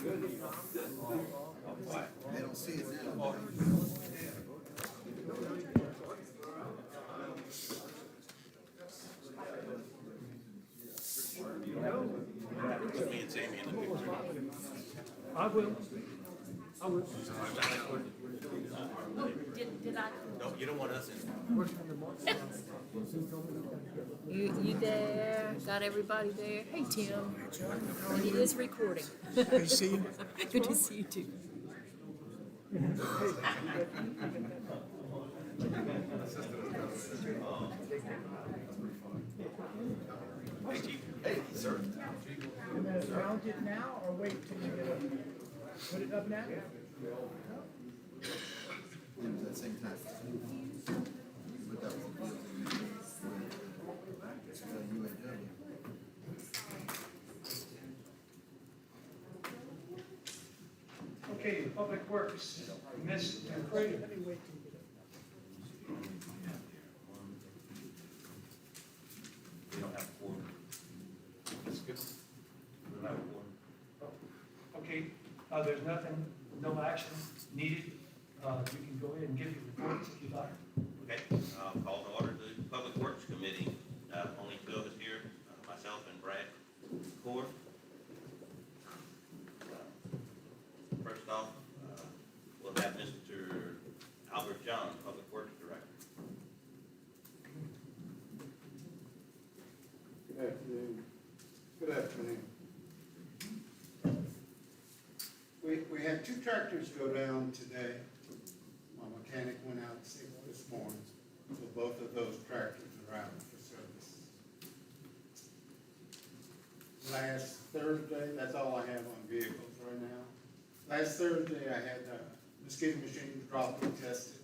They don't see it now. Me and Sammy in the picture. I will. I will. Did I? No, you don't want us in. You there? Got everybody there? Hey, Tim. And it is recording. Good to see you. Good to see you too. Hey, Chief. Hey, sir. You gonna mount it now or wait till you get up? Put it up now? It was that same time. But that was UAW. Okay, Public Works, Ms. Crowley. We don't have a quorum. That's good. We don't have a quorum. Okay, there's nothing, no action needed. You can go ahead and give your reports if you like. Okay, call to order the Public Works Committee. Only two of us here, myself and Brad Core. First off, we'll have Mr. Albert John, Public Works Director. Good afternoon. Good afternoon. We had two tractors go down today. My mechanic went out to see them this morning. So both of those tractors are out for service. Last Thursday, that's all I have on vehicles right now. Last Thursday, I had mosquito machines properly tested.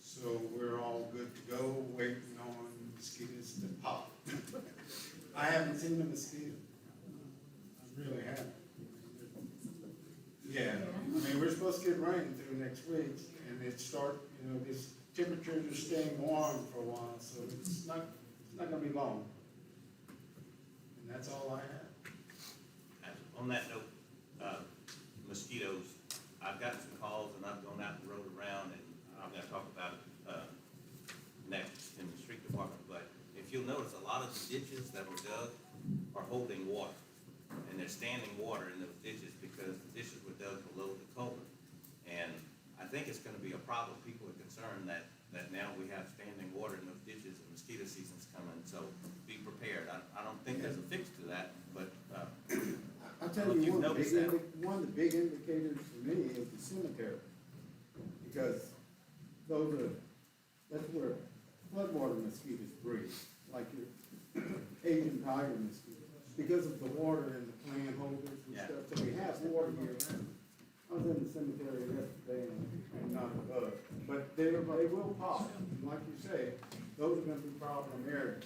So we're all good to go, waiting on mosquitoes to pop. I haven't seen the mosquito. I really haven't. Yeah, I mean, we're supposed to get rain through next week, and this temperatures are staying warm for a while, so it's not gonna be long. And that's all I have. On that note, mosquitoes, I've gotten some calls and I've gone out and rode around, and I'm gonna talk about it next in the street department, but if you'll notice, a lot of the ditches that were dug are holding water. And there's standing water in those ditches because the ditches were dug below the culvert. And I think it's gonna be a problem. People are concerned that now we have standing water in those ditches and mosquito season's coming, so be prepared. I don't think there's a fix to that, but, I'll tell you, one of the big indicators for me is the cemetery. Because that's where floodwater mosquitoes breed, like your Asian tiger mosquitoes. Because of the water in the plant holders and Yeah. stuff, so we have water here around. I was in the cemetery yesterday and not a bug, but they will pop, and like you say, those are gonna be problem areas.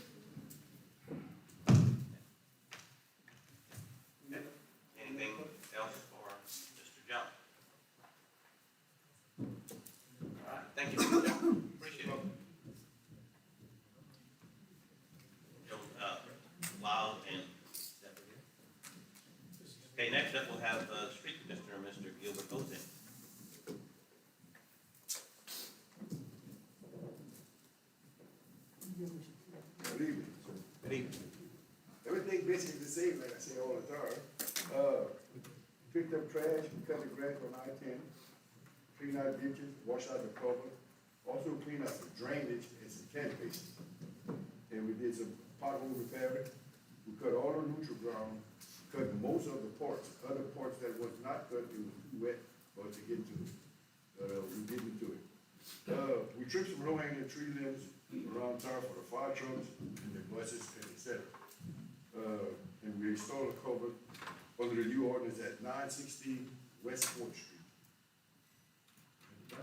anything else for Mr. John? All right, thank you, Mr. John. Appreciate it. Lyle and Zephyr here. Okay, next up we'll have Street Commissioner, Mr. Gilbert Ozin. Good evening. Good evening. Everything basically the same, like I say all the time. Picked up trash, cut the grass on I-10, clean out ditches, wash out the cover, also clean out some drainage and some catch basins. And we did some pothole repairing. We cut all the neutral ground, cut most of the parts. Other parts that was not cut, it was too wet for us to get to. We get into it. We trimmed some low-hanging tree limbs around town for the fire trucks and the buses and et cetera. And we installed a cover under the new ordinance at 960 West 4th Street. Yes,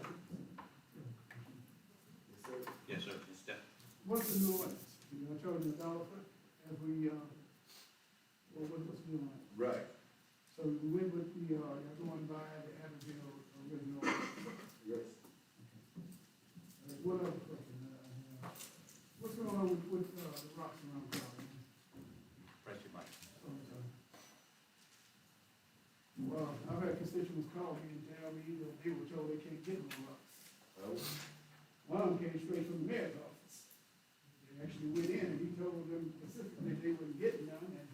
sir. Yes, sir. Ms. Steph. What's the new one? You gonna charge them $1 for it? Have we, what's the new one? Right. So we went with the, you're going by the Abigail original. Yes. What other question? What's going on with the rocks around Crowley? Press your mic. Oh, sorry. constituents called me and tell me that they were told they can't get no rocks. Oh, One of them came straight from the mayor's office. They actually went in and he told them specifically they weren't getting none, and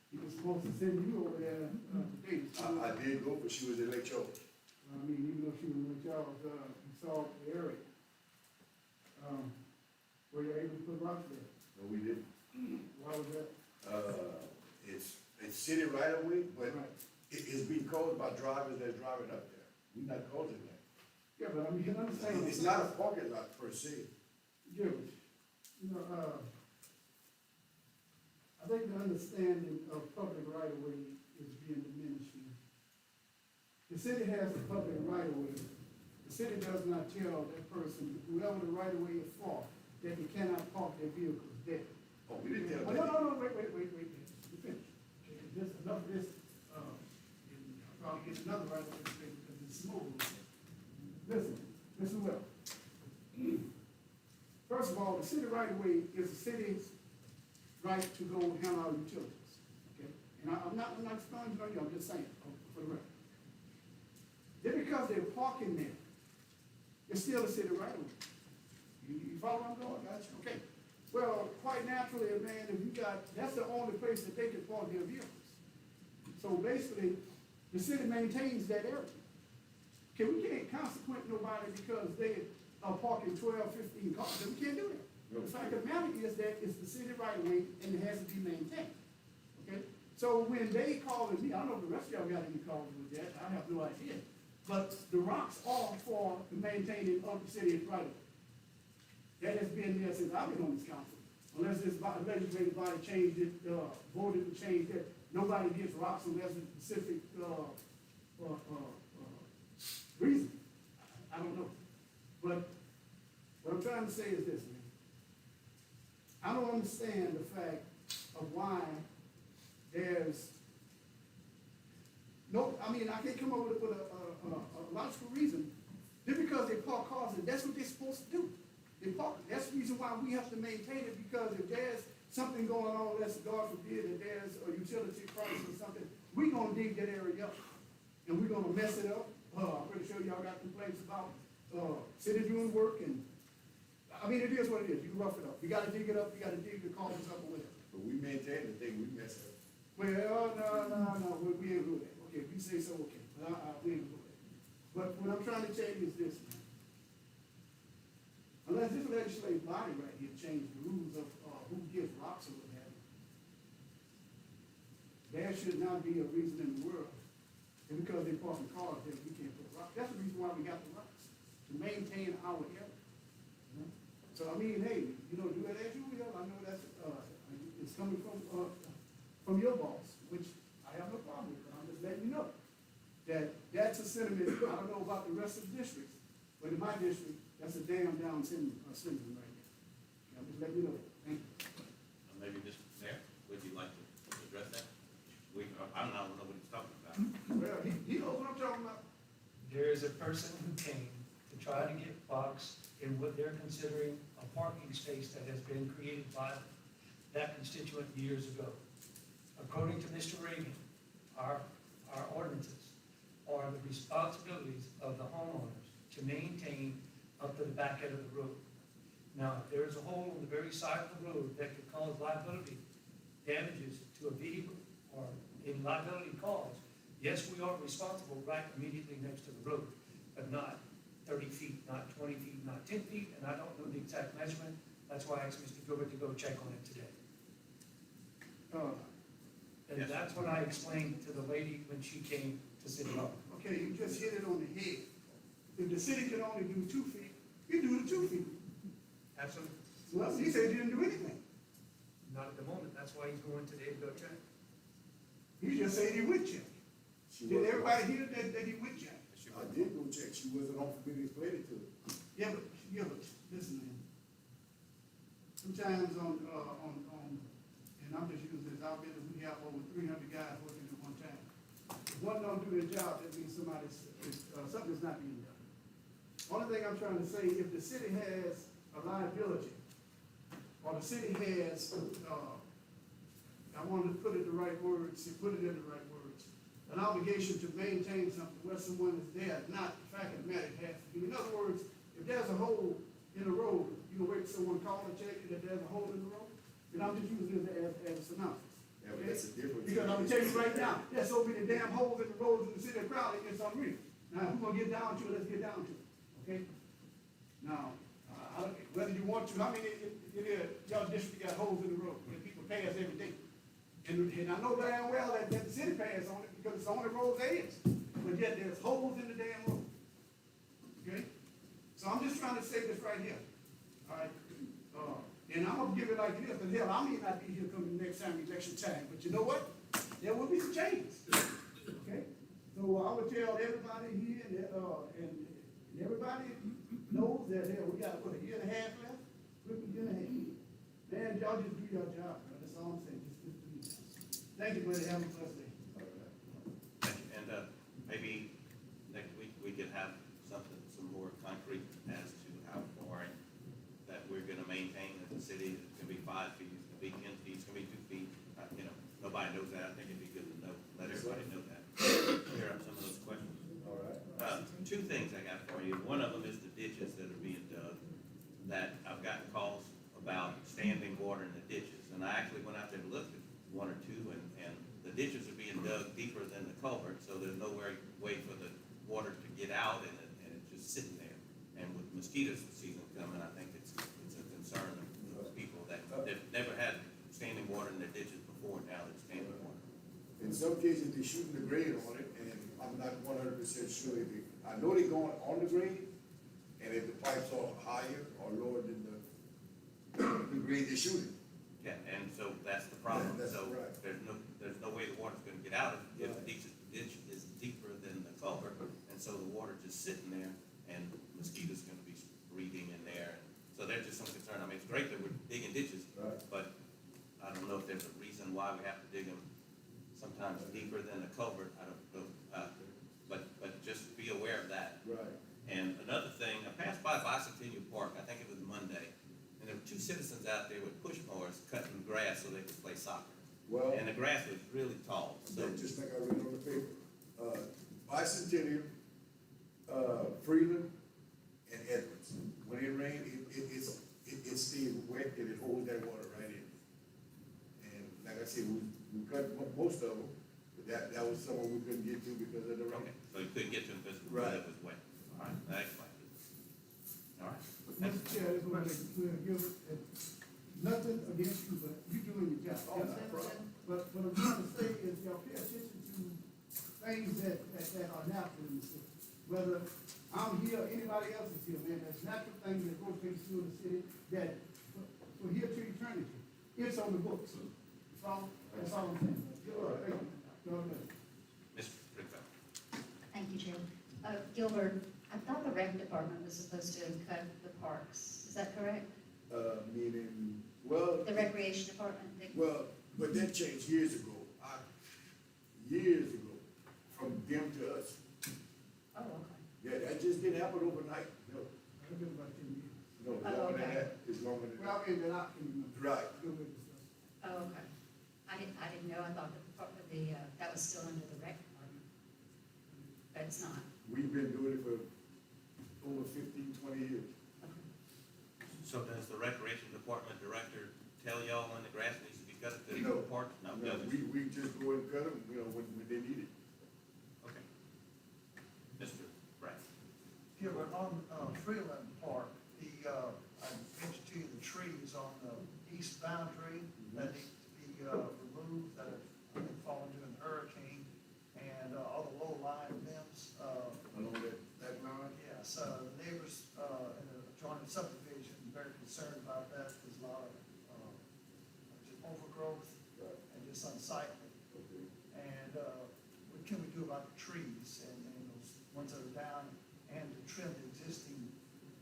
he was supposed to send you over there, today. I did go, but she was in Lake Charles. I mean, even though she was in Charles, you saw the area. Were you able to put rocks there? No, we didn't. Why was that? It's city right away, but Right. it's being caused by drivers that's driving up there. We're not causing that. Yeah, but I mean, you understand. It's not a parking lot per se. Yeah, but, you know, I think the understanding of public right of way is being diminished here. The city has the public right of way. The city does not tell that person, whoever the right of way is for, that they cannot park their vehicles there. Oh, we didn't tell Oh, that. no, wait, let me finish. Okay, this, enough of this, and I'll probably get another right of way because it's smooth. Listen well. First of all, the city right of way is the city's right to go handle our utilities, okay? And I'm not expunging on you, I'm just saying, for the record. Just because they're parking there, it's still a city right of way. You follow where I'm going? Gotcha. Okay. Well, quite naturally, man, if you got, that's the only place that they can park their vehicles. So basically, the city maintains that area. Okay, we can't consequent nobody because they are parking 12, 15 cars, we can't do that. The fact of the matter is that it's the city right away and it has to be maintained, okay? So when they called me, I don't know if the rest of y'all got any calls with that, I have no idea. But the rocks are for the maintaining of the city right away. That has been there since I've been on this council. Unless this legislative body changed it, voted to change that, nobody gets rocks unless it's specific, reason. I don't know. But what I'm trying to say is this, man. I don't understand the fact of why there's no, I mean, I can't come up with a logical reason. Just because they park cars, and that's what they're supposed to do. They park, that's the reason why we have to maintain it, because if there's something going on, let's God forbid, that there's a utility crisis or something, we're gonna dig that area up. And we're gonna mess it up. I'm pretty sure y'all got complaints about, city doing work, and, I mean, it is what it is, you can rough it up. You gotta dig it up, you gotta dig the causes up or whatever. But we maintain the thing, we mess it up. Well, no, we ain't doing that. Okay, if you say so, okay, we ain't doing that. But what I'm trying to tell you is this, man. Unless this legislative body right here change the rules of, who gives rocks or what have you, there should not be a reason in the world, and because they park in cars there, we can't put rocks. That's the reason why we got the rocks, to maintain our area. So, I mean, hey, you know, do it as you will. I know that's, it's coming from your boss, which I have no problem with, but I'm just letting you know that that's a sentiment. I don't know about the rest of the districts, but in my district, that's a damn down sentiment right there. I'm just letting you know. Thank you. Maybe Mr. Mayor, would you like to address that? I don't know what he's talking about. Well, he knows what I'm talking about. There is a person who came to try to get box in what they're considering a parking space that has been created by that constituent years ago. According to Mr. Reagan, our ordinances are the responsibilities of the homeowners to maintain up to the back end of the road. Now, if there is a hole on the very side of the road that could cause liability damages to a vehicle or in liability calls, yes, we are responsible right immediately next to the road, but not 30 feet, not 20 feet, not 10 feet, and I don't know the exact measurement. That's why I asked Mr. Gilbert to go check on it today. And Yes. that's what I explained to the lady when she came to City Hall. Okay, you just hit it on the head. If the city can only do 2 feet, you do the 2 feet. Absolutely. Well, he said you didn't do anything. Not at the moment. That's why he's going today to go check. You just said he would check. She Did wasn't- everybody hear that he would check? I did go check, she wasn't on for me to explain it to her. Yeah, but, listen, man. Sometimes and I'm just using this, out there, we have over 300 guys working at one time. If one don't do their job, that means something's not being done. Only thing I'm trying to say, if the city has a liability, or the city has, I wanted to put it in the right words, an obligation to maintain something where someone is there, not the fact of the matter, it has to be. In other words, if there's a hole in the road, you can wait till someone call and check that there's a hole in the road? And I'm just using it as a synopsis. Yeah, but that's a difference. Because I'm gonna tell you right now, there's so many damn holes in the roads in the city of Crowley, it's unreal. Now, if we're gonna get down to it, let's get down to it, okay? Now, whether you want to, how many in y'all district got holes in the road, and people pass every day? And I know damn well that the city pass on it, because it's on the road there is, but yet there's holes in the damn road. Okay? So I'm just trying to say this right here, all right? And I'm gonna give it like this, and hell, I may not be here coming next time, election time, but you know what? There will be some changes, okay? So I would tell everybody here, and everybody knows that, hell, we got, what, a year and a half left? We're a year and a half. Man, y'all just do your job, man. That's all I'm saying, just do it. Thank you, buddy, have a blessed day. Thank you. And, maybe next week we could have something, some more concrete as to how far that we're gonna maintain in the city. It's gonna be 5 feet, it's gonna be 10 feet, it's gonna be 2 feet. You know, nobody knows that. I think it'd be good to know, let everybody know that. Clear up some of those questions. All right. 2 things I got for you. One of them is the ditches that are being dug, that I've gotten calls about standing water in the ditches. And I actually went out there and looked at 1 or 2, and the ditches are being dug deeper than the culvert, so there's no way for the water to get out, and it's just sitting there. And with mosquito season coming, I think it's a concern of people that they've never had standing water in their ditches before, now there's standing water. In some cases, they're shooting the grade on it, and I'm not 100% sure if they, I know they're going on the grade, and if the pipes are higher or lower than the grade they're shooting. Yeah, and so that's the problem. Yeah, that's So right. there's no way the water's gonna get out if the ditch is deeper than the culvert, and so the water just sitting there, and mosquitoes gonna be breeding in there. So there's just some concern. I mean, it's great that we're digging ditches, Right. but I don't know if there's a reason why we have to dig them sometimes deeper than the culvert. I don't know, but just be aware of that. Right. And another thing, I passed by Bicentennial Park, I think it was Monday, and there were 2 citizens out there with push mowers cutting grass so they could play soccer. Well, And the grass was really tall, so, just like I read on the paper, Bicentennial, Freeland, and Edwards. When it rained, it stayed wet and it holds that water right in. And like I said, we cut most of them, but that was someone we couldn't get to because of the rain. okay, so you couldn't get to them because the Right. weather was wet. All right, that explains it. All right. Mr. Chair, this one is clear, nothing against you, but you doing your job. Oh, no problem. But what I'm trying to say is, y'all pay attention to things that are natural in the city. Whether I'm here, or anybody else is here, man, there's natural things that rotate through the city that, for here to eternity, it's on the books. That's all I'm saying. Thank you. God bless. Ms. Rickfeld. Thank you, Chair. Gilbert, I thought the rec department was supposed to cut the parks. Is that correct? Meaning, well. The recreation department? Well, but that changed years ago, years ago, from them to us. Oh, okay. Yeah, that just didn't happen overnight, no, It's been about 10 years. no, Oh, longer than okay. that, it's longer than Well, that. I mean, that I can remember. Right. Good with this stuff. Oh, okay. I didn't know. I thought that was still under the rec department. But it's not. We've been doing it for over 15, 20 years. Okay. So does the recreation department director tell y'all when the grass needs to be cut at the No. park? No, No, doesn't. we just go and cut them, when they need it. Okay. Mr. Brad. Gilbert, on Freeland Park, I mentioned to you the trees on the east boundary that need to be removed, that have been fallen during the hurricane, and all the low-lying limbs. Along that line? Yes, the neighbors in the adjoining subdivision are very concerned about that. There's a lot of just overgrowth Right. and just unsightly. Okay. And what can we do about the trees and those ones that are down, and to trim the existing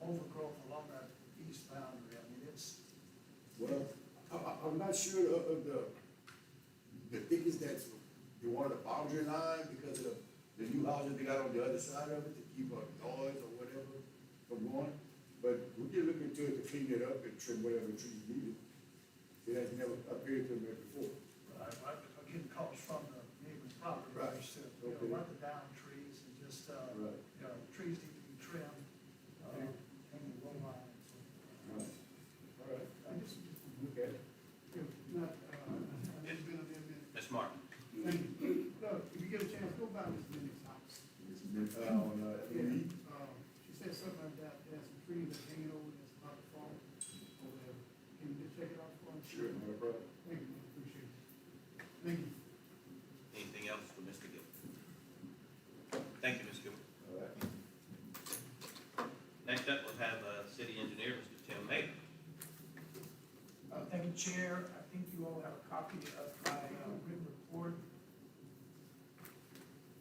overgrowth along that east boundary? I mean, it's, Well, I'm not sure of the thickest that's, you want the boundary line because of the new houses they got on the other side of it to keep up noise or whatever from going. But we can look into it to clean it up and trim whatever trees needed. It has never appeared to me before. I'm getting calls from the neighboring property Right. owners to think you all have a copy of my written report.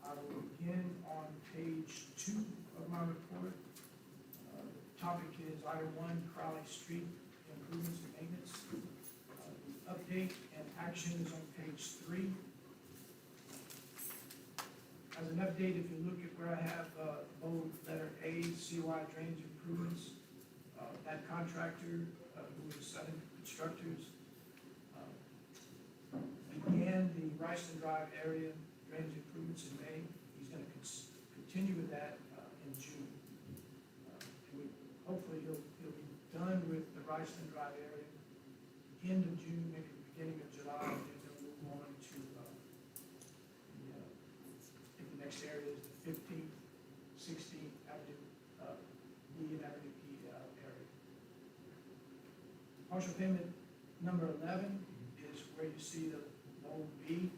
I will begin on page 2 of my report. The topic is item 1, Crowley Street improvements and maintenance. The update and action is on page 3. As an update, if you look at where I have bold letter A, CY drainage improvements, that contractor who is Southern Constructors began the Riceland Drive area drainage improvements in May. He's going to continue with that in June. Hopefully he'll be done with the Riceland Drive area end of June, maybe the beginning of July, and then they'll move on to I think the next area is the 15th, 16th Avenue E and Avenue E area. Partial payment number 11 is where you see the loan B.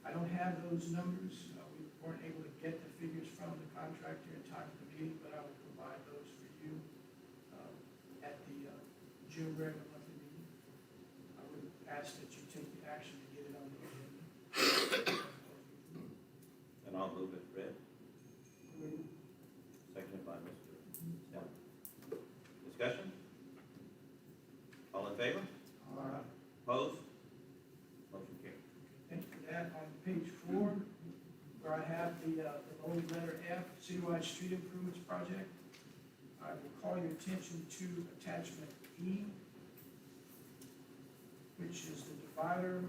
I don't have those numbers. We weren't able to get the figures from the contractor in time for the meeting, but I will provide those for you at the June regular monthly meeting. I would ask that you take the action to get it on the agenda. And I'll move it, Fred. Seconded by Mr. Snell. Discussion? All in favor? Opposed? Motion carried. Thank you for that. On page 4, where I have the bold letter F, citywide street improvements project, I will call your attention to attachment E, which is the divider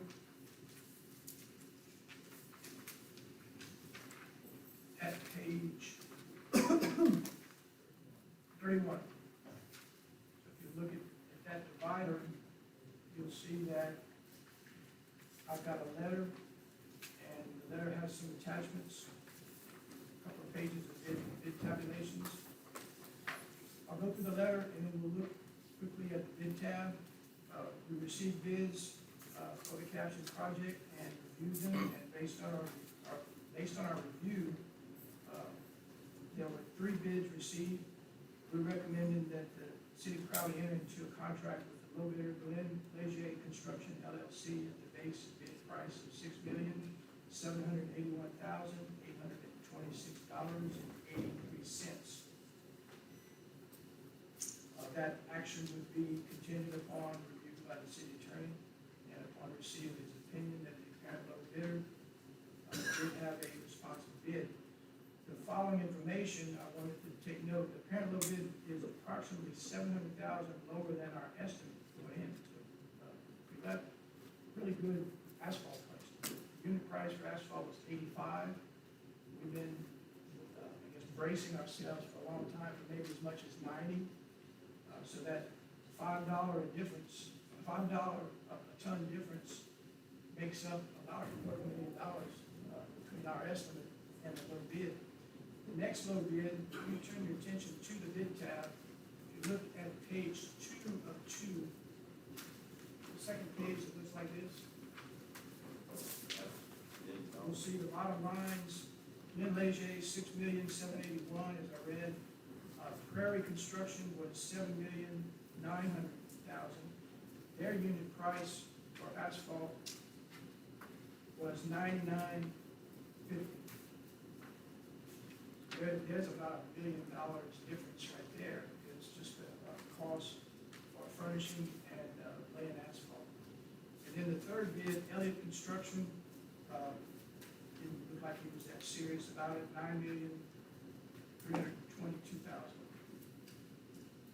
at page 31. So if you look at that divider, you'll see that I've got a letter, and the letter has some attachments, a couple of pages of bid tabulations. I'll go through the letter, and then we'll look quickly at the bid tab. We received bids for the caption project and reviewed them, and based on our review, there were 3 bids received. We recommended that the City of Crowley enter into a contract with the low bidder, Glenn Leger Construction LLC, at the base bid price of $6,781,826.83. That action would be contingent upon review by the city attorney and upon receipt of his opinion that the apparent low bidder did have a responsive bid. The following information I wanted to take note: the apparent low bid is approximately $700,000 lower than our estimate going in. We got really good asphalt prices. The unit price for asphalt was $85. We've been, bracing ourselves for a long time for maybe as much as $90. So that $5 difference, $5 a ton difference makes up about $250 million between our estimate and the low bid. The next low bid, you turn your attention to the bid tab. If you look at page 2 of 2, the second page that looks like this, you'll see the bottom lines. Glenn Leger, $6,781,000, as I read. Prairie Construction was $7,900,000. Their unit price for asphalt was $99.50. There's about $1 billion difference right there. It's just the cost for furnishing and laying asphalt. And then the third bid, Elliott Construction, didn't look like he was that serious about it, $9,322,000.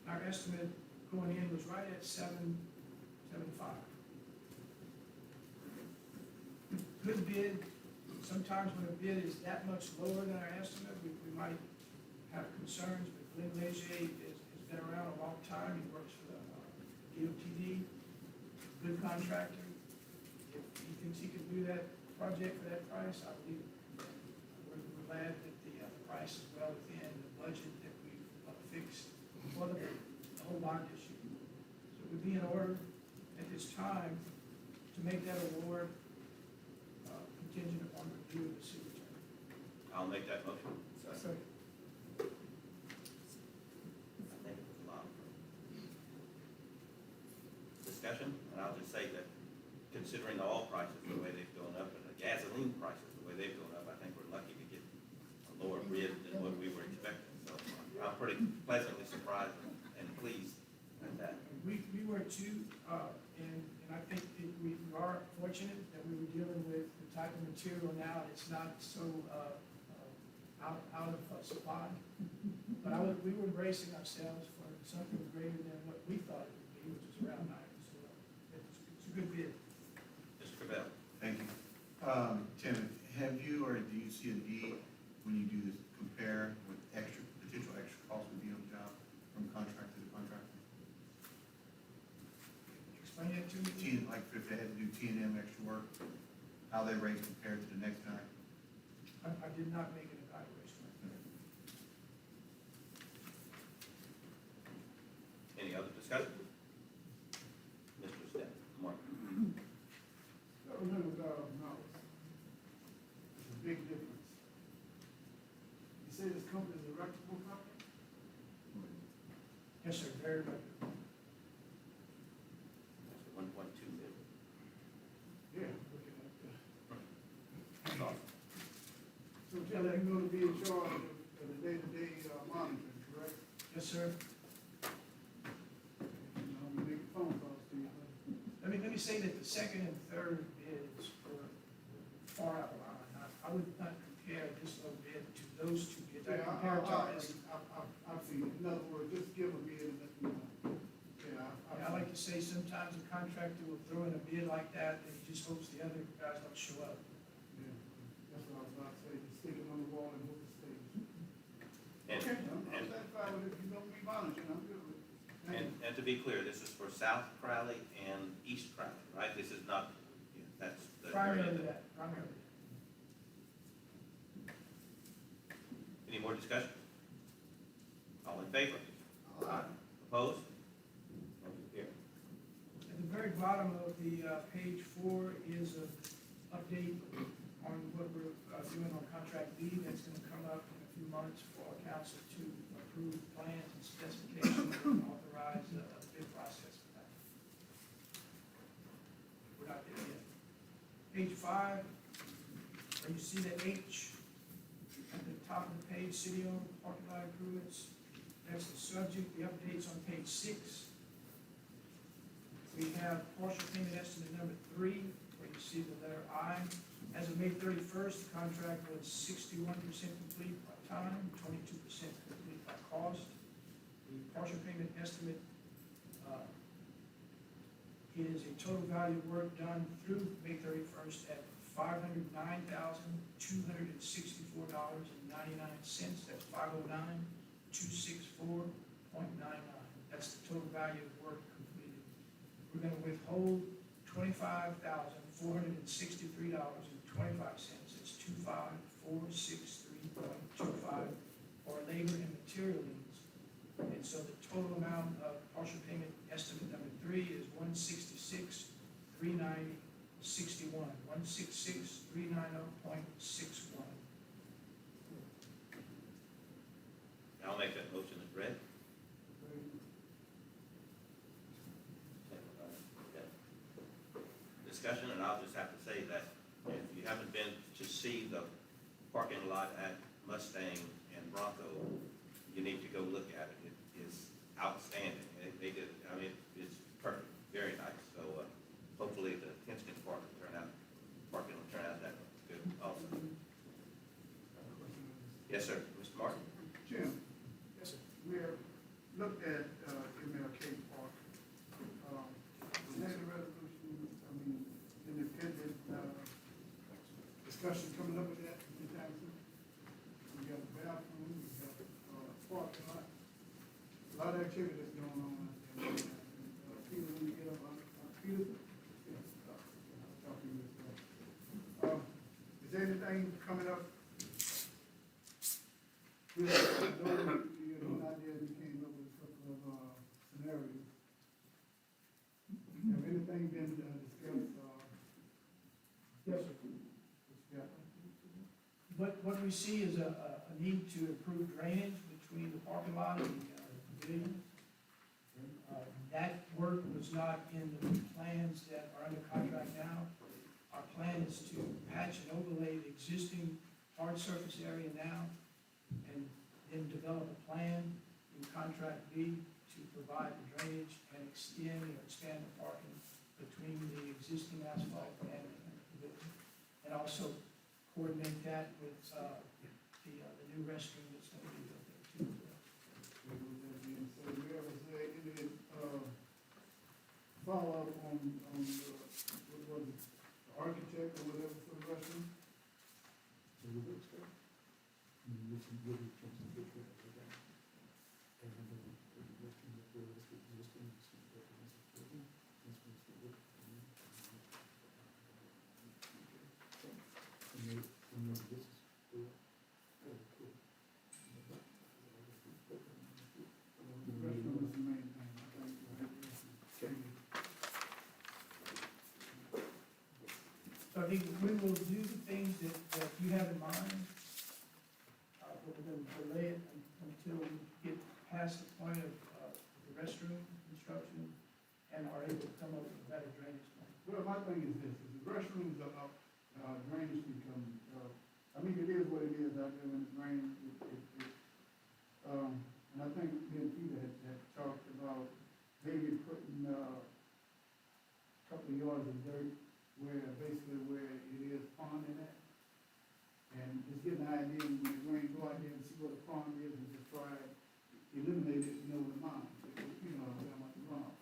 Our estimate going in was right at $775. Good bid. Sometimes when a bid is that much lower than our estimate, we might have concerns, but Glenn Leger has been around a long time. He works for the DOTD, good contractor. If he thinks he can do that project for that price, I believe we're glad that the price is well within the budget that we've fixed for the whole bond issue. So it would be in order at this time to make that award contingent upon review of the city attorney. I'll make that motion. So, I think it was a lot. Discussion, and I'll just say that the oil prices the way they've gone up and the gasoline prices the way they've gone up, I think we're lucky to get a lower bid than what we were expecting. So I'm pretty pleasantly surprised and pleased at that. We were too, and I think that we are fortunate that we were dealing with the type of material now that's not so, out of supply. But we were bracing ourselves for something greater than what we thought it would be, which is around 90. So it's a good bid. Mr. Cabell? Thank you. Tim, have you or do you see a need when you do this compare with potential extra costs would be on the job from contractor to contractor? Explain that to me. Like if they had to do T&M extra work, how they rate compared to the next guy? I did not make an evaluation. Any other discussion? Mr. Step, Mark? $700,000. It's a big difference. You say this company is a reputable company? Yes, sir, very good. That's 1.2 million. Yeah, looking at that. So Tim, you're gonna be in charge of the day-to-day monitoring, correct? Yes, sir. I'm making phone calls to you. Let me say that the second and third bids were far out of line. I would not compare this low bid to those two bids. I compare it to ours. I've seen it. In other words, just give a bid and let me know. Yeah, And I like to say sometimes a contractor will throw in a bid like that and he just hopes the other guys don't show up. Yeah, that's what I was about to say, just stick it on the wall and hope it stays. And, Okay, I'm and, satisfied with it, you know me monitoring, I'm good with it. Thank you. and to be clear, this is for South Crowley and East Crowley, right? This is not, that's the. Primarily that, primarily. Any more discussion? All in favor? Aye. Opposed? Motion carried. At the very bottom of the page 4 is an update on what we're doing on contract B. That's going to come up in a few months for council to approve plans and specifications and authorize a bid process for that. We're not there yet. Page 5, where you see the H at the top of the page, city-owned parking lot improvements. That's the subject. The update's on page 6. We have partial payment estimate number 3, where you see the letter I. As of May 31st, the contract was 61% complete by time, 22% complete by cost. The partial payment estimate is a total value of work done through May 31st at $509,264.99. That's 509,264.99. That's the total value of work completed. We're going to withhold $25,463.25. It's 25463.25 for labor and material needs. And so the total amount of partial payment estimate number 3 is $166,390.61. $166,390.61. I'll make that motion as read. Discussion, and I'll just have to say that if you haven't been to see the parking lot at Mustang and Bronco, you need to go look at it. It is outstanding. They did, I mean, it's perfect, very nice. So hopefully the Detention parking will turn out that good also. Yes, sir. Mr. Martin? Jim, Yes, sir. we have looked at MLK Park. Was there a resolution, I mean, independent discussion coming up with that anytime soon? We got the bathroom, we got parking lot. A lot of activity that's going on. Peter, when you get up on Peter, I'll talk to you this way. Is there anything coming up? I know you had an idea, you came up with a couple of scenarios. Have anything been discussed? Yes, sir. Yeah. What we see is a need to improve drainage between the parking lot and the pavilion. That work was not in the plans that are under contract now. plan is to patch and overlay the existing hard surface area now, and then develop a plan in contract B to provide the drainage and extend or expand the parking between the existing asphalt and the building. And also coordinate that with, the new restroom that's gonna be built there too. So we ever say, any, follow up on, what was it, the architect or whatever for the restroom? The restroom is the main thing, I think, right? So I think we will do the things that you have in mind, but we're gonna delay it until we get past the point of, the restroom construction and are able to come up with a better drainage plan. Well, my thing is this, if the restrooms are up, drainage can come, I mean, it is what it is out there when it rains, and I think me and Peter had talked about maybe putting, a couple of yards of dirt basically where it is ponding at. And just get an idea, when it rains, go out there and see what the pond is, and just try to eliminate it, with mine, I'm about to run off.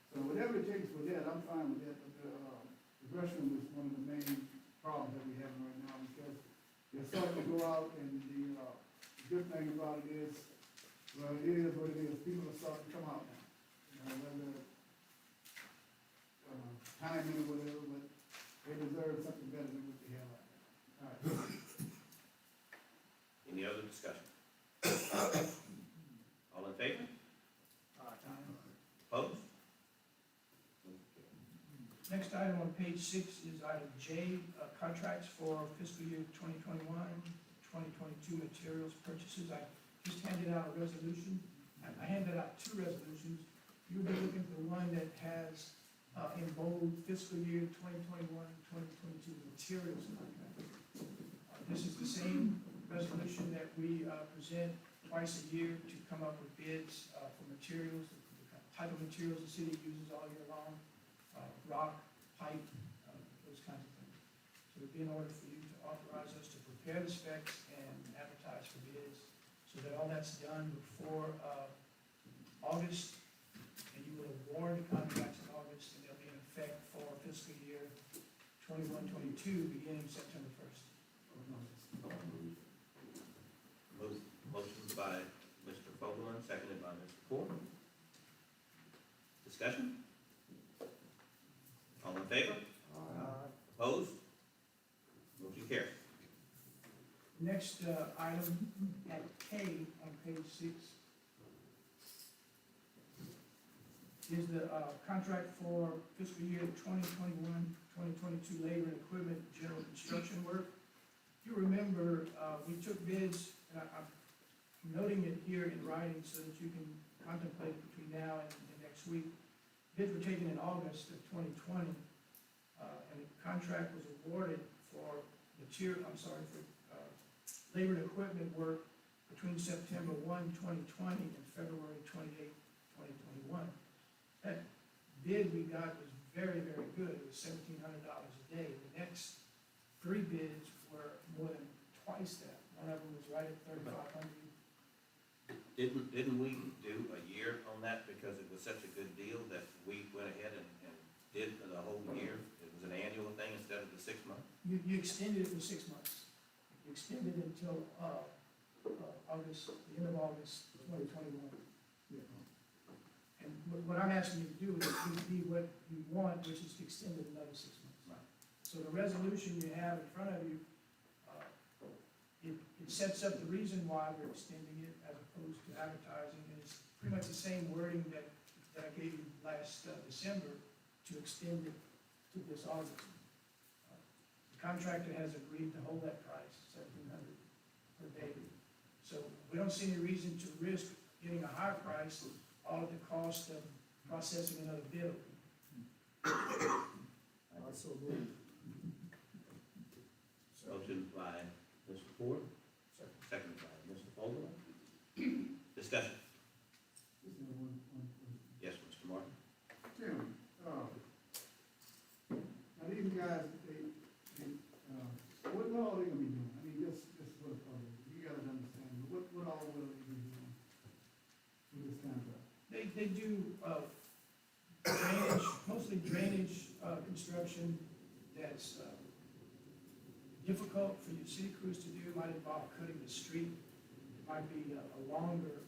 So whatever it takes for that, I'm fine with that, but the restroom is one of the main problems that we have right now, because you're starting to go out, and the good thing about it is, well, it is what it is, people are starting to come out now. Whether, timing or whatever, but they deserve something better than what they have right now. All right. Any other discussion? All in favor? Opposed? Next item on page 6 is item J, contracts for fiscal year 2021, 2022 materials purchases. I just handed out a resolution. I handed out 2 resolutions. You'll be looking for the one that has, in bold, fiscal year 2021, 2022 materials contract. This is the same resolution that we, present twice a year to come up with bids, for materials, the type of materials the city uses all year long, rock, pipe, those kinds of things. So it'd be in order for you to authorize us to prepare the specs and advertise for bids, so that all that's done before, August, and you will award the contracts in August, and they'll be in effect for fiscal year 21-22, beginning September 1st. Motion by Mr. Fogelman, seconded by Mr. Ford. Discussion? All in favor? Opposed? Motion carries. Next, item at K on page 6 is the, contract for fiscal year 2021-2022 labor and equipment general construction work. You remember, we took bids, and I'm noting it here in writing so that you can contemplate it between now and next week. Bids were taken in August of 2020, and the contract was awarded for labor and equipment work between September 1, 2020 and February 28, 2021. That bid we got was very, very good. It was $1,700 a day. The next 3 bids were more than twice that. One of them was right at $3,500. Didn't we do a year on that because it was such a good deal that we went ahead and did for the whole year? It was an annual thing instead of the 6 months? You extended it for 6 months. You extended it until, August, the end of August 2021. And what I'm asking you to do is be what you want, which is to extend it another 6 months. Right. So the resolution you have in front of you, it sets up the reason why we're extending it as opposed to advertising. And it's pretty much the same wording that I gave you last December to extend it to this August. The contractor has agreed to hold that price, $1,700 per day. So we don't see any reason to risk getting a higher price, all at the cost of processing another bill. guys, what all they gonna be doing? I mean, just for, you guys understand, what all will they be doing with this contract? They do, drainage, mostly drainage, construction that's, difficult for your city crews to do. It might involve cutting the street. It might be a longer,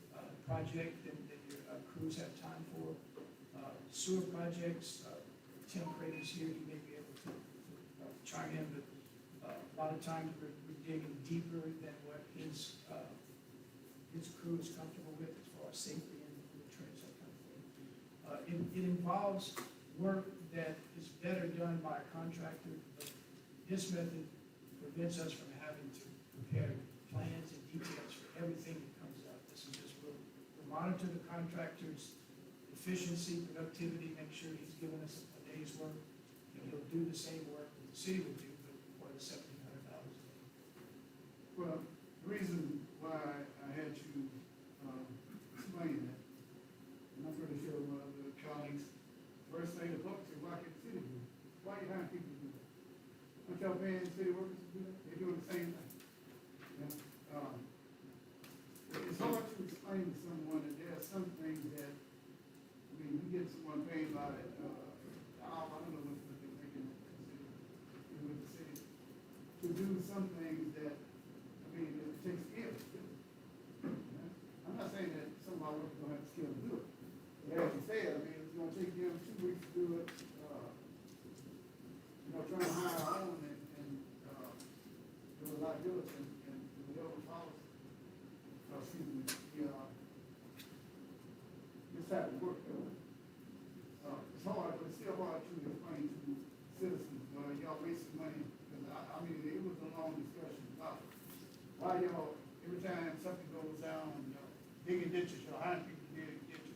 project than your crews have time for. Sewer projects, Tim Crater's here, he may be able to chime in, but, a lot of times we're digging deeper than what his crew is comfortable with as far as safety and the trench, that kind of thing. It involves work that is better done by a contractor, but this method prevents us from having to prepare plans and details for everything that comes out. This is just, we'll monitor the contractor's efficiency, productivity, make sure he's giving us a day's work, and he'll do the same work that the city would do, but for the $1,700 a day. Well, the reason why I had you, explain that, and I'm pretty sure one of the colleagues, first thing the public said, why can't the city do it? Why you hiring people to do that? Aren't y'all paying city workers to do that? They're doing the same thing. Yeah. It's hard to explain to someone that there are some things that, I mean, you get someone paid by, I don't know what they're making with the city, to do some things that, I mean, it takes skill. I'm not saying that some of our workers don't have the skill to do it. But as you said, I mean, it's gonna take them 2 weeks to do it, trying to hire on and do a lot of diligence and the government policy. Excuse me, this type of work, it's hard, but it's still hard to explain to citizens, y'all wasting money, because I mean, it was a long discussion about why y'all, every time something goes down, digging ditches, y'all hiring people to dig ditches.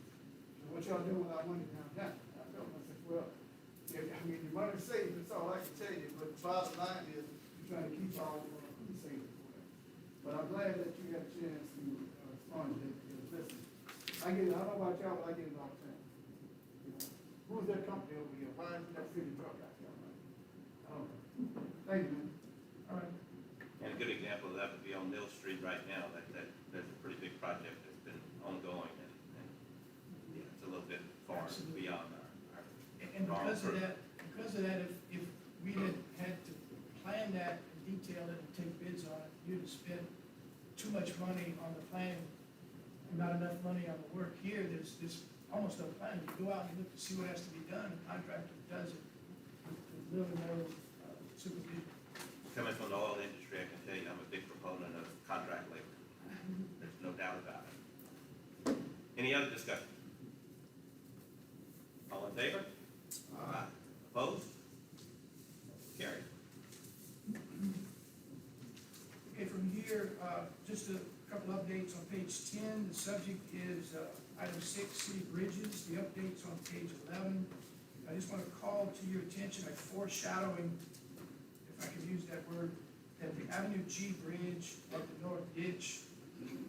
So what y'all doing with our money downtown? I told myself, well, yeah, I mean, the money's safe, that's all I can tell you, but the bottom line is, you're trying to keep our crews safe. But I'm glad that you got a chance to respond to that, because listen, I don't know about y'all, but I get it all the time. Who's that company over here? Why isn't that city truck out there? I don't know. Thank you, man. All right. And a good example of that would be on Mill Street right now, that's a pretty big project that's been ongoing, and yeah, it's a little bit far beyond our. And because of that, if we had to plan that and detail it and take bids on it, you'd have spent too much money on the planning and not enough money on the work. Here, there's almost no planning. You go out and you look to see what has to be done, the contractor does it with little or no supervision. Coming from the oil industry, I can tell you, I'm a big proponent of contract labor. There's no doubt about it. Any other discussion? All in favor? Aye. Opposed? Carried. Okay, from here, just a couple updates on page 10. The subject is item 6, city bridges. The updates on page 11. I just want to call to your attention a foreshadowing, if I can use that word, that the Avenue G bridge at the north ditch,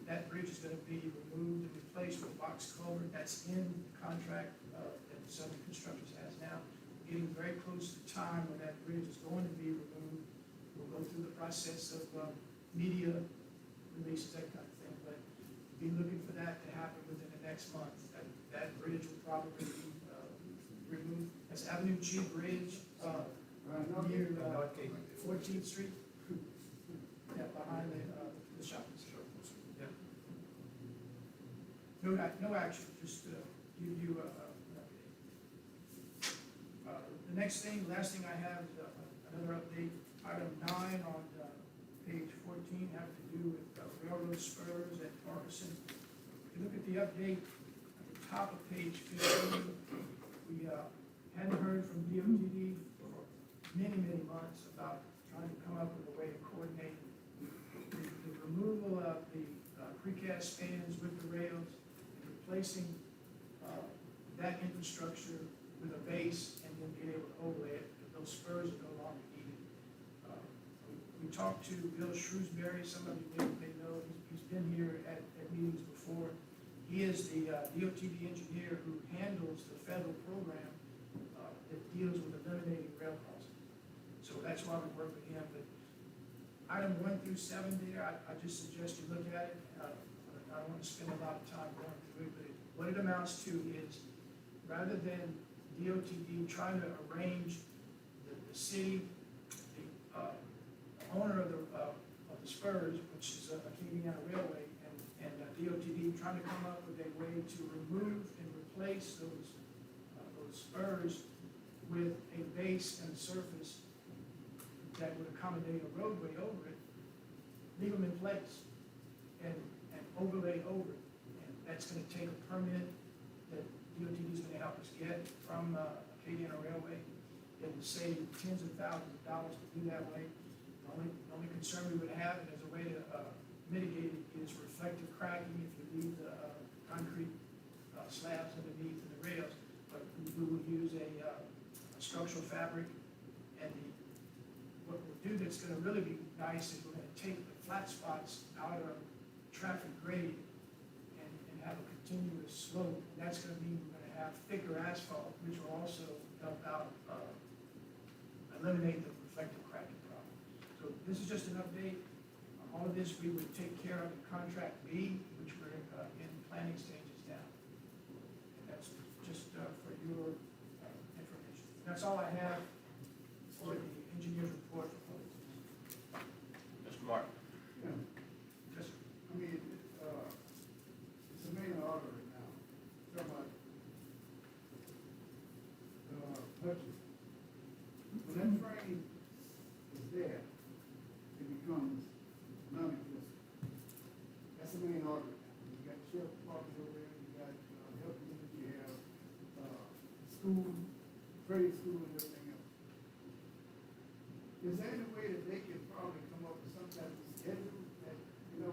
that bridge is going to be removed and replaced with a box culvert. That's in the contract that the Southern Constructors has now. Getting very close to the time when that bridge is going to be removed. We'll go through the process of media releases, that kind of thing, but be looking for that to happen within the next month. That bridge will probably be removed. That's Avenue G Bridge, near 14th Street. Yeah, behind the shopping center. Yeah. No action, just give you an update. The next thing, last thing I have is another update. Item 9 on page 14 have to do with railroad spurs at Farquharson. If you look at the update at the top of page 15, we hadn't heard from DOTD for many months about trying to come up with a way to coordinate the removal of the precast spans with the rails and replacing that infrastructure with a base and then being able to overlay it. Those spurs are no longer needed. We talked to Bill Shrewsbury, some of you may know, he's been here at meetings before. He is the DOTD engineer who handles the federal program that deals with eliminating rail crossings. that's why we work with him, but item 1 through 7 there, I just suggest you look at it. I don't want to spend a lot of time going through it, but what it amounts to is, rather than DOTD trying to arrange the city, the owner of the spurs, which is Acadiana Railway, and DOTD trying to come up with a way to remove and replace those spurs with a base and surface that would accommodate a roadway over it, leave them in place and overlay over it. And that's gonna take a permit that DOTD is gonna help us get from Acadiana Railway. It will save tens of thousands of dollars to do that way. The only concern we would have, and as a way to mitigate it, is reflective cracking if you leave the concrete slabs underneath and the rails. But we will use a structural fabric, and what we'll do that's gonna really be nice is we're gonna take the flat spots out of traffic grade and have a continuous slope. And that's gonna mean we're gonna have thicker asphalt, which will also help out, eliminate the reflective cracking problem. So this is just an update. All of this we would take care of in contract B, which we're in planning stages now. And that's just for your information. That's all I have for the engineer's report. Mr. Martin? Yeah. Yes, sir. I mean, it's a main artery now, talking about, budget. When that train is there, it becomes non-existent. That's the main artery now. You got sheriff department over there, you got, health unit, you have, school, trade school and everything else. Is there any way that they can probably come up with some type of schedule that, to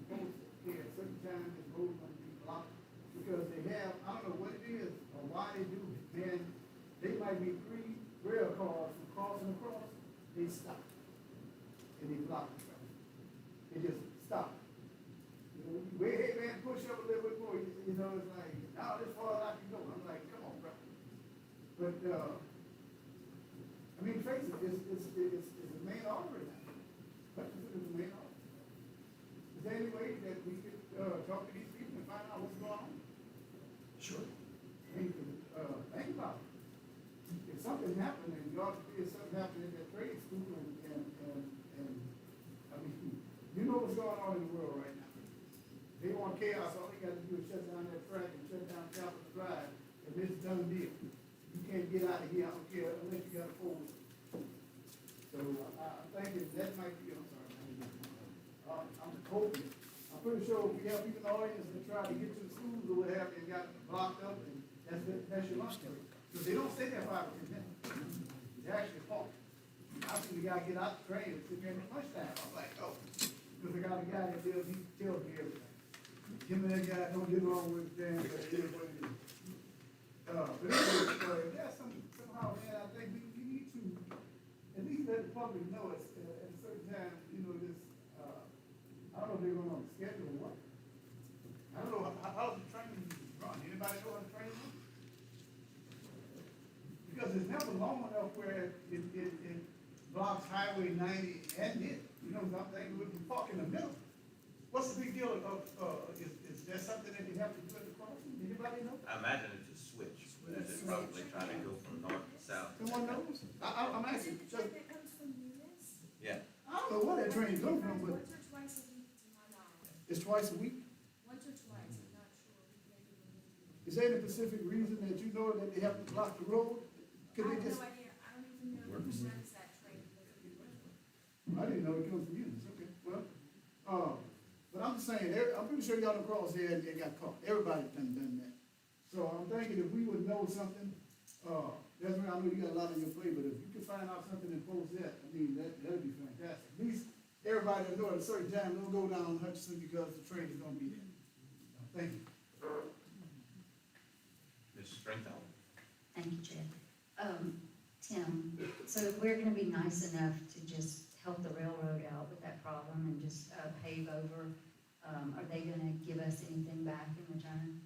post, okay, at certain times, the road gonna be blocked? Because they have, I don't know what it is, or why they do it, man, they might be 3 rail cars from crossing across, they stop. And they block the traffic. They just stop. Wait, hey man, push up a little bit more, it's like, now this far as I can go, I'm like, come on, bro. But, I mean, face it, it's a main artery now. But it's a main artery. Is there any way that we could, talk to these people and find out what's going on? Sure. I mean, think about it. If something happened, and you ought to be something happened at that trade school, and, I mean, you know what's going on in the world right now. They want chaos, all they gotta do is shut down that track and shut down Capitol Drive, and it's done deal. You can't get out of here, I don't care, unless you got a phone. So, I'm thinking that might be, I'm sorry, I'm hoping, I'm pretty sure we have people in the audience that try to get to the schools or what have you, and got blocked up, and that's your lunch break. Because they don't stay there 5 or 10 minutes. They actually park. I see the guy get out the train and sit there at lunchtime. I'm like, oh, because I got a guy that tells me everything. Him and that guy don't get along with them, but it is what it is. But anyway, that's somehow, man, I think we need to at least let the public know at a certain time, this, I don't know if they're going on schedule or what. I don't know, how's the train run? Anybody know how the train runs? Because it's never long enough where it blocks Highway 90 and it. Something we can park in the middle. What's the big deal is there something that you have to do at the crossing? Anybody know? I imagine it's a switch. They're probably trying to go from north to south. Someone knows? I'm asking. Is it the train that comes from Eunice? Yeah. I don't know where that train comes from, but Once or twice a week, to my knowledge. it's twice a week. Once or twice, I'm not sure, maybe when we do. Is there any specific reason that you know that they have to block the road? I Could have they just? no idea, I don't even know who runs that train. I didn't know it comes from Eunice. Okay, well, but I'm just saying, I'm pretty sure y'all across there and they got caught. Everybody done that. So I'm thinking if we would know something, that's why I know you got a lot on your plate, but if you could find out something and post that, I mean, that'd be fantastic. At least everybody will know at a certain time, don't go down Hutchinson because the train is gonna be there. Thank you. Mrs. Stringfellow? Thank you, Chad. Tim, so we're gonna be nice enough to just help the railroad out with that problem and just pave over. Are they gonna give us anything back in return?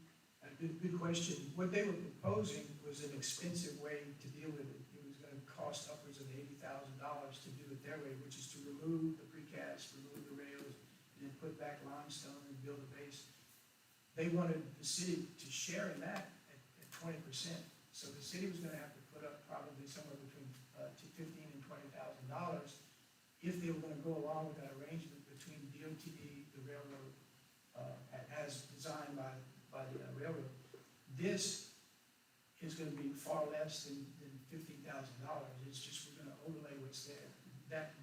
Good question. What they were proposing was an expensive way to deal with it. It was gonna cost upwards of $80,000 their way, which is to remove the precast, remove the rails, and then put back limestone and build a base. They wanted the city to share in that at 20%. So the city was gonna have to put up probably somewhere between $15,000 and $20,000 if they were gonna go along with that arrangement between DOTD, the railroad, as designed by the railroad. This is gonna be far less than $15,000. It's just we're gonna overlay what's there. That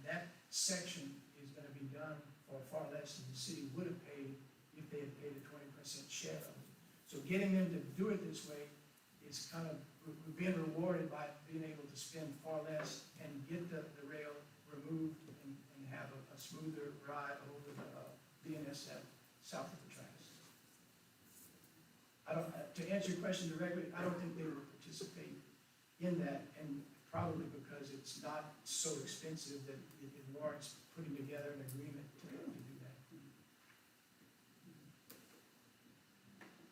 section is gonna be done for far less than the city would have paid if they had paid a 20% share of it. So getting them to do it this way is kind of, we're being rewarded by being able to spend far less and get the rail removed and have a smoother ride over the BNSF south of the tracks. To answer your question directly, I don't think they will participate in that, and probably because it's not so expensive that it warrants putting together an agreement to do that.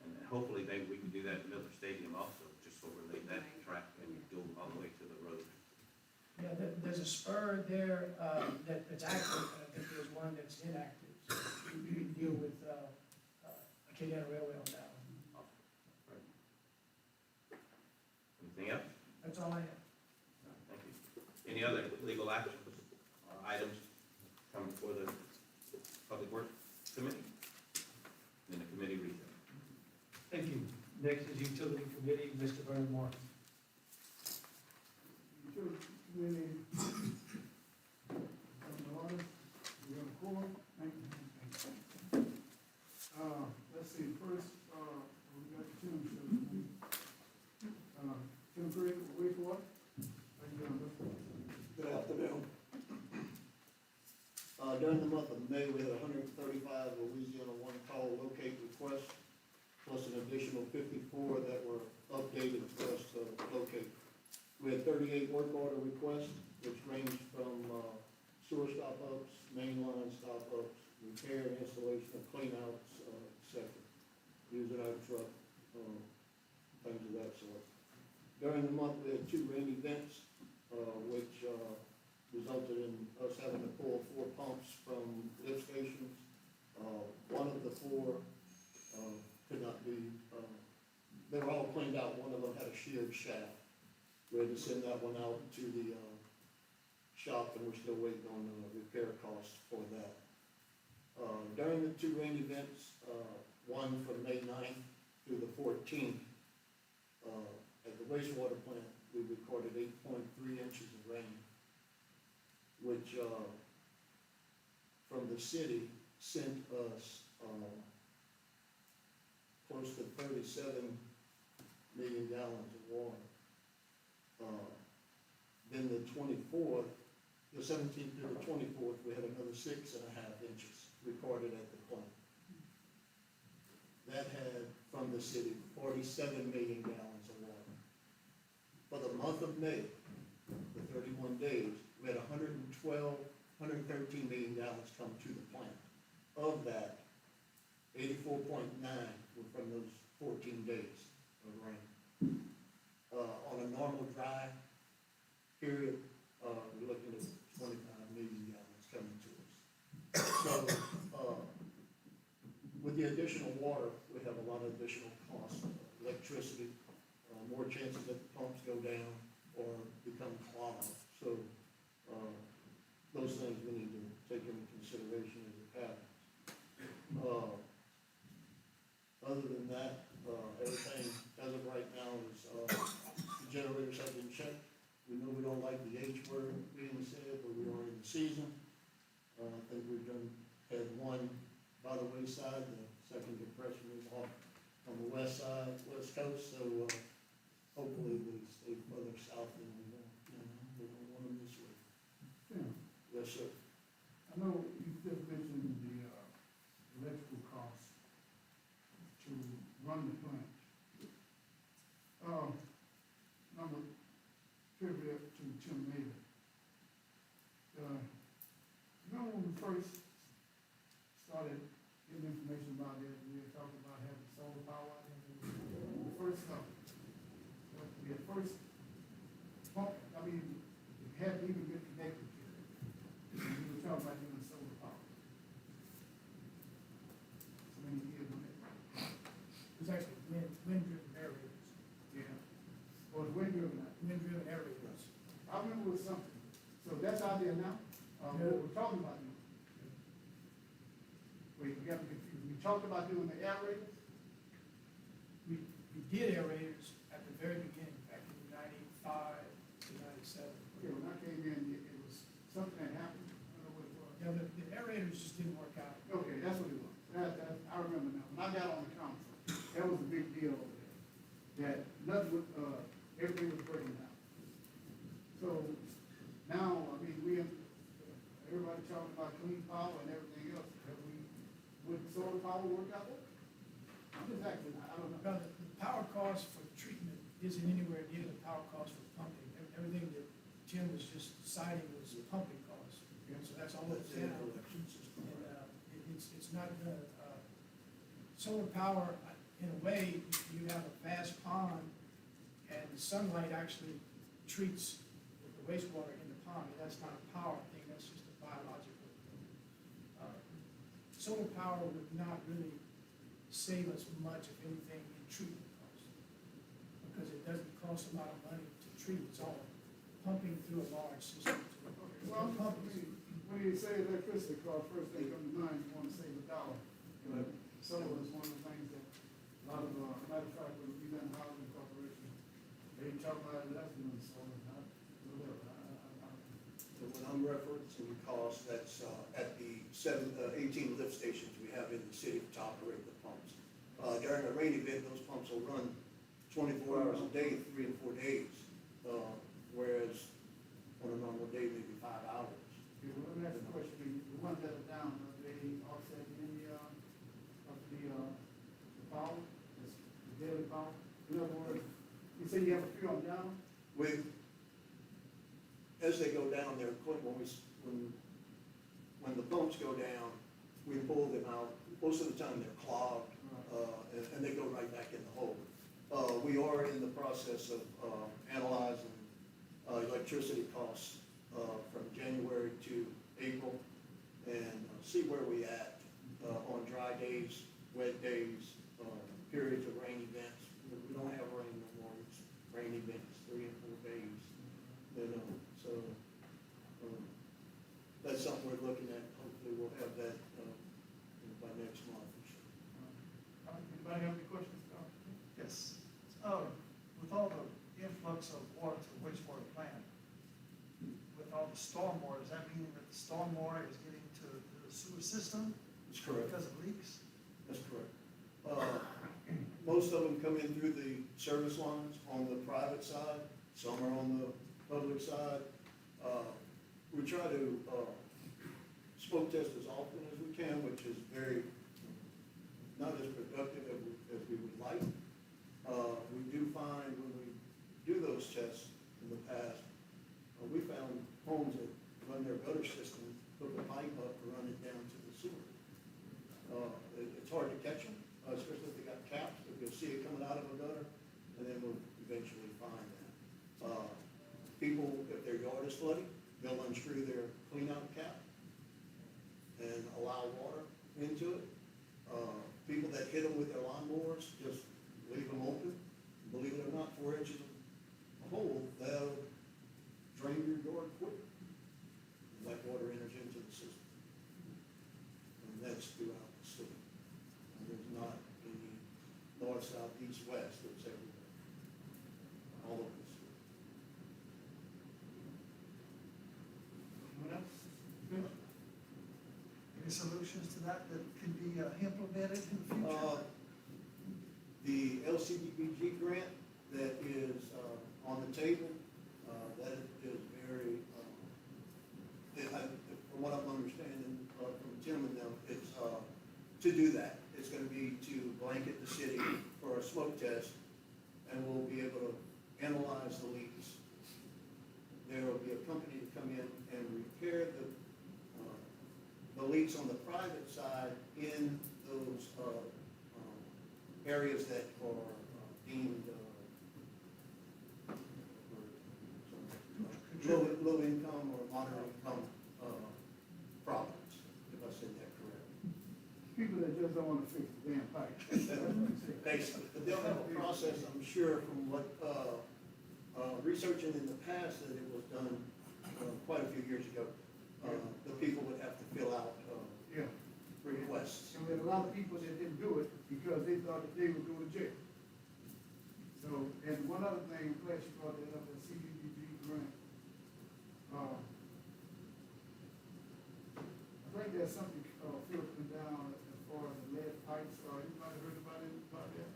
And hopefully maybe we can do that at Miller Stadium also, just overlay that track and go all the way to the road. Yeah, there's a spur there that's active, and I think there's one that's inactive. So you can deal with Acadiana Railway on that one. Anything else? That's all I have. Thank you. Any other legal actions or items come before the Public Works Committee? Then the committee recess. Thank you. Next is Utility Committee, Mr. Vernon Martin. Utility Committee, order, we have a quorum. Thank you. Let's see, first, we got Tim, Tim Green, wastewater. How you doing, Mr.? Good afternoon. During the month of May, we had 135 Louisiana one call locate requests, plus an additional 54 that were updated for us to locate. We had 38 work order requests, which ranged from sewer stop-ups, main line stop-ups, repair and installation of cleanouts, etc. Using our truck, things of that sort. During the month, we had 2 rain events, which resulted in us having to pull 4 pumps from lift stations. One of the 4 could not be, they were all cleaned out. One of them had a sheared shaft. We had to send that one out to the shop, and we're still waiting on the repair costs for that. During the 2 rain events, one from May 9th through the 14th, at the wastewater plant, we recorded 8.3 inches of rain, which from the city sent us close to 37 million gallons of water. Then the 24th, the 17th to the 24th, we had another 6.5 inches recorded at the plant. That had, from the city, 47 million gallons of water. For the month of May, the 31 days, we had 113 million gallons come to the plant. Of that, 84.9 were from those 14 days of rain. On a normal dry period, we're looking at 25 million gallons coming to us. So, with the additional water, we have a lot of additional costs, electricity, more chances that the pumps go down or become clogged. So, those things we need to take into consideration as it happens. Other than that, everything as of right now is, the generators have been checked. We know we don't like the H word being said, but we are in the season. I think we've had one by the wayside, the second compression is off on the west side, west coast, so hopefully they stay further south than we want. We don't want them this way. Tim, Yes, sir. I know you just mentioned the electrical costs to run the plant. Number trivia to Tim Nader. Remember when we first started getting information about that, we had talked about having solar power? The first started. We had first pump, it hadn't even been connected to it. So that's out there now, what we're talking about now. Wait, we got me confused, we talked about doing the aerators? We did aerators at the very beginning, back in 95 to 97. Okay, when I came in, it was something that happened, I don't know what it was. Yeah, the aerators just didn't work out. Okay, that's what it was. I remember now. When I got on the council, that was a big deal over there. That nothing would, everything was breaking down. So now, I mean, everybody talking about clean power and everything else. Would solar power work out there? I'm just asking, I don't know. Well, the power cost for treatment isn't anywhere near the power cost for pumping. Everything that Jim was just citing was pumping costs. So that's all it's down. And it's not gonna, solar power, in a way, you have a vast pond, and the sunlight actually treats the wastewater in the pond, and that's not a power thing, that's just a biological. Solar power would not really save us much, if anything, in treatment costs, because it doesn't cost a lot of money to treat, it's all pumping through a large system. Well, when you say electricity cost, first thing comes to mind, you wanna save $1. But solar is one of the things that a lot of, matter of fact, when we done housing corporation, they talk about less than solar, not whatever. So when I'm referencing cost, that's at the 18 lift stations we have in the city to operate the pumps. During a rain event, those pumps will run 24 hours a day, 3 and 4 days, whereas on a normal day, maybe 5 hours. Okay, well, let me ask you a question, the ones that are down, are they offset any, of the power, the daily power? In other words, you say you have a few of them down? As they go down there, when the pumps go down, we pull them out. Most of the time they're clogged, and they go right back in the hole. We are in the process of analyzing electricity costs from January to April, and see where we at on dry days, wet days, periods of rain events. We don't have rain no more, it's rain events, 3 and 4 days, you know, so that's something we're looking at. Hopefully we'll have that by next month or so. Anybody have any questions? Yes. With all the influx of water to the wastewater plant, with all the stormwater, does that mean that the stormwater is getting to the sewer system? That's correct. Because of leaks? That's correct. Most of them come in through the service lines on the private side, some are on the public side. We try to smoke test as often as we can, which is not as productive as we would like. We do find when we do those tests in the past, we found homes that run their gutter system, hook a pipe up and run it down to the sewer. It's hard to catch them, especially if they got caps, if you'll see it coming out of a gutter, and then we'll eventually find that. People, if their yard is flooding, they'll unscrew their clean-out cap and allow water into it. People that hit them with their lawnmowers, just leave them open. Believe it or not, 4 inches of hole, they'll drain your yard quick. And that water enters into the system. And that's throughout the city. And there's not any north, south, east, west, it's everywhere. All over the city. What else? Any solutions to that can be implemented in the future? The LCDBG grant that is on the table, that is very, from what I'm understanding from Tim and them, it's to do that. It's going to be to blanket the city for a smoke test, and we'll be able to analyze the leaks. There will be a company to come in and repair the leaks on the private side in those areas that are deemed low income or moderate income properties, if I said that correct. People that just don't wanna fix the damn pipe. Basically, but they'll have a process, I'm sure, from what, researching in the past, that it was done quite a few few years ago, the people would have to fill out, Yeah. requests. And we had a lot of people that didn't do it because they thought that they would go to jail. So, and one other thing, I'm glad you brought that up, the CDBG grant. I think there's something, filtering down as far as the lead pipes, anybody heard about it, about that?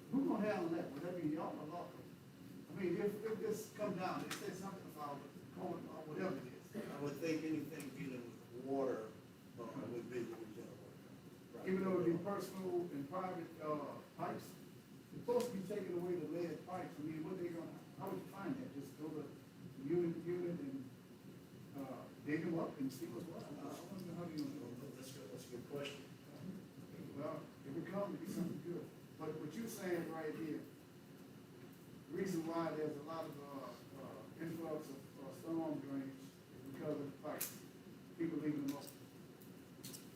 Who gonna handle that? Would that be y'all or local? I mean, if this come down, they say something about going, or whatever it is. I would think anything dealing with water, would be Louisiana Water. Right. Even though it be personal and private, pipes, it's supposed to be taking away the lead pipes. I mean, what they gonna, how would you find that? Just go to unit and, dig them up and see what's what? I wonder how you know. That's a good question. Well, if it comes, it'd be something good. But what you're saying right here, the reason why there's a lot of, influx of storm drains is because of the pipes. People leaving them up.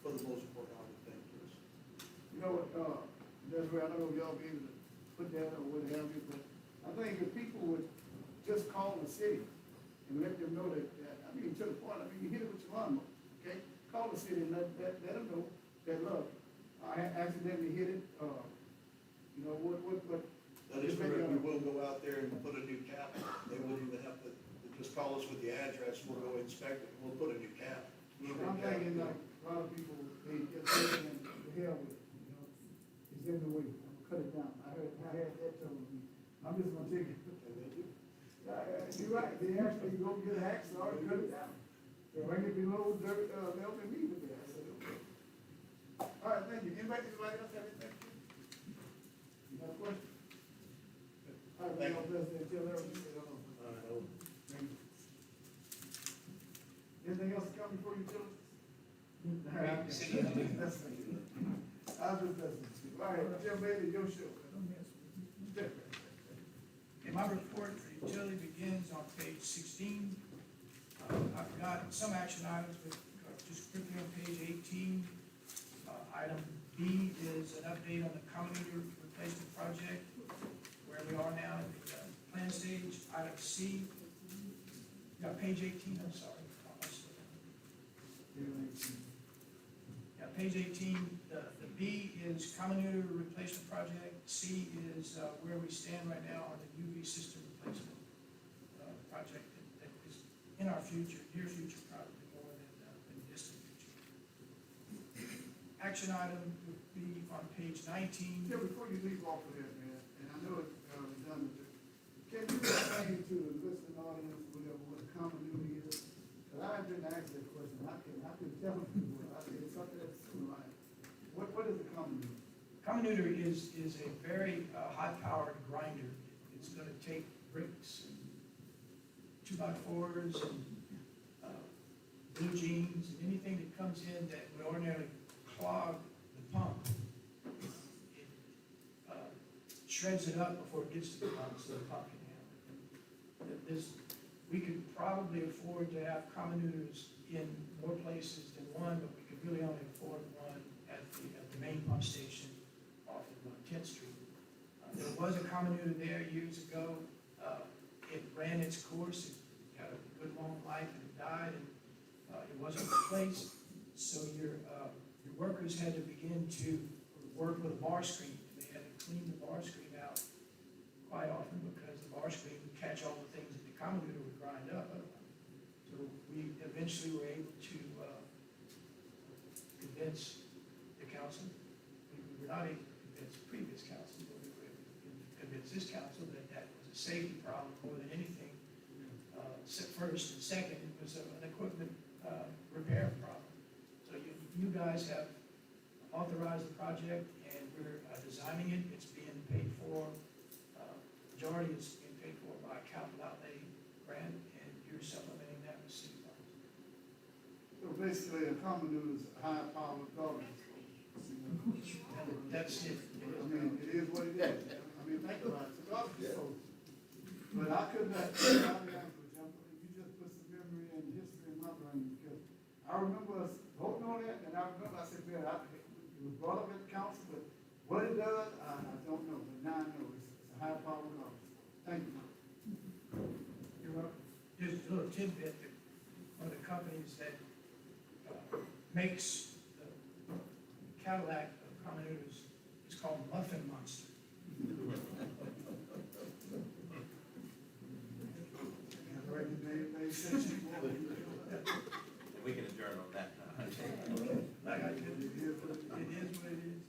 For the most part, I would think, yes. You know what, that's where I don't know if y'all be able to put that or what have you, but I think if people would just call the city and let them know that, I mean, to the point, I mean, you hit it with your lawnmower, okay? Call the city and let them know that, look, I accidentally hit it, you know, what. That is correct, we will go out there and put a new cap. They wouldn't even have to, just call us with the address, we'll go inspect it, we'll put a new cap. I'm thinking like, a lot of people, they just say, the hell with it, you know? It's in the way, I'm gonna cut it down. I had that told me, I'm just gonna take it. You're right, they actually go get a hacksaw and cut it down. Bring it below dirt, they'll be leaving there. I said, okay. All right, thank you. Anybody else have anything? You got a question? All right, Thank God bless them. Tell everyone. Thank you. Anything else to come before you, Joe? All right, okay. That's it. I'll just listen. All right, Jim Bailey, your show. Okay, my report for utility begins on page 16. I've got some action items, but just quickly on page 18. Item B is an update on the commuter replacement project, where we are now in the plan stage. Item C, page 18, I'm sorry. Yeah, page 18, the B is commuter replacement project. C is where we stand right now on the UV system replacement project that is in our future, near future, probably more than distant future. Action item would be on page 19. Yeah, before you leave off of that, man, and I know it's redundant, can you explain to the listening audience, whatever, what a community is? Because I've been asked that question, I can tell people, I think it's something that's like, what is a community? Commuter is a very high-powered grinder. It's gonna take bricks and 2x4s and blue jeans and anything that comes in that would ordinarily clog the pump. It shreds it up before it gets to the pump so the pump can handle it. We could probably afford to have communers in more places than one, but we could really only afford one at the main pump station off of 10th Street. There was a commuter there years ago. It ran its course, it had a good long life, and it died, and it wasn't replaced. So your workers had to begin to work with a bar screen, and they had to clean the bar screen out quite often because the bar screen would catch all the things that the commuter would grind up. So we eventually were able to convince the council. We were not able to convince the previous council, but we were able to convince this council that that was a safety problem more than anything. First and second, it was an equipment repair problem. So you guys have authorized the project, and we're designing it. It's being paid for. Majority is being paid for by capital outlay grant, and you're supplementing that with city funds. So basically, a community is a high-powered garbage. That's it. I mean, it is what it is. I mean, think about it, it's a garbage disposal. But I could not, you just put some memory and history in my brain, because I remember us voting on that, and I remember I said, man, it was brought up at the council, but what it does, I don't know, but now I know it's a high-powered garbage. Thank you. You're welcome. Just little tidbit that one of the companies that makes the Cadillac of common noodles is called Muffin Monster. We can adjourn on that now. Like I said, it is what it is.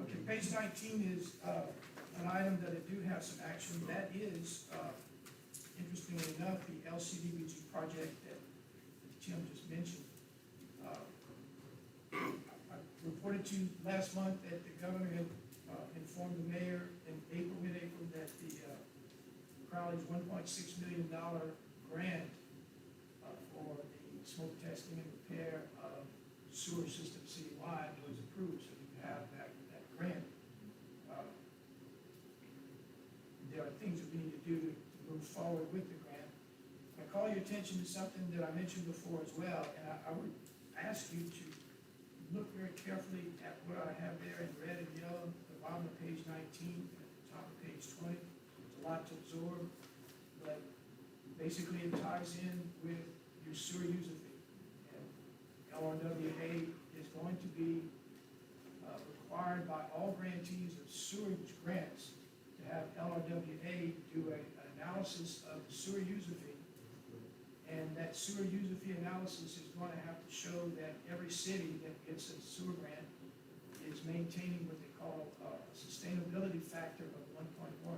Okay, page 19 is an item that I do have some action. That is, interestingly enough, the LCDBG project that Tim just mentioned. I reported to you last month that the governor had informed the mayor in mid-April, that the Crowley's $1.6 million grant for the smoke testing and repair of sewer system citywide was approved, so you have that grant. There are things that we need to do to move forward with the grant. I call your attention to something that I mentioned before as well, and I would ask you to look very carefully at what I have there in red and yellow, at the bottom of page 19, at the top of page 20. It's a lot to absorb, but basically it ties in with your sewer user fee. And LRWA is going to be required by all grantees of sewage grants to have LRWA do an analysis of the sewer user fee. And that sewer user fee analysis is going to have to show that every city that gets a sewer grant is maintaining what they call a sustainability factor of 1.1.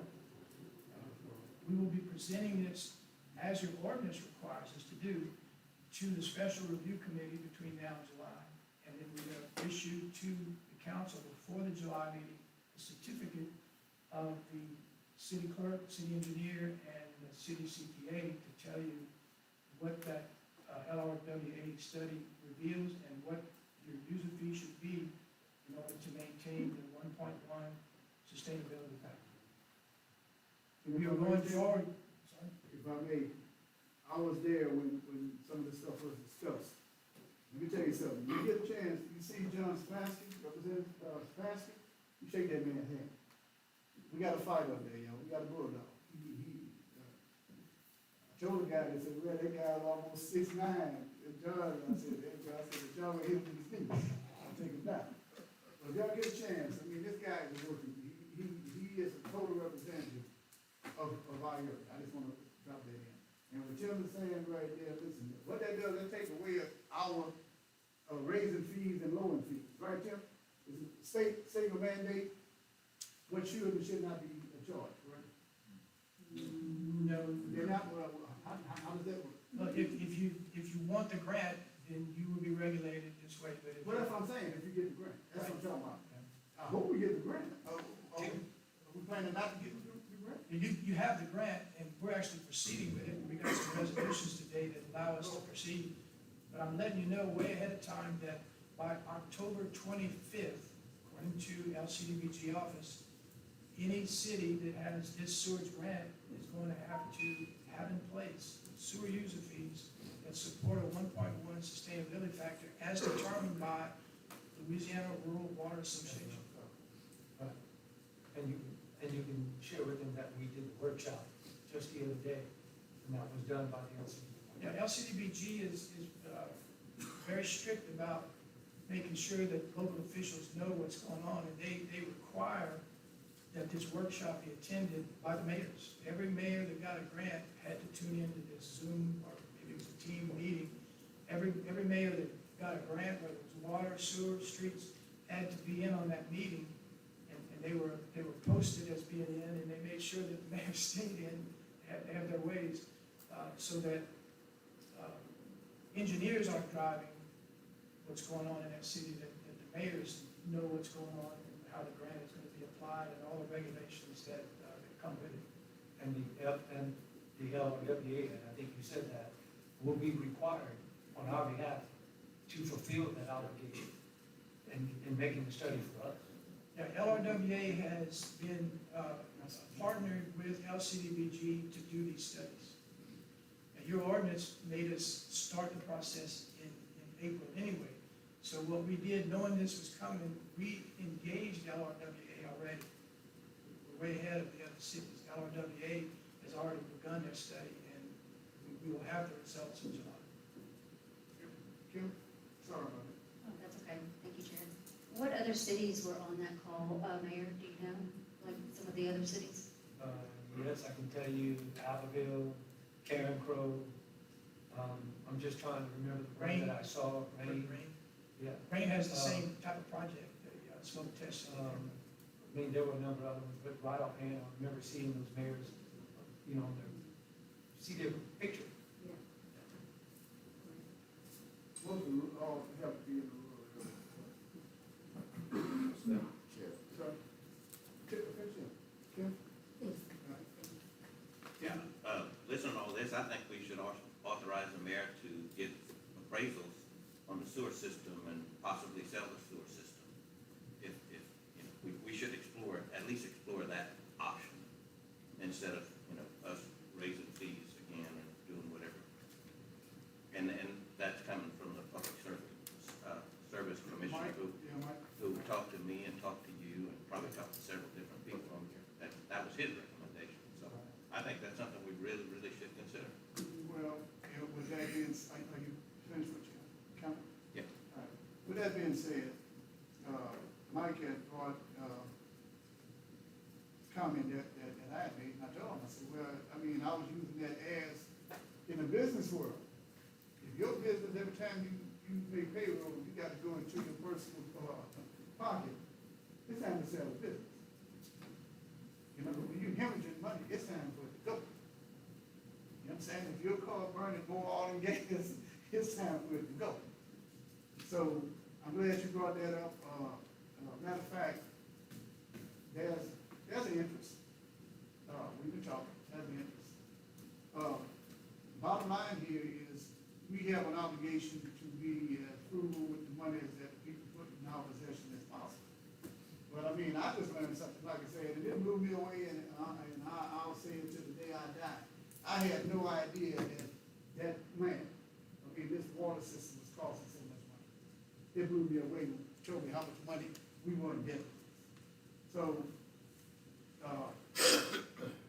We will be presenting this, as your ordinance requires us to do, to the special review committee between now and July. And then we're going to issue to the council before the July meeting a certificate of the city clerk, city engineer, and the city CPA to tell you what that LRWA study reveals and what your user fee should be in order to maintain the 1.1 sustainability factor. We are going forward. Sorry? If I may, I was there when some of this stuff was discussed. Let me tell you something, you get a chance, you see John Spassky, Representative Spassky, you shake that man's hand. We got a fight up there, y'all, we got a bulldog. I told the guy, they said, well, that guy's almost 6'9", and John, I said, John will hit him in his knee, I'll take him down. But if y'all get a chance, I mean, this guy is working, he is a total representative of our area, I just wanna drop that in. And what Tim is saying right there, listen, what that does, that takes away our raising fees and lowering fees, right, Tim? State will mandate what should and should not be charged, right? No. They're not, how does that work? Well, if you want the grant, then you will be regulated this way, but if. Well, that's what I'm saying, if you get the grant, that's what I'm talking about. I hope we get the grant. Are we planning not to get the grant? You have the grant, and we're actually proceeding with it. We got some resolutions today that allow us to proceed. But I'm letting you know way ahead of time that by October 25th, according to LCDBG office, any city that has this sewage grant is going to have in place sewer user fees that support a 1.1 sustainability factor as determined by Louisiana Rural Water Association. And you can share with them that we did the workshop just the other day, and that was done by the LCDBG. Yeah, LCDBG is very strict about making sure that local officials know what's going on, and they require that this workshop be attended by the mayors. Every mayor that got a grant had to tune into this Zoom, or maybe it was a team meeting. Every mayor that got a grant, whether it was water, sewer, streets, had to be in on that meeting, and they were posted as being in, and they made sure that the mayor stayed in, they have their ways, so that engineers aren't driving what's going on in that city, that the mayors know what's going on and how the grant is going to be applied and all the regulations that come with it. And the LRWA, and I think you said that, will be required on our behalf to fulfill that obligation in making the study for us. Yeah, LRWA has been partnered with LCDBG to do these studies. And your ordinance made us start the process in April anyway. So what we did, knowing this was coming, we engaged LRWA already. We're way ahead of the other cities. LRWA has already begun their study, and have the results in July. Kim, sorry about it. Oh, that's okay, thank you, Chair. What other cities were on that call, Mayor, do you know, like some of the other cities? Yes, I can tell you Abbeville, Karen Crow. I'm just trying to remember the one that I saw, Rain. Yeah. Rain has the same type of project, the smoke test. I mean, there were a number of other ones, but right offhand, I remember seeing those mayors, you know, see their picture. Most of them all have to be in the rural area. So, Kim? Yeah, listen to all this, I think we should authorize the mayor to get appraisals on the sewer system and possibly sell the sewer system. If, you know, we should explore, at least explore that option, instead of, you know, us raising fees again and doing whatever. And that's coming from the Public Service Commissioner who talked to me and talked to you and probably talked to several different people on here. That was his recommendation, so I think that's something we really, really should consider. Well, with that being, are you finished with your comment? Yeah. All right. With that being said, Mike had brought, comment that I had made, and I told him, I said, well, I mean, I was using that as in the business world. If your business, every time you make payroll, you gotta go into your personal, pocket, it's time to sell a business. You know, when you hemorrhaging money, it's time for it to go. You know what I'm saying? If your car burning more oil and gas, it's time for it to go. So, I'm glad you brought that up. Matter of fact, there's an interest. We've been talking, there's an interest. Bottom line here is, we have an obligation to be as frugal with the money that people put in our possession as possible. But I mean, I just learned something, like I said, it didn't move me away, and I'll say it to the day I die. I had no idea that plant, this water system was costing so much money. It blew me away, and showed me how much money we weren't getting. So,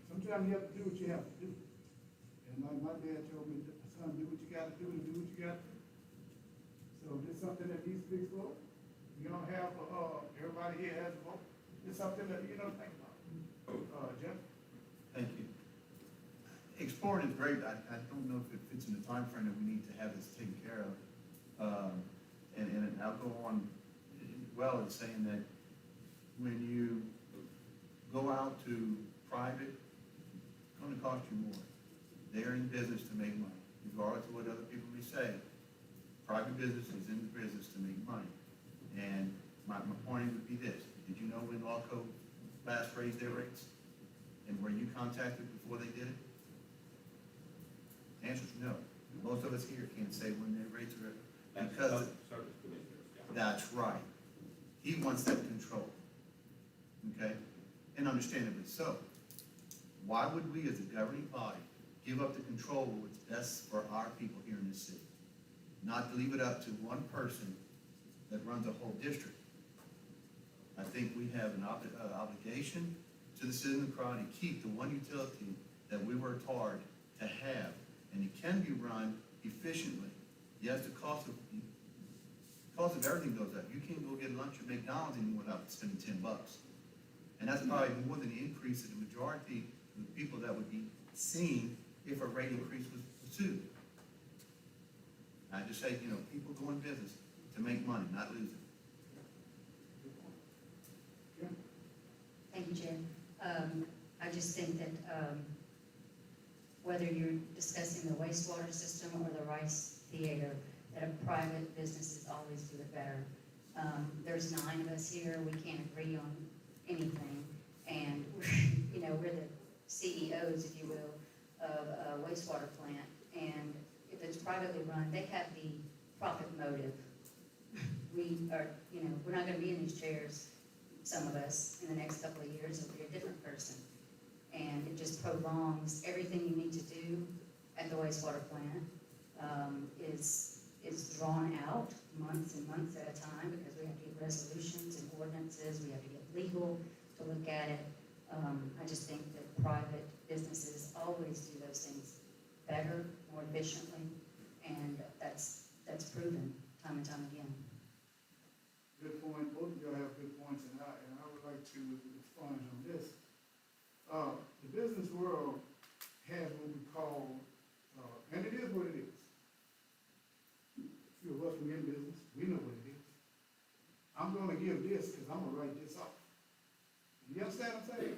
sometimes you have to do what you have to do. And like my dad told me, son, do what you gotta do and do what you gotta do. So this is something that needs to be explored. You don't have, everybody here has a vote. It's something that you don't think about. Jeff? Thank you. Exploring is great. I don't know if it fits in the time frame that we need to have this taken care of. And I'll go on well in saying that when you go out to private, it's gonna cost you more. They're in business to make money, regardless of what other people may say. Private business is in the business to make money. And my point would be this: did you know when Allco last raised their rates? And were you contacted before they did it? The answer is no. Most of us here can't say when their rates are, because Service Commissioner's job. that's right. He wants that control. Okay? And understandably so. Why would we as a governing body give up the control of what's best for our people here in this city? Not to leave it up to one person that runs a whole district. I think we have an obligation to the citizen of Crowley to keep the one utility that we worked hard to have, and it can be run efficiently. Yes, the cost of everything goes up. You can't go get lunch at McDonald's anymore without spending $10. And that's probably more than the increase of the majority of the people that would be seen if a rate increase was pursued. I just say, you know, people go in business to make money, not lose it. Thank you, Chair. I just think that, whether you're discussing the wastewater system or the Rice Theater, that a private businesses always do it better. There's 9 of us here, we can't agree on anything, and, you know, we're the CEOs, if you will, of a wastewater plant, and if it's privately run, they have the profit motive. We are, you know, we're not gonna be in these chairs, some of us, in the next couple of years, it'll be a different person. And it just prolongs everything you need to do at the wastewater plant, is drawn out months and months at a time, because we have to get resolutions and ordinances, we have to get legal to look at it. I just think that private businesses always do those things better, more efficiently, and that's proven time and time again. Good point, both of y'all have good points, and I would like to expunge on this. The business world has what we call, and it is what it is. Few of us who are in business, we know what it is. I'm gonna give this, because I'm gonna write this off. You understand what I'm saying?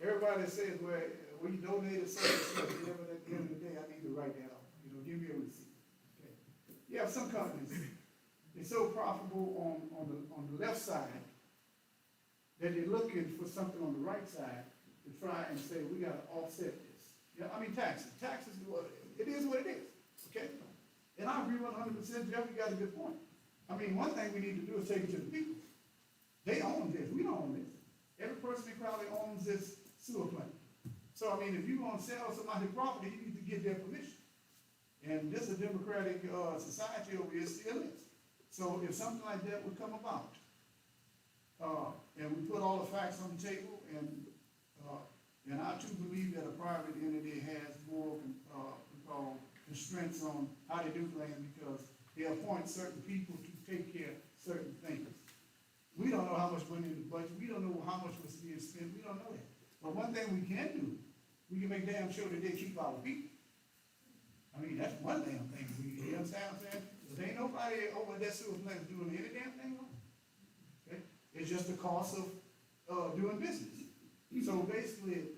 Everybody says, well, we donated so much, whatever, at the end of the day, I need to write that off, give me a receipt. Okay. You have some companies, they're so profitable on the left side, that they're looking for something on the right side to try and say, we gotta offset this. Taxes is what, it is what it is, okay? And I agree 100%, Jeff, you got a good point. One thing we need to do is take it to the people. They own this, we don't own this. Every person in Crowley owns this sewer plant. So, if you want to sell somebody property, you need to get their permission. And this is a democratic, society over here, still is. So if something like that would come about, and we put all the facts on the table, and I too believe that a private entity has more, constraints on how they do things, because they appoint certain people to take care of certain things. We don't know how much money in the budget, we don't know how much was being spent, we don't know that. But one thing we can do, we can make damn sure that they keep our people. That's one damn thing, you understand what I'm saying? There ain't nobody over that sewer plant doing any damn thing wrong. Okay? It's just the cost of doing business. So basically,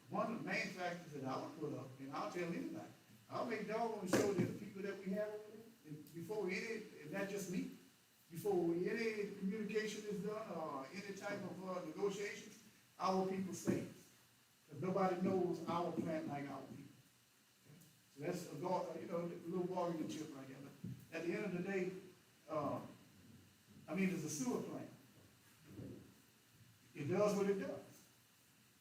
one of the main factors that I would put up, and I'll tell anybody, I'll make doggone sure that the people that we have over there, and before any, and not just me, before any communication is done, or any type of negotiations, our people stay. Because nobody knows our plant like our people. Okay? So that's a little bargaining chip right there. But at the end of the day, there's a sewer plant. It does what it does.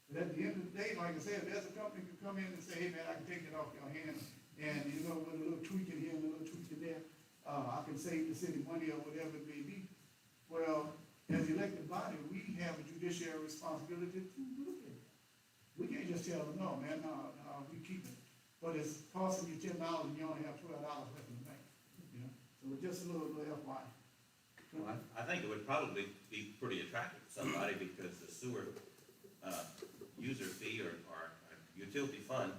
But at the end of the day, like I said, if there's a company can come in and say, hey man, I can take it off your hands, and with a little tweak in here and a little tweak in there, I can save the city money or whatever it may be. Well, as the elected body, we have a judiciary responsibility to look at it. We can't just tell them, no, man, no, we keep it. But it's costing you $10 and you only have $12 left in the bank. So just a little FYI. Well, I think it would probably be pretty attractive to somebody, because the sewer user fee or utility fund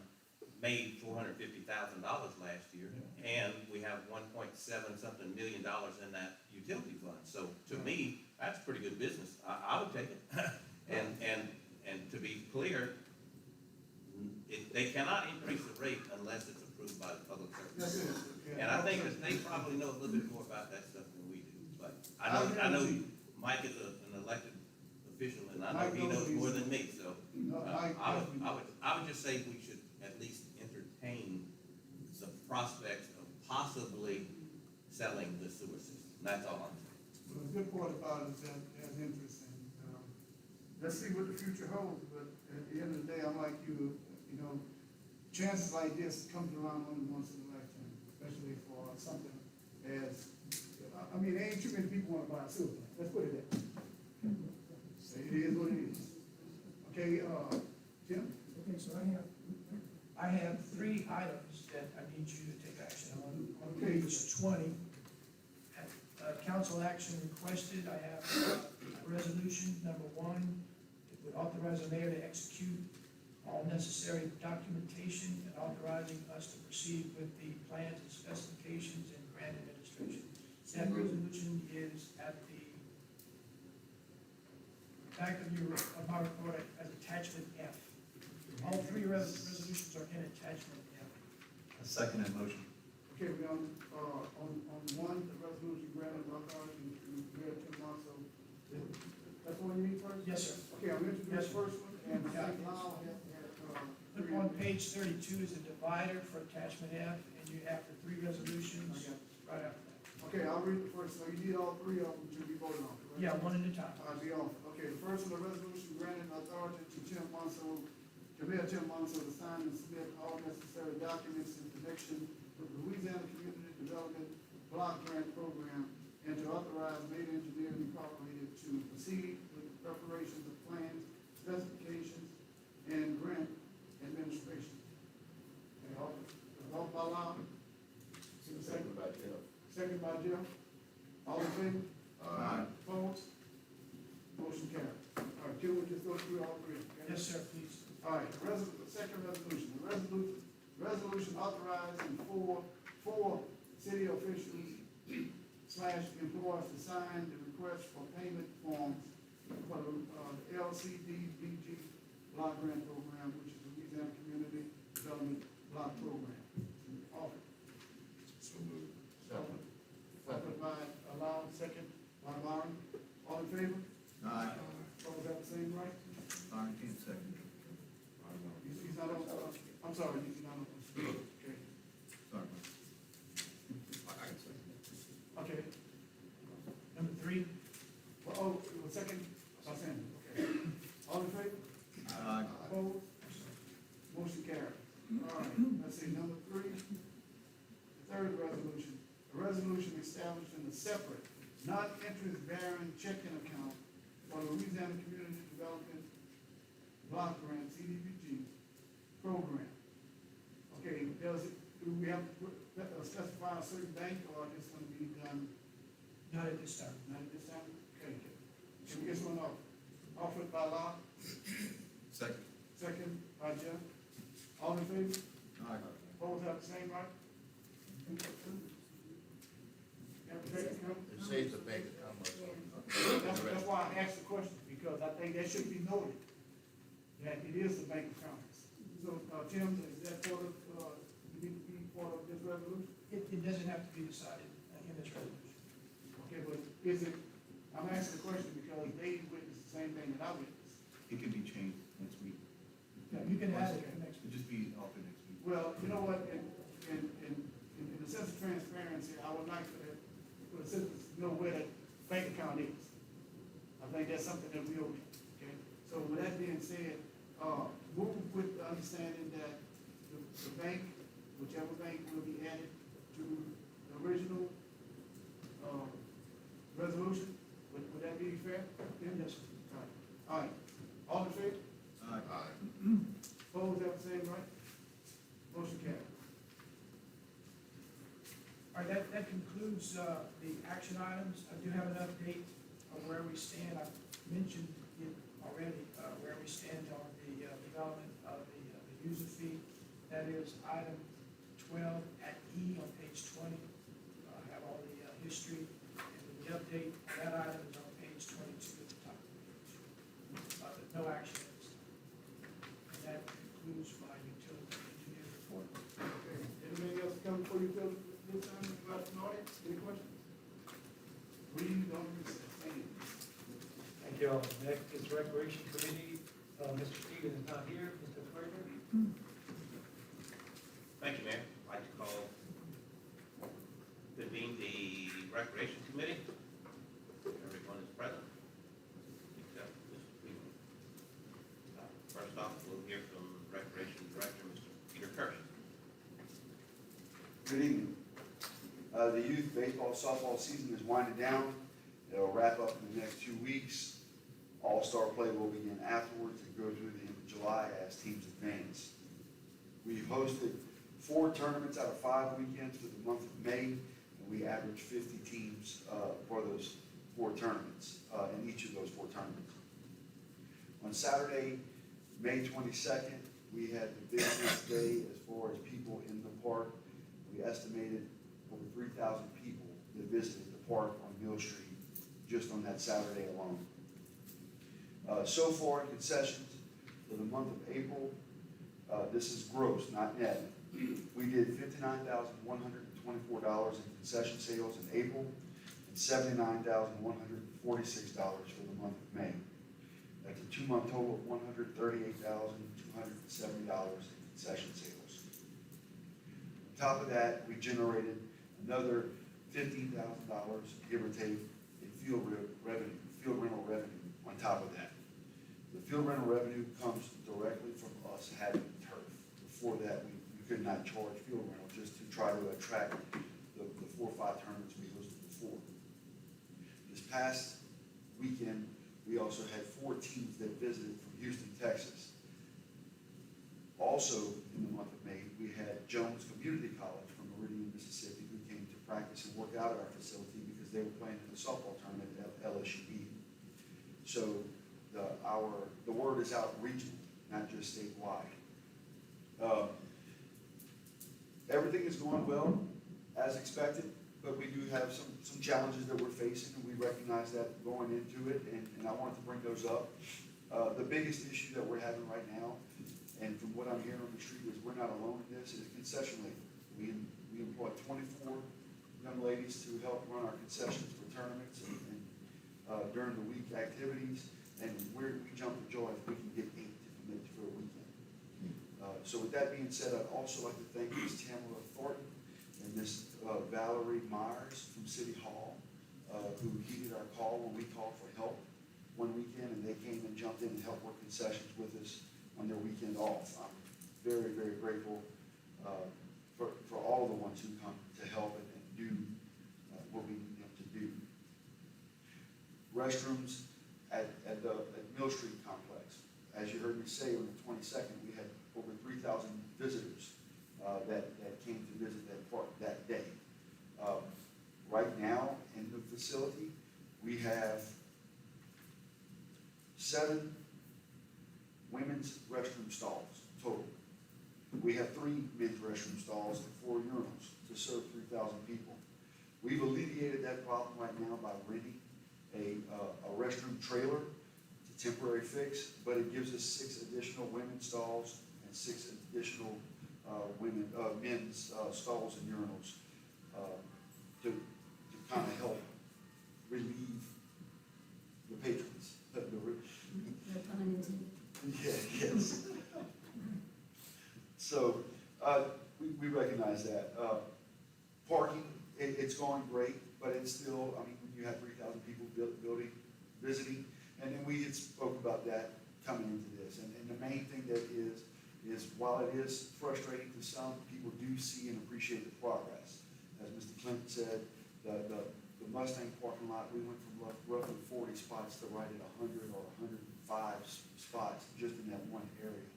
made $450,000 last year, and we have $1.7 something million in that utility fund. So to me, that's pretty good business. I would take it. And to be clear, they cannot increase the rate unless it's approved by the public service. And I think that they probably know a little bit more about that stuff than we do. But I know Mike is an elected official, and I know he knows more than me. So I would just say we should at least entertain the prospects of possibly selling the sewer system. That's all I'm saying. Well, the good part about it is that there's interest, and let's see what the future holds. But at the end of the day, I'm like you, chances like this comes around only once in a lifetime, especially for something as, there ain't too many people want to buy a sewer plant. Let's put it that way. It is what it is. Okay, Tim? Okay, so I have 3 items that I need you to take action on page 20. Council action requested, I have resolution number 1. It would authorize the mayor to execute all necessary documentation and authorizing us to proceed with the plans and specifications and grant administration. That resolution is at the back of my report as attachment F. All 3 resolutions are in attachment F. I second that motion. Okay, we're on one, the resolution granted authority to Mayor Tim Monson. That's the one you need first? Yes, sir. Okay, I'm going to do the first one, and Yeah. Look on page 32 is a divider for attachment F, and you have the 3 resolutions right after that. Okay, I'll read the first, so you need all 3 of them to be voted on, correct? Yeah, one at a time. Be on. Okay, the first one, the resolution granting authority to Mayor Tim Monson to sign and submit all necessary documents in connection with the Louisiana Community Development Block Grant Program, and to authorize Made Engineering Incorporated to proceed with the preparations of plans, specifications, and grant administration. Okay, all by law Lyle? Second by Jeff. Second by Jeff. All in favor? Aye. Opposed? Motion carried. All right, Jim, we'll just go through all three. Okay? Yes, sir, please. All right, second resolution, resolution authorizing four city officials / employees to sign the request for payment forms for the LCDBG block grant program, which is the Louisiana Community Development Block Program. Offer. So moved. Offered by Lau, second by Myron. All in favor? Aye. Opposed, have the same right? Byron can't second. He's not on, I'm sorry, he's not on. Okay. Sorry. Okay. Number 3, Well, the second, by Sandy, okay. All in favor? Aye. Opposed? Motion carried. All right, let's see, number 3, the third resolution. A resolution establishing a separate, non-interest bearing checking account for the Louisiana Community Development Block Grant, CDBG, program. Okay, do we have to specify a certain bank, or is this gonna be done, not at this time. not at this time? Okay, can we get one off? Offered by Law, Second. second by Jeff. All in favor? Aye. Opposed, have the same right? Have a bank account? It says the bank account. That's why I asked the question, because I think that should be noted, that it is the bank account. So, Tim, is that part of, you need to be part of this resolution? It doesn't have to be decided in this resolution. Okay, but is it, I'm asking the question because they witnessed the same thing that I witnessed. It can be changed next week. Yeah, you can add it for next It'll just be offered next week. Well, you know what, in the sense of transparency, I would like for the citizens to know where that bank account is. I think that's something that we owe them, okay? So with that being said, move with the understanding that the bank, whichever bank will be added to the original, resolution. Would that be fair? Yes, sir. All right, all in favor? Aye. Opposed, have the same right? Motion carried. All right, that concludes the action items. I do have an update on where we stand. I mentioned it already, where we stand on the development of the user fee. That is item 12 at E on page 20. I have all the history, and the update on that item is on page 22 at the top of the page. But no action at this time. And that concludes my utility engineer report. Okay, anything else come before you fill this time, about the audience, any questions? Read on recess, thank you. Thank you all. Next is Recreation Committee. Mr. Stevens is not here. Mr. Fraser? Thank you, Mayor. I'd like to call, convene the Recreation Committee. Everyone is present, except Mr. Freeland. First off, we'll hear from Recreation Director, Mr. Peter Kirsch. Good evening. The youth baseball, softball season is winding down. It'll wrap up in the next 2 weeks. All-star play will begin afterwards and go through the end of July as teams advance. We've hosted 4 tournaments out of 5 weekends for the month of May, and we averaged 50 teams for those 4 tournaments, in each of those 4 tournaments. On Saturday, May 22nd, we had the busiest day as far as people in the park. We estimated over 3,000 people that visited the park on Mill Street just on that Saturday alone. So far in concessions for the month of April, this is gross, not net. We did $59,124 in concession sales in April and $79,146 for the month of May. That's a 2-month total of $138,270 in concession sales. On top of that, we generated another $15,000, give or take, in field rental revenue on top of that. The field rental revenue comes directly from us having turf. Before that, we could not charge field rental just to try to attract the 4 or 5 tournaments we hosted before. This past weekend, we also had 4 teams that visited from Houston, Texas. Also, in the month of May, we had Jones Community College from Meridian, Mississippi, who came to practice and work out at our facility because they were playing in the softball tournament at LSUE. So the word is out regionally, not just statewide. Everything is going well, as expected, but we do have some challenges that we're facing, and we recognize that going into it, and I wanted to bring those up. The biggest issue that we're having right now, and from what I'm hearing on the street, is we're not alone in this, is concession labor. We employ 24 young ladies to help run our concessions for tournaments and during the week activities, and we jump for joy if we can get 8 to commit for a weekend. So with that being said, I'd also like to thank Ms. Tamara Thornton and Ms. Valerie Myers from City Hall, who heeded our call when we called for help one weekend, and they came and jumped in and helped work concessions with us on their weekend off. I'm very, very grateful for all the ones who come to help and do what we need them to do. Restrooms at Mill Street Complex. As you heard me say, on the 22nd, we had over 3,000 visitors that came to visit that park that day. Right now, in the facility, we have 7 women's restroom stalls total. We have 3 men's restroom stalls and 4 urinals to serve 3,000 people. We've alleviated that problem right now by renting a restroom trailer. It's a temporary fix, but it gives us 6 additional women's stalls and 6 additional men's stalls and urinals to kind of help relieve the patrons. No pun intended. Yeah, yes. So, we recognize that. Parking, it's going great, but it's still, I mean, when you have 3,000 people visiting, and then we had spoke about that coming into this. And the main thing that is while it is frustrating to some, people do see and appreciate the progress. As Mr. Clinton said, the Mustang parking lot, we went from roughly 40 spots to right at 100 or 105 spots just in that one area.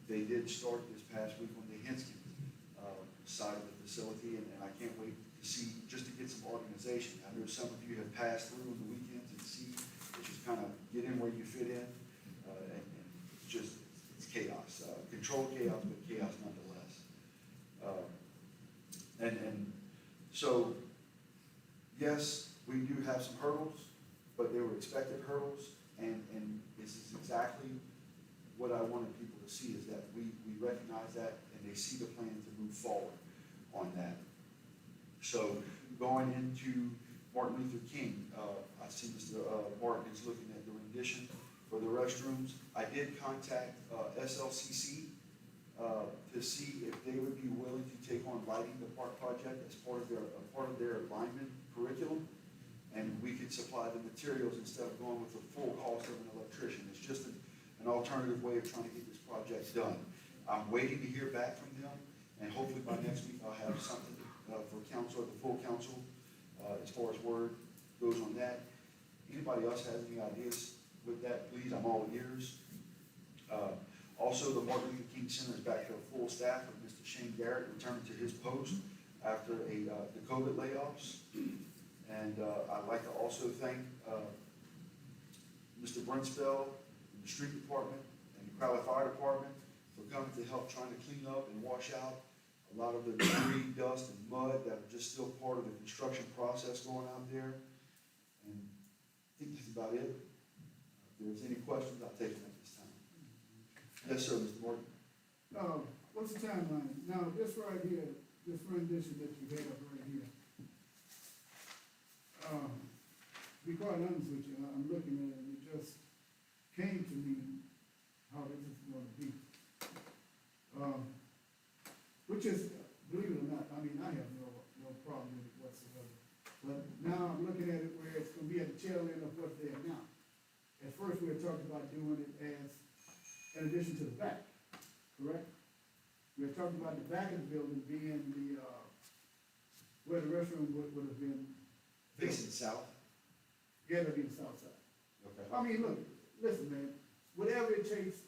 They did start this past week on the Henskins side of the facility, and I can't wait to see, just to get some organization. I know some of you have passed through on the weekends and see, just kind of get in where you fit in, and it's just, it's chaos. Controlled chaos, but chaos nonetheless. And so, yes, we do have some hurdles, but they were expected hurdles, and this is exactly what I wanted people to see, is that we recognize that, and they see the plan to move forward on that. So going into Martin Luther King, I see Mr. Martin is looking at the rendition for the restrooms. I did contact SLCC to see if they would be willing to take on lighting the park project as part of their lineman curriculum, and we could supply the materials instead of going with the full cost of an electrician. It's just an alternative way of trying to get this project done. I'm waiting to hear back from them, and hopefully by next week I'll have something for council, the full council, as far as word goes on that. Anybody else has any ideas with that, please, I'm all ears. Also, the Martin Luther King Center is back to a full staff with Mr. Shane Garrett returning to his post after the COVID layoffs. And I'd like to also thank Mr. Brinsfeld, the street department, and the Crowley Fire Department for coming to help trying to clean up and wash out a lot of the debris, dust, and mud that are just still part of the construction process going out there. And I think that's about it. If there's any questions, I'll take them at this time. Yes, sir, Mr. Morgan. What's the timeline? Now, this right here, this rendition that you have right here. To be quite honest with you, I'm looking at it, and it just came to me how this is going to be. Which is, believe it or not, I mean, I have no problem with it whatsoever. But now I'm looking at it where it's going to be at the tail end of what's there now. At first, we were talking about doing it as, in addition to the back, correct? We were talking about the back of the building being the, where the restroom would have been. Facing south. Yeah, that'd be the south side. Okay. I mean, look, listen, man, whatever it takes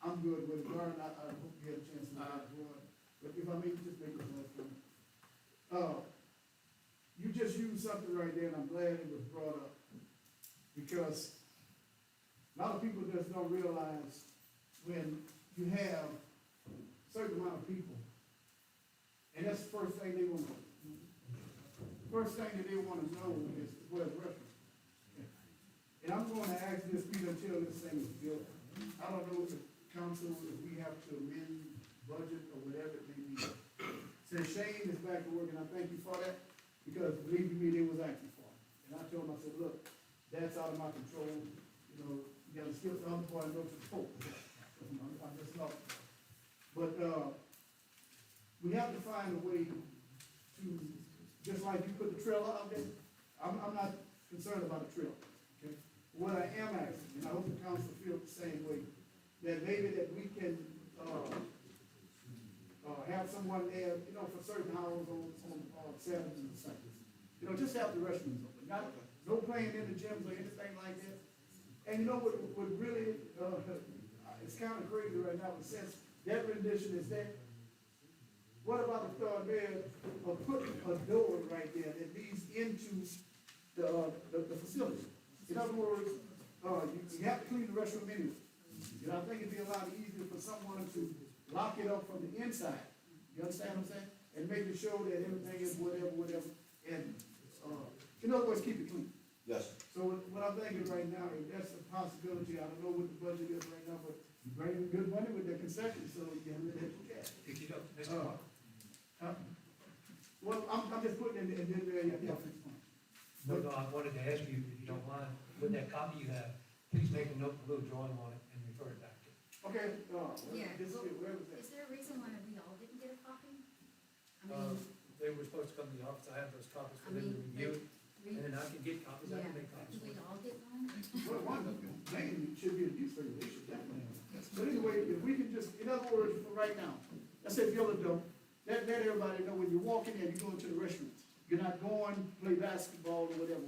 I'm good with it, Darren, I hope you get a chance to ask one, but if I may just make this last comment. You just used something right there, and I'm glad it was brought up, because a lot of people just don't realize when you have a certain amount of people, and that's the first thing they want to know. First thing that they want to know is where's the restaurant. And I'm going to ask this Peter until this thing is built. I don't know if the council, if we have to amend budget or whatever it may be. So Shane is back to work, and I thank you for that, because believe me, they was asking for it. And I told him, I said, look, that's out of my control, you know, you gotta skip the other part and go to the folk. I'm just not. But, we have to find a way to, just like you put the trailer out there, I'm not concerned about the trailer, okay? What I am asking, and I hope the council feels the same way, that maybe that we can, have someone there, you know, for certain hours on Saturdays and Sundays. You know, just have the restrooms open, not, no playing in the gyms or anything like that. And you know what really, it's kind of crazy right now, but since that rendition is there, what about the third bed, or putting a door right there that leads into the facility? In other words, you have to clean the restroom anyway. And I think it'd be a lot easier for someone to lock it up from the inside. You understand what I'm saying? And making sure that everything is whatever, and, in other words, keep it clean. Yes. So what I'm thinking right now, if that's a possibility, I don't know what the budget is right now, but you're bringing good money with the concession, so you have to let you cash. Pick it up, Mr. Mark. Well, I'm just putting it in there, yeah, fix one. No, I wanted to ask you, if you don't mind, with that copy you have, please make a note, a little drawing on it, and refer it back to me. Okay, Yeah, this is it, where was that? Is there a reason why we all didn't get a copy? I mean, They were supposed to come to the office, I have those copies for I them to mean, review, we, and then I can get copies, I yeah, can make copies. do we all get one? Well, one of them, mainly should be a use regulation, definitely. But anyway, if we can just, in other words, for right now, let's say build a door, let everybody know when you walk in there, you're going to the restrooms. You're not going to play basketball or whatever.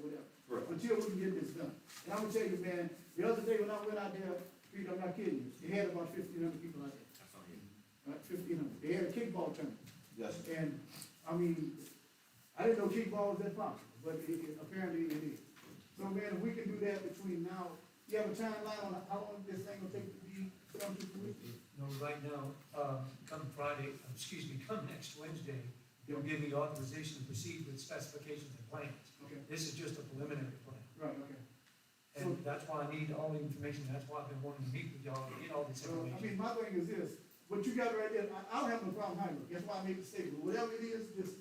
Right. Until we can get this done. And I'm gonna tell you, man, the other day when I went out there, Pete, I'm not kidding you, they had about 1,500 people out there. That's on you. Right, 1,500. They had a kickball tournament. Yes. And, I mean, I didn't know kickball was that popular, but apparently it is. So, man, if we can do that between now, you have a timeline on how long this thing will take to be done to fruition? No, right now, come next Wednesday, they'll give me authorization to proceed with specifications and plans. Okay, This is just a preliminary plan, right, okay. and that's why I need all the information, that's why I've been wanting to meet with y'all, and get all this So, I information. mean, my thing is this, what you got right there, I don't have no problem hiring, that's why I made the statement, whatever it is, just,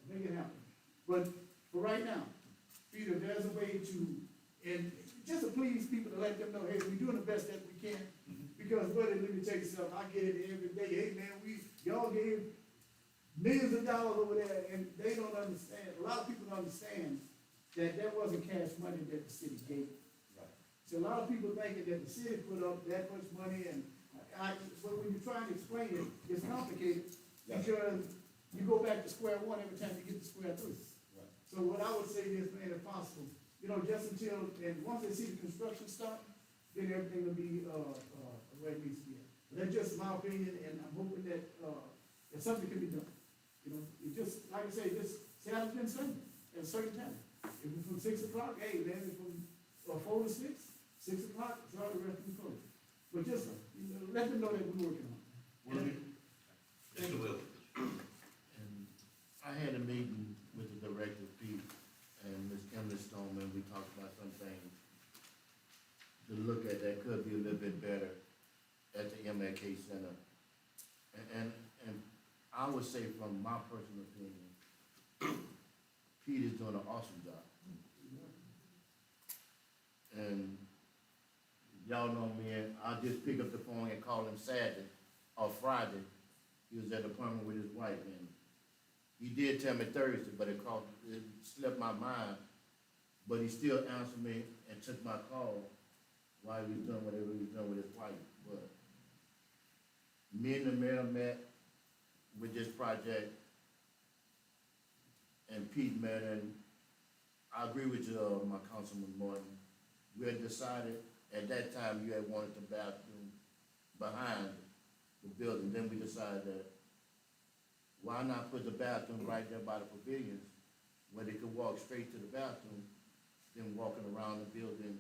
make it happen. But for right now, Peter, there's a way to, and just to please people to let them know, hey, we're doing the best that we can. Because, buddy, let me tell you something, I get it every day, hey, man, y'all gave millions of dollars over there, and they don't understand, a lot of people don't understand that wasn't cash money that the city gave. Right. So a lot of people thinking that the city put up that much money, and but when you're trying to explain it, it's complicated, Yes. because you go back to square one every time you get to square three. Right. So what I would say is, man, if possible, you know, just until, and once they see the construction start, then everything will be, where it needs to be. But that's just my opinion, and I'm hoping that, that something can be done. You know, it just, like I say, just Saturday and Sunday, at a certain time. If it's from 6 o'clock, hey, man, if from 4 to 6, 6 o'clock, it's all the rest of the closed. But just, you know, let them know that we're working on it. Mr. Willis. And I had a meeting with the director, Pete, and Ms. Emily Stoneman, we talked about some things to look at that could be a little bit better at the MLK Center. And I would say from my personal opinion, Pete is doing an awesome job. And y'all know me, and I just pick up the phone and call him Saturday or Friday. He was at the appointment with his wife, and he did tell me Thursday, but it slipped my mind. But he still answered me and took my call while he was doing whatever he was doing with his wife. But me and the mayor met with this project, and Pete met, and I agree with you, my Councilman Morton. We had decided, at that time, you had wanted the bathroom behind the building. Then we decided that why not put the bathroom right there by the pavilions where they could walk straight to the bathroom than walking around the building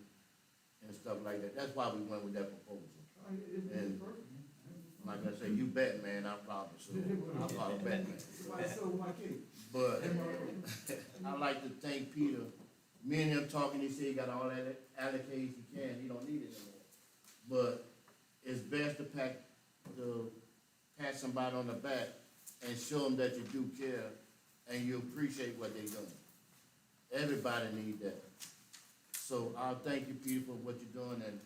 and stuff like that. That's why we went with that proposal. And like I say, you bet, man, I'm proud of you. I'm proud of bet, man. But I like to thank Peter. Me and him talking, he said he got all that allocations he can, he don't need it anymore. But it's best to pat somebody on the back and show them that you do care and you appreciate what they're doing. Everybody needs that. So I'll thank you, Peter, for what you're doing, and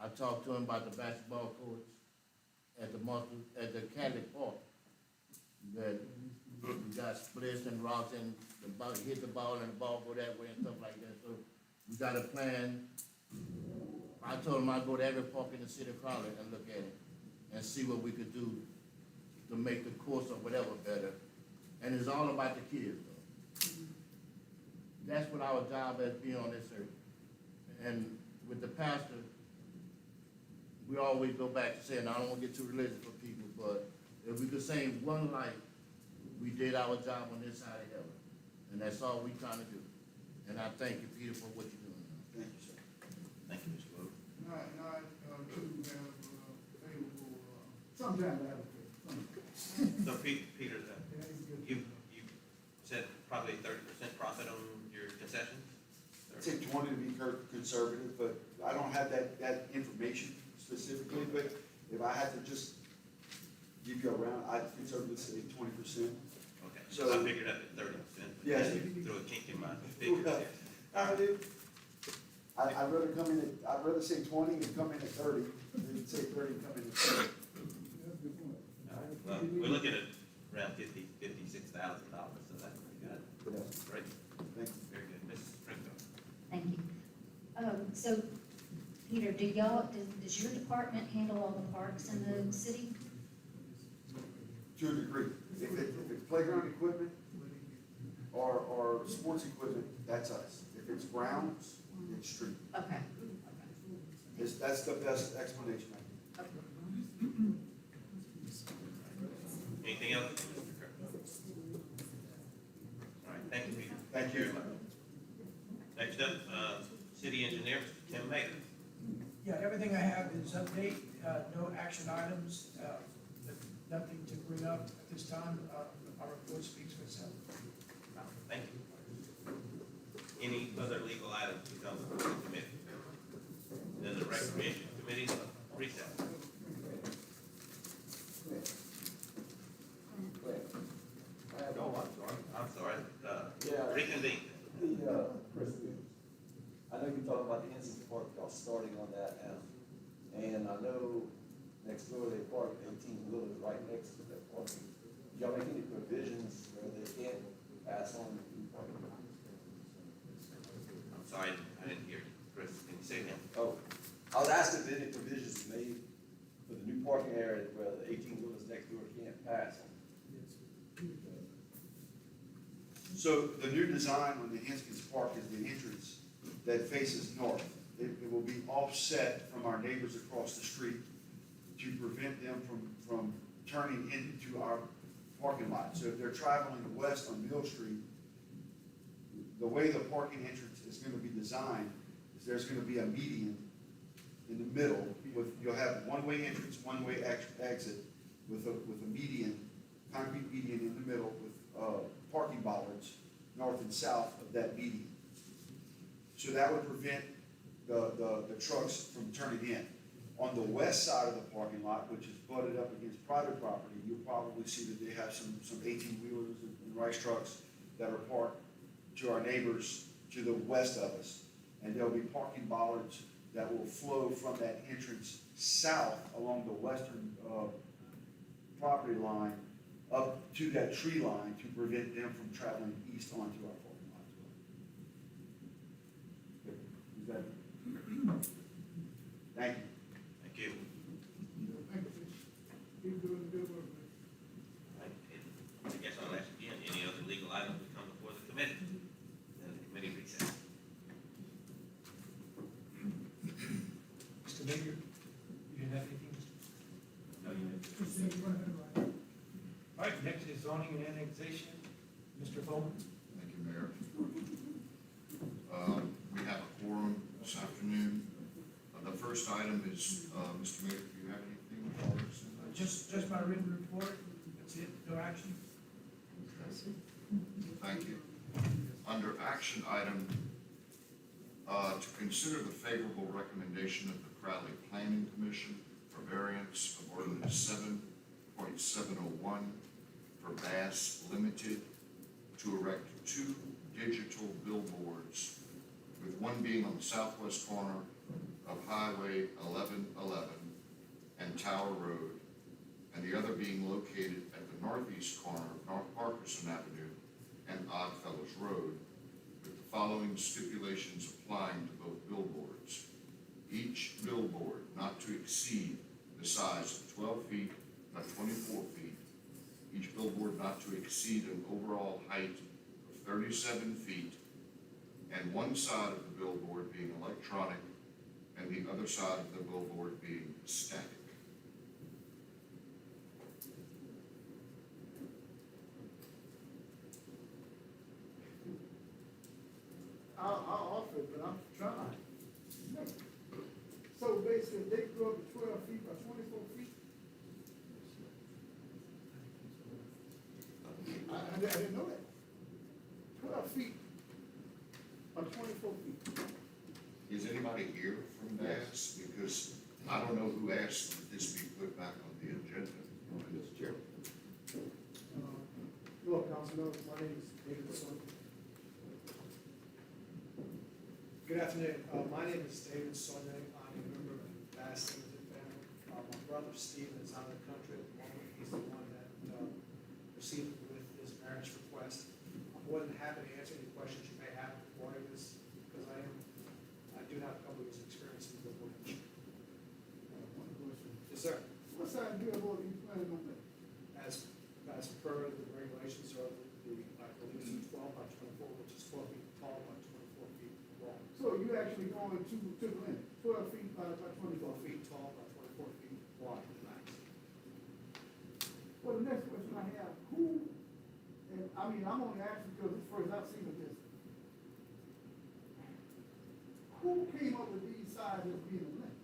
I talked to him about the basketball courts at the Catholic Park. That we got splits and rocks and the ball, hit the ball and the ball go that way and stuff like that. So we got a plan. I told him I'd go to every park in the city of Crowley and look at it and see what we could do to make the course or whatever better. And it's all about the kids, though. That's what our job has been on this earth. And with the pastor, we always go back to saying, I don't want to get too religious for people, but if we could save one life, we did our job on this side of heaven. And that's all we're trying to do. And I thank you, Peter, for what you're doing. Thank you, sir. Thank you, Mr. Wood. To have, favorable, sometimes I have a So Peter, you said probably 30% profit on your concessions? I'd say 20 to be conservative, but I don't have that information specifically, but if I had to just give you a round, I'd conservatively say 20%. Okay, So- so I figured up at 30%. Yeah. Throw a kink in my figures. I do. I'd rather say 20 and come in at 30 than say 30 and come in at 30. Well, we're looking at around $56,000, so that's pretty good. Yes. Great, Thank you. very good. Mrs. Springfield? Thank you. So, Peter, does your department handle all the parks in the city? To a degree. If it's playground equipment or sports equipment, that's us. If it's grounds, it's street. Okay. That's the best explanation I can. Okay. Anything else? Mr. Kirk? All right, thank you, Peter. Thank you. very much. Next up, city engineer, Mr. Tim Mayer. Yeah, everything I have is update, no action items, nothing to bring up at this time. Our report speaks for itself. Thank you. Any other legal items to come before the committee? Then the recreation committee recess. Oh, I'm sorry, Yeah. reconvene. I know you're talking about the Instant Park, y'all starting on that now. And I know next door they park 18 wheelers right next to that park. Do y'all make any provisions where they can't pass on the parking? I'm sorry, I didn't hear you. Chris, can you say again? Oh, I was asking if any provisions were made for the new parking area where the 18 wheelers next door can't pass on. So the new design on the Henskins Park is the entrance that faces north. It will be offset from our neighbors across the street to prevent them from turning into our parking lot. So if they're traveling west on Mill Street, the way the parking entrance is gonna be designed is there's gonna be a median in the middle you'll have one-way entrance, one-way exit with a median, concrete median in the middle with, parking bollards north and south of that median. So that would prevent the trucks from turning in. On the west side of the parking lot, which is butted up against private property, you'll probably see that they have some 18-wheelers and rice trucks that are parked to our neighbors to the west of us. And there'll be parking bollards that will flow from that entrance south along the western property line up to that tree line to prevent them from traveling east onto our parking lot as well. Is that? Thank you. Thank you. Thank you. Keep doing the good work, man. Right, and I guess I'll ask again, any other legal items that come before the committee? Then the committee recess. Mr. Mayor, you didn't have anything, Mr. zoning and annexation, Mr. Bowman. Thank you, Mayor. We have a quorum this afternoon. The first item is, Mr. Mayor, do you have anything for us? Just my written report, that's it, no action. Thank you. Under action item, to consider the favorable recommendation of the Crowley Planning Commission for variance of ordinance 7.701 for Bass Limited to erect 2 digital billboards, with one being on the southwest corner of Highway 1111 and Tower Road, and the other being located at the northeast corner of North Parkerson Avenue and Oddfellows Road, with the following stipulations applying to both billboards. Each billboard not to exceed the size of 12 feet by 24 feet. Each billboard not to exceed an overall height of 37 feet, and one side of the billboard being electronic and the other side of the billboard being static. I'll offer it, but I'm trying. So basically, they go up to 12 feet by 24 feet? I didn't know that. 12 feet by 24 feet. Is anybody here from Bass? Because I don't know who asked that this be put back on the agenda. Mr. Chairman. Hello, Councilor, my name is David Son. Good afternoon. My name is David Sonne. I'm a member of the Bass Limited family. My brother Stephen is out of the country at the moment. He's the one that proceeded with this marriage request. I'm more than happy to answer any questions you may have regarding this, because I do have a couple of years' experience in the wood industry. One question. Yes, sir. What size billboard are you planning on making? As per the regulations or I believe it's 12 by 24, which is 12 feet tall by 24 feet long. So you actually going to the limit, 12 feet by 24 12 feet? feet tall by 24 feet wide in the max. Well, the next question I have, who, and I mean, I'm only asking because it's the first I've seen of this. Who came up with these sizes being a limit?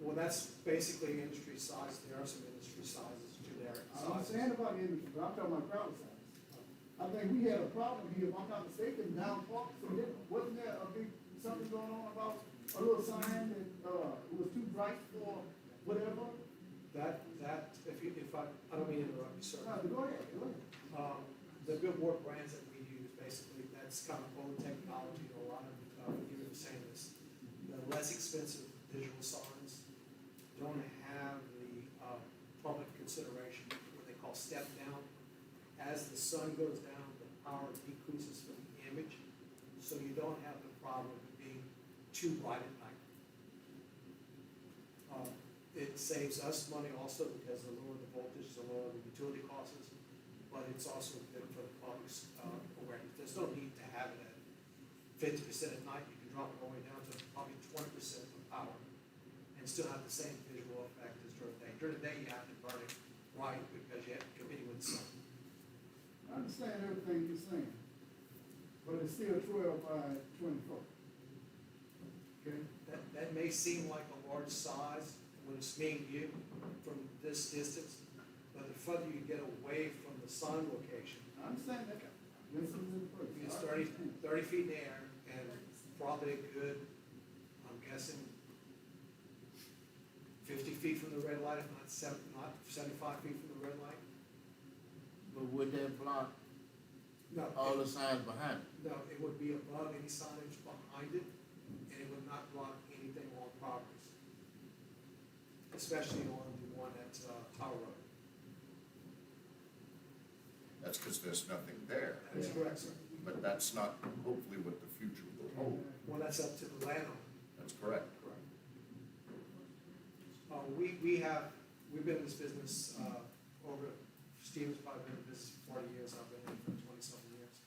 Well, that's basically industry size. There are some industry sizes, generic I sizes. understand about the industry, but I'm talking about Crowley size. I think we had a problem here, if I'm not mistaken, down Park, so wasn't there a big, something going on about a little sign that, it was too bright for whatever? If I don't mean to interrupt you, sir. No, go ahead. The billboard brands that we use, basically, that's kind of old technology, a lot of, forgive me for saying this, the less expensive visual signs don't have the, public consideration, what they call step down. As the sun goes down, the power decreases for the image, so you don't have the problem of it being too bright at night. It saves us money also because the lower the voltage, the lower the utility costs is, but it's also good for the public's awareness. There's no need to have it at 50% at night. You can drop it all the way down to probably 20% of power and still have the same visual effect as during the day. During the day, you have to burn it bright because you have to compete with the sun. I understand everything you're saying, but it's still 12 by 24. Okay? That may seem like a large size when it's me and you from this distance, but the further you get away from the sun location, I understand that. This is in the first. it's 30 feet in the air and probably a good, I'm guessing, 50 feet from the red light, if not 75 feet from the red light. But would that block No, all the signs behind it? no, it would be above any signage behind it, and it would not block anything on properties, especially on the one at Tower Road. That's because there's nothing there. That is correct, sir. But that's not hopefully what the future will hold. Well, that's up to the landowner. That's correct. Correct. We've been in this business, Steve's probably been in business for 40 years, I've been in it for 20-something years.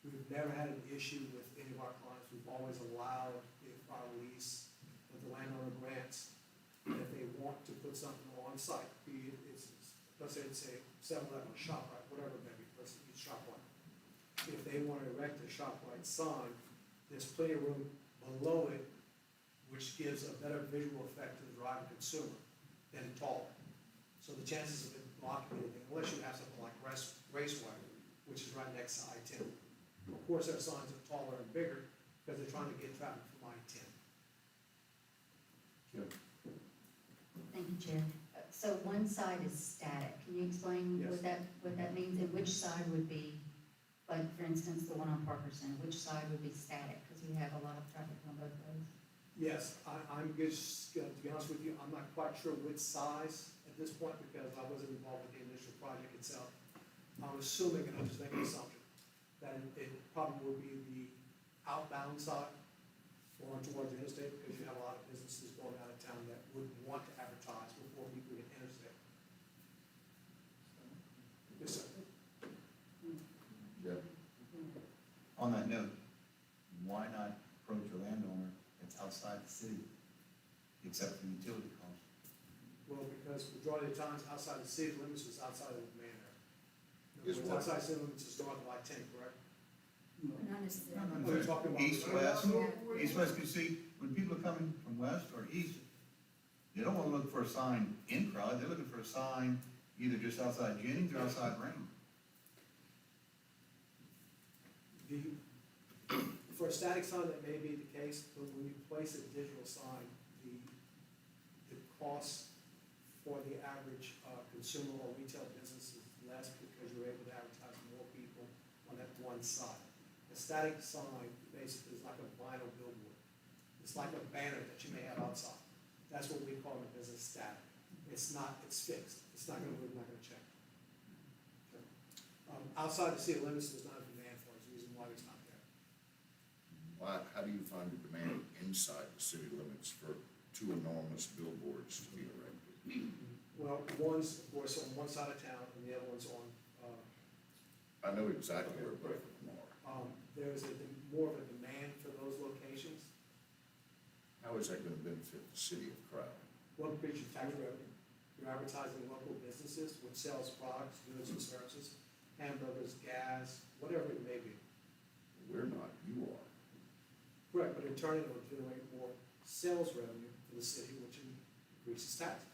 We've never had an issue with any of our clients. We've always allowed, if our lease, that the landowner grants, that if they want to put something on site, be it, let's say it's a 7-Eleven or ShopRite, whatever it may be, let's use ShopRite. If they want to erect a ShopRite sign, there's plenty of room below it, which gives a better visual effect to the driving consumer than taller. So the chances of it blocking anything, unless you have something like Raceway, which is right next to I-10. Of course, their signs are taller and bigger because they're trying to get traffic from I-10. Thank you, Chair. So one side is static. Can you explain Yes. what that means? And which side would be, like, for instance, the one on Parkerson, which side would be static? Because we have a lot of traffic on both roads. Yes, I'm just, to be honest with you, I'm not quite sure which size at this point because I wasn't involved with the initial project itself. I'm assuming, and I'm just making an assumption, that it probably will be the outbound side going towards the interstate because you have a lot of businesses going out of town that would want to advertise before people get interstate. Yes, sir. Yeah. On that note, why not approach a landowner that's outside the city, except for utility costs? Well, because majority of the times outside the city limits is outside of the main area. Is What's what? outside city limits is north of I-10, correct? Not necessarily. We're talking about- East, west, east, west, you see, when people are coming from west or east, they don't wanna look for a sign in Crowley, they're looking for a sign either just outside Jennings or outside Rain. For a static sign, that may be the case, but when you place a digital sign, the cost for the average consumer or retail business is less because you're able to advertise more people on that one side. A static sign basically is like a vinyl billboard. It's like a banner that you may have outside. That's what we call in the business static. It's not, it's fixed. It's not gonna move, not gonna change. Okay. Outside the city limits, there's not a demand for it, there's a reason why it's not there. How do you find the demand inside the city limits for two enormous billboards to be erected? Well, one's, of course, on one side of town, and the other one's on, I know exactly where both of them are. there's more of a demand for those locations. How is that gonna benefit the city of Crowley? One, increase your tax revenue. You're advertising local businesses, which sells products, goods and services, hamburgers, gas, whatever it may be. We're not, you are. Correct, but in turn, it will generate more sales revenue for the city, which increases taxes,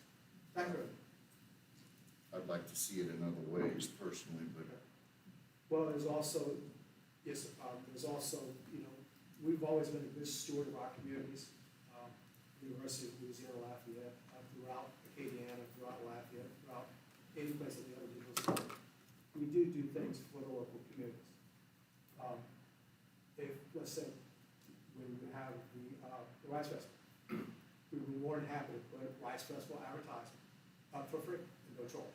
tax revenue. I'd like to see it in other ways personally, but Well, there's also, yes, there's also, we've always been a good steward of our communities. University of Louisiana Lafayette, throughout Acadiana, throughout Lafayette, throughout any place that we have a digital school. We do things for the local communities. If, let's say, when we have the Rice Festival, we'd be more than happy to put Rice Festival advertising up for free and no charge.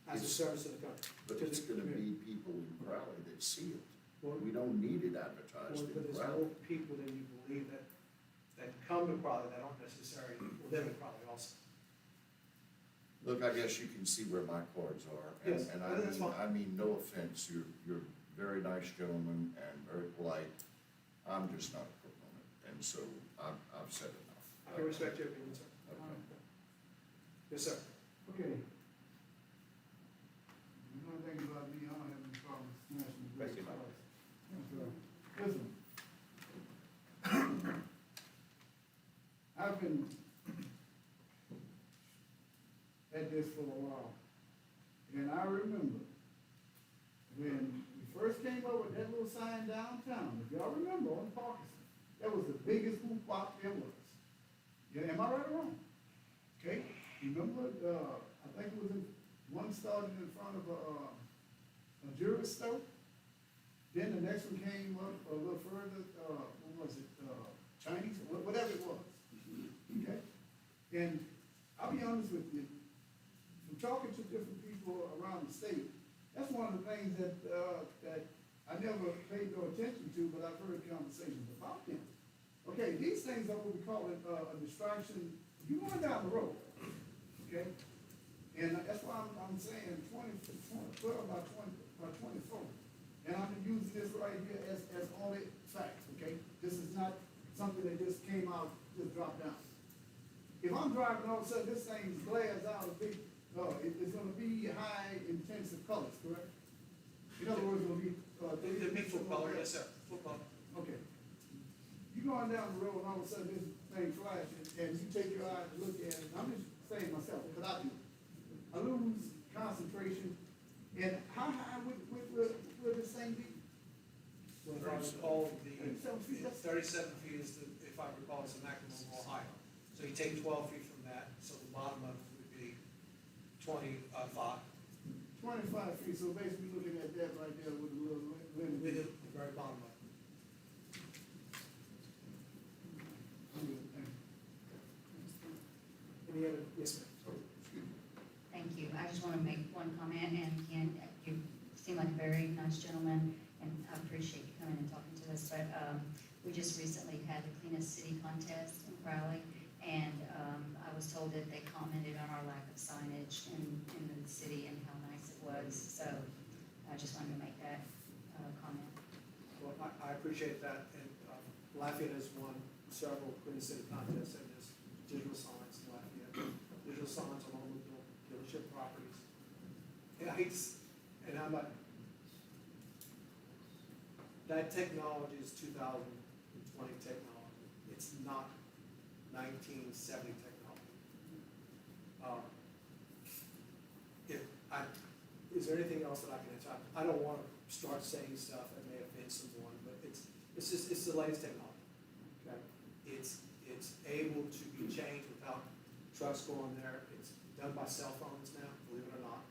As a service to the country. but to it's the gonna community. be people in Crowley that see it. Well, We don't need it advertised but in there's Crowley. more people than you believe that come to Crowley that don't necessarily live in Crowley also. Look, I guess you can see where my cards are. And- Yes, And that's fine. I mean, no offense, you're a very nice gentleman and very polite. I'm just not a proponent, and so I've said enough. I can respect your opinion, sir. Okay. Yes, sir. Okay. You know anything about me, I don't have any problem smashing the Thank you, great Mike. cars. Listen. I've been at this for a while, and I remember when we first came up with that little sign downtown, if y'all remember on Parkinson, that was the biggest hoopla there was. Yeah, am I right or wrong? Okay, you remember, I think it was one started in front of a jewelry store. Then the next one came up a little further, what was it, Chinese, whatever it was. Okay? And I'll be honest with you, from talking to different people around the state, that's one of the things that I never paid no attention to, but I've heard conversations about them. Okay, these things are what we call it, a distraction. You going down the road, okay? And that's why I'm saying 12 by 24. And I'm using this right here as only facts, okay? This is not something that just came out, just dropped down. If I'm driving, all of a sudden this thing glares out a big It's gonna be high intensive colors, correct? In other words, it'll be, The big full color, yes, sir, full color. okay. You going down the road and all of a sudden this thing flashes and you take your eyes and look at it, and I'm just saying myself, because I do. I lose concentration, and how high would this thing be? Well, if I recall, the 37 feet. 37 feet is the, if I recall, is the maximum or higher. So you take 12 feet from that, so the bottom of it would be 25, 25 feet, so basically looking at that right there with a little with limit. the very bottom of it. Any other, yes, ma'am? Thank you. I just want to make one comment, and Ken, you seem like a very nice gentleman, and I appreciate you coming and talking to us, but, we just recently had the Cleanest City contest in Crowley, and, I was told that they commented on our lack of signage in the city and how nice it was, so I just wanted to make that, comment. Well, I appreciate that, and Lafayette has won several Queen City contests, and there's digital signs in Lafayette, digital signs on all the dealership properties. And I hate, and I'm not, that technology is 2020 technology, it's not 1970 technology. Is there anything else that I can answer? I don't want to start saying stuff that may offend someone, but it's the latest technology, okay? It's able to be changed without trucks going there. It's done by cell phones now, believe it or not.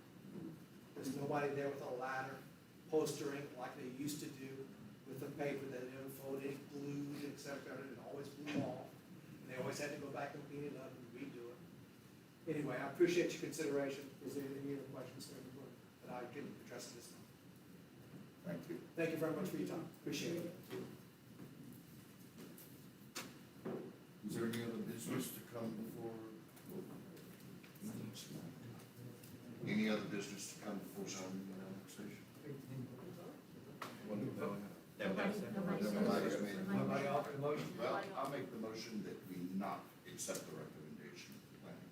There's nobody there with a ladder, postering like they used to do with the paper that they unfolded, glued, et cetera, and it always blew off. And they always had to go back and clean it up and redo it. Anyway, I appreciate your consideration. Is there any other questions for everyone that I can address at this time? Thank you. Thank you very much for your time. Appreciate it. Is there any other business to come before? Any other business to come before zoning and annexation? Nobody's made a Nobody motion. offered a motion? Well, I'll make the motion that we not accept the recommendation of the planning.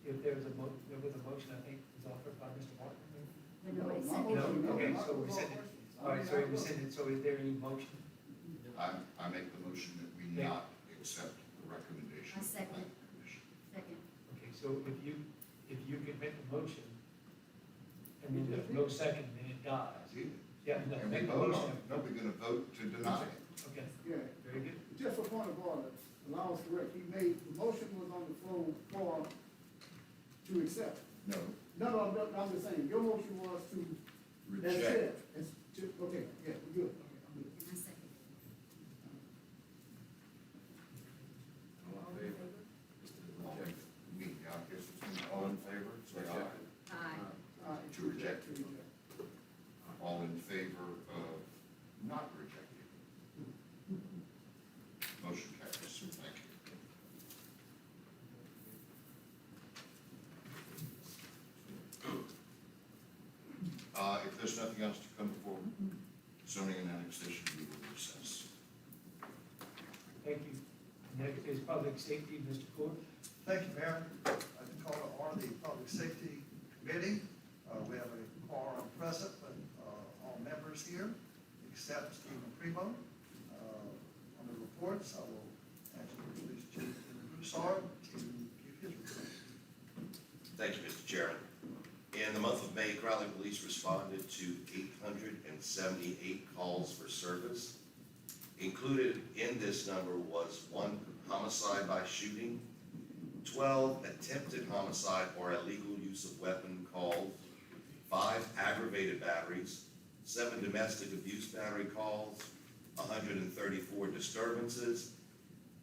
If there was a motion, I think, was offered by Mr. Martin. My No, motion, okay, my- so we send it, all right, so we send it, so is there any motion? I make the motion that we not accept the recommendation I of the second. planning commission. Second. Okay, so if you could make a motion, and then there's no second, then it dies. Yeah, no, And we make a vote on motion. it. No, we're gonna vote to deny it. Okay, Yeah, very good. just for point of order, allow us to correct, the motion was on the floor to accept. No, No, I'm just saying, your motion was to, that's reject. it. It's okay, yeah, we're good, okay, I'm good. And I second. All in favor? Reject. Me, I guess it's all in favor, say aye. Aye. To reject. All in favor of not rejecting. Motion carries, thank you. If there's nothing else to come before zoning and annexation, we will recess. Thank you. Next is public safety, Mr. Court. Thank you, Mayor. I can call to order the Public Safety Committee. We have a quorum present, but all members here, except Stephen Primo. On the reports, I will ask the Police Chief Broussard to give his report. Thank you, Mr. Chairman. In the month of May, Crowley Police responded to 878 calls for service. Included in this number was 1 homicide by shooting, 12 attempted homicide or illegal use of weapon calls, 5 aggravated batteries, 7 domestic abuse battery calls, 134 disturbances,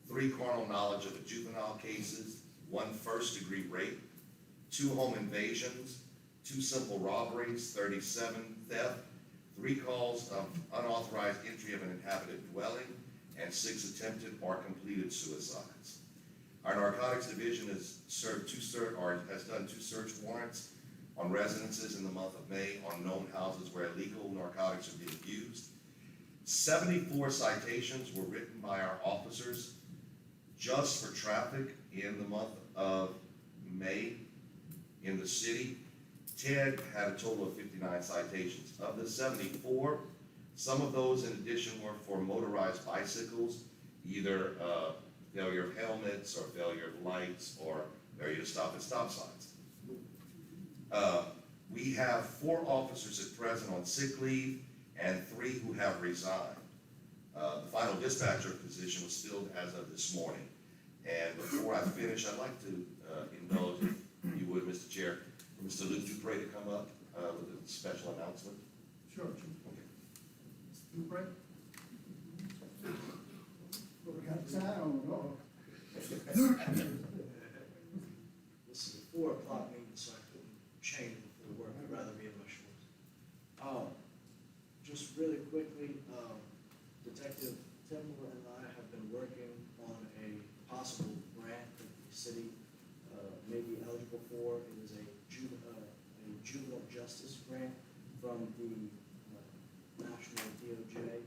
3 carnal knowledge of a juvenile cases, 1 first-degree rape, 2 home invasions, 2 simple robberies, 37 theft, 3 calls of unauthorized entry of an inhabited dwelling, and 6 attempted or completed suicides. Our narcotics division has done 2 search warrants on residences in the month of May on known houses where illegal narcotics are being used. 74 citations were written by our officers just for traffic in the month of May in the city. Ted had a total of 59 citations. Of the 74, some of those in addition were for motorized bicycles, either failure of helmets or failure of lights or failure to stop at stop signs. We have 4 officers at present on sick leave and 3 who have resigned. The final dispatcher position was filled as of this morning. And before I finish, I'd like to indulge, if you would, Mr. Chair, for Mr. Luke Dupre to come up with a special announcement. Sure. Okay. Dupre? Well, we got time on, no. This is a 4 o'clock meeting, so I couldn't change before work, I'd rather be in my shorts. Just really quickly, Detective Temple and I have been working on a possible grant that the city may be eligible for. It is a juvenile justice grant from the National DOJ.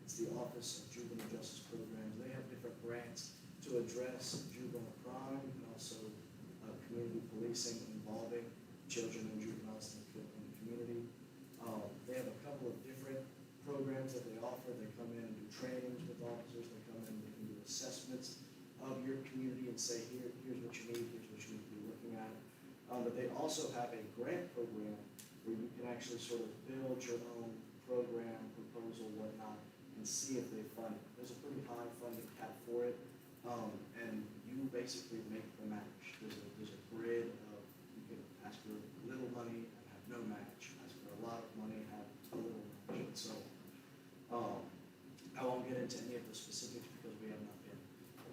It's the Office of Juvenile Justice Programs. They have different grants to address juvenile crime and also community policing involving children and juveniles in the community. They have a couple of different programs that they offer. They come in and do trainings with officers. They come in and they can do assessments of your community and say, here's what you need, here's what you need to be looking at. But they also have a grant program where you can actually sort of build your own program, proposal, whatnot, and see if they fund it. There's a pretty high funding cap for it, and you basically make the match. There's a grid of, you can ask for little money and have no match, ask for a lot of money and have a little match. And so, I won't get into any of the specifics because we have not been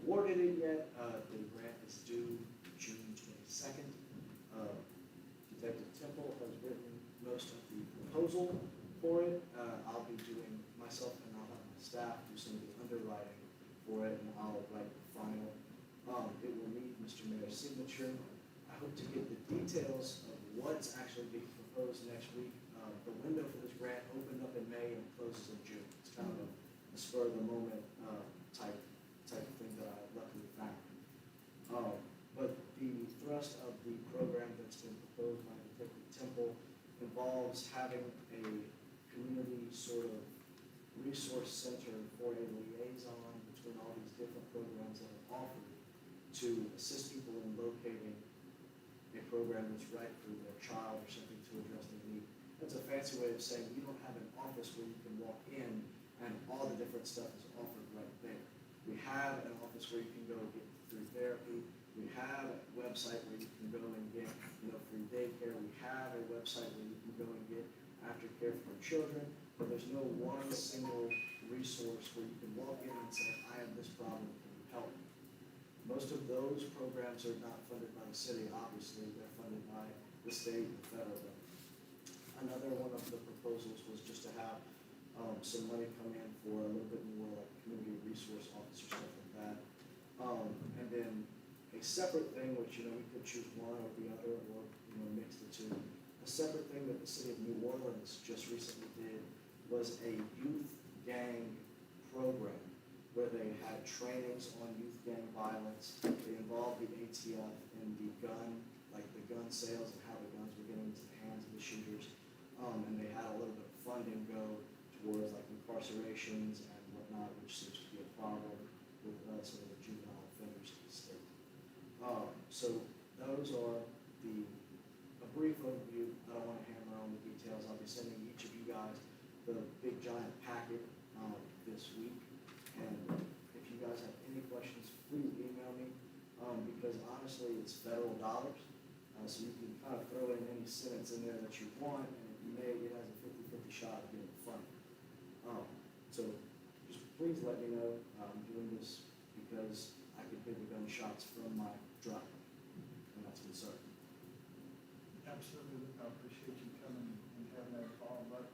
awarded it yet. The grant is due June 22nd. Detective Temple has written most of the proposal for it. I'll be doing myself and I'll have my staff do some of the underwriting for it, and I'll write the final. It will need Mr. Mayor's signature. I hope to get the details of what's actually being proposed next week. The window for this grant opened up in May and closes in June. It's kind of a spur of the moment type of thing that I luckily found. But the thrust of the program that's been proposed by Detective Temple involves having a community sort of resource center for a liaison between all these different programs that are offered to assist people in locating a program that's right for their child or something to address their need. That's a fancy way of saying we don't have an office where you can walk in and all the different stuff is offered right there. We have an office where you can go get free therapy. We have a website where you can go and get, free daycare. We have a website where you can go and get aftercare for children, but there's no one single resource where you can walk in and say, I have this problem, can you help me? Most of those programs are not funded by the city, obviously, they're funded by the state and federal government. Another one of the proposals was just to have some money come in for a little bit more like community resource officer, stuff like that. And then a separate thing, which, we could choose one or the other, or, mix the two. A separate thing that the city of New Orleans just recently did was a youth gang program where they had trainings on youth gang violence. They involved the ATF in the gun sales and how the guns were getting into the hands of the shooters. And they had a little bit of funding go towards like incarcerations and whatnot, which seems to be a problem with some of the juvenile offenders in the state. So those are a brief overview. I don't want to hammer on the details. I'll be sending each of you guys the big giant packet this week. And if you guys have any questions, please email me, because honestly, it's federal dollars. So you can kind of throw in any sentence in there that you want, and it has a 50-50 shot of getting funded. So just please let me know. I'm doing this because I can hear the gunshots from my driveway, and that's concerning. Absolutely, I appreciate you coming and having that call, but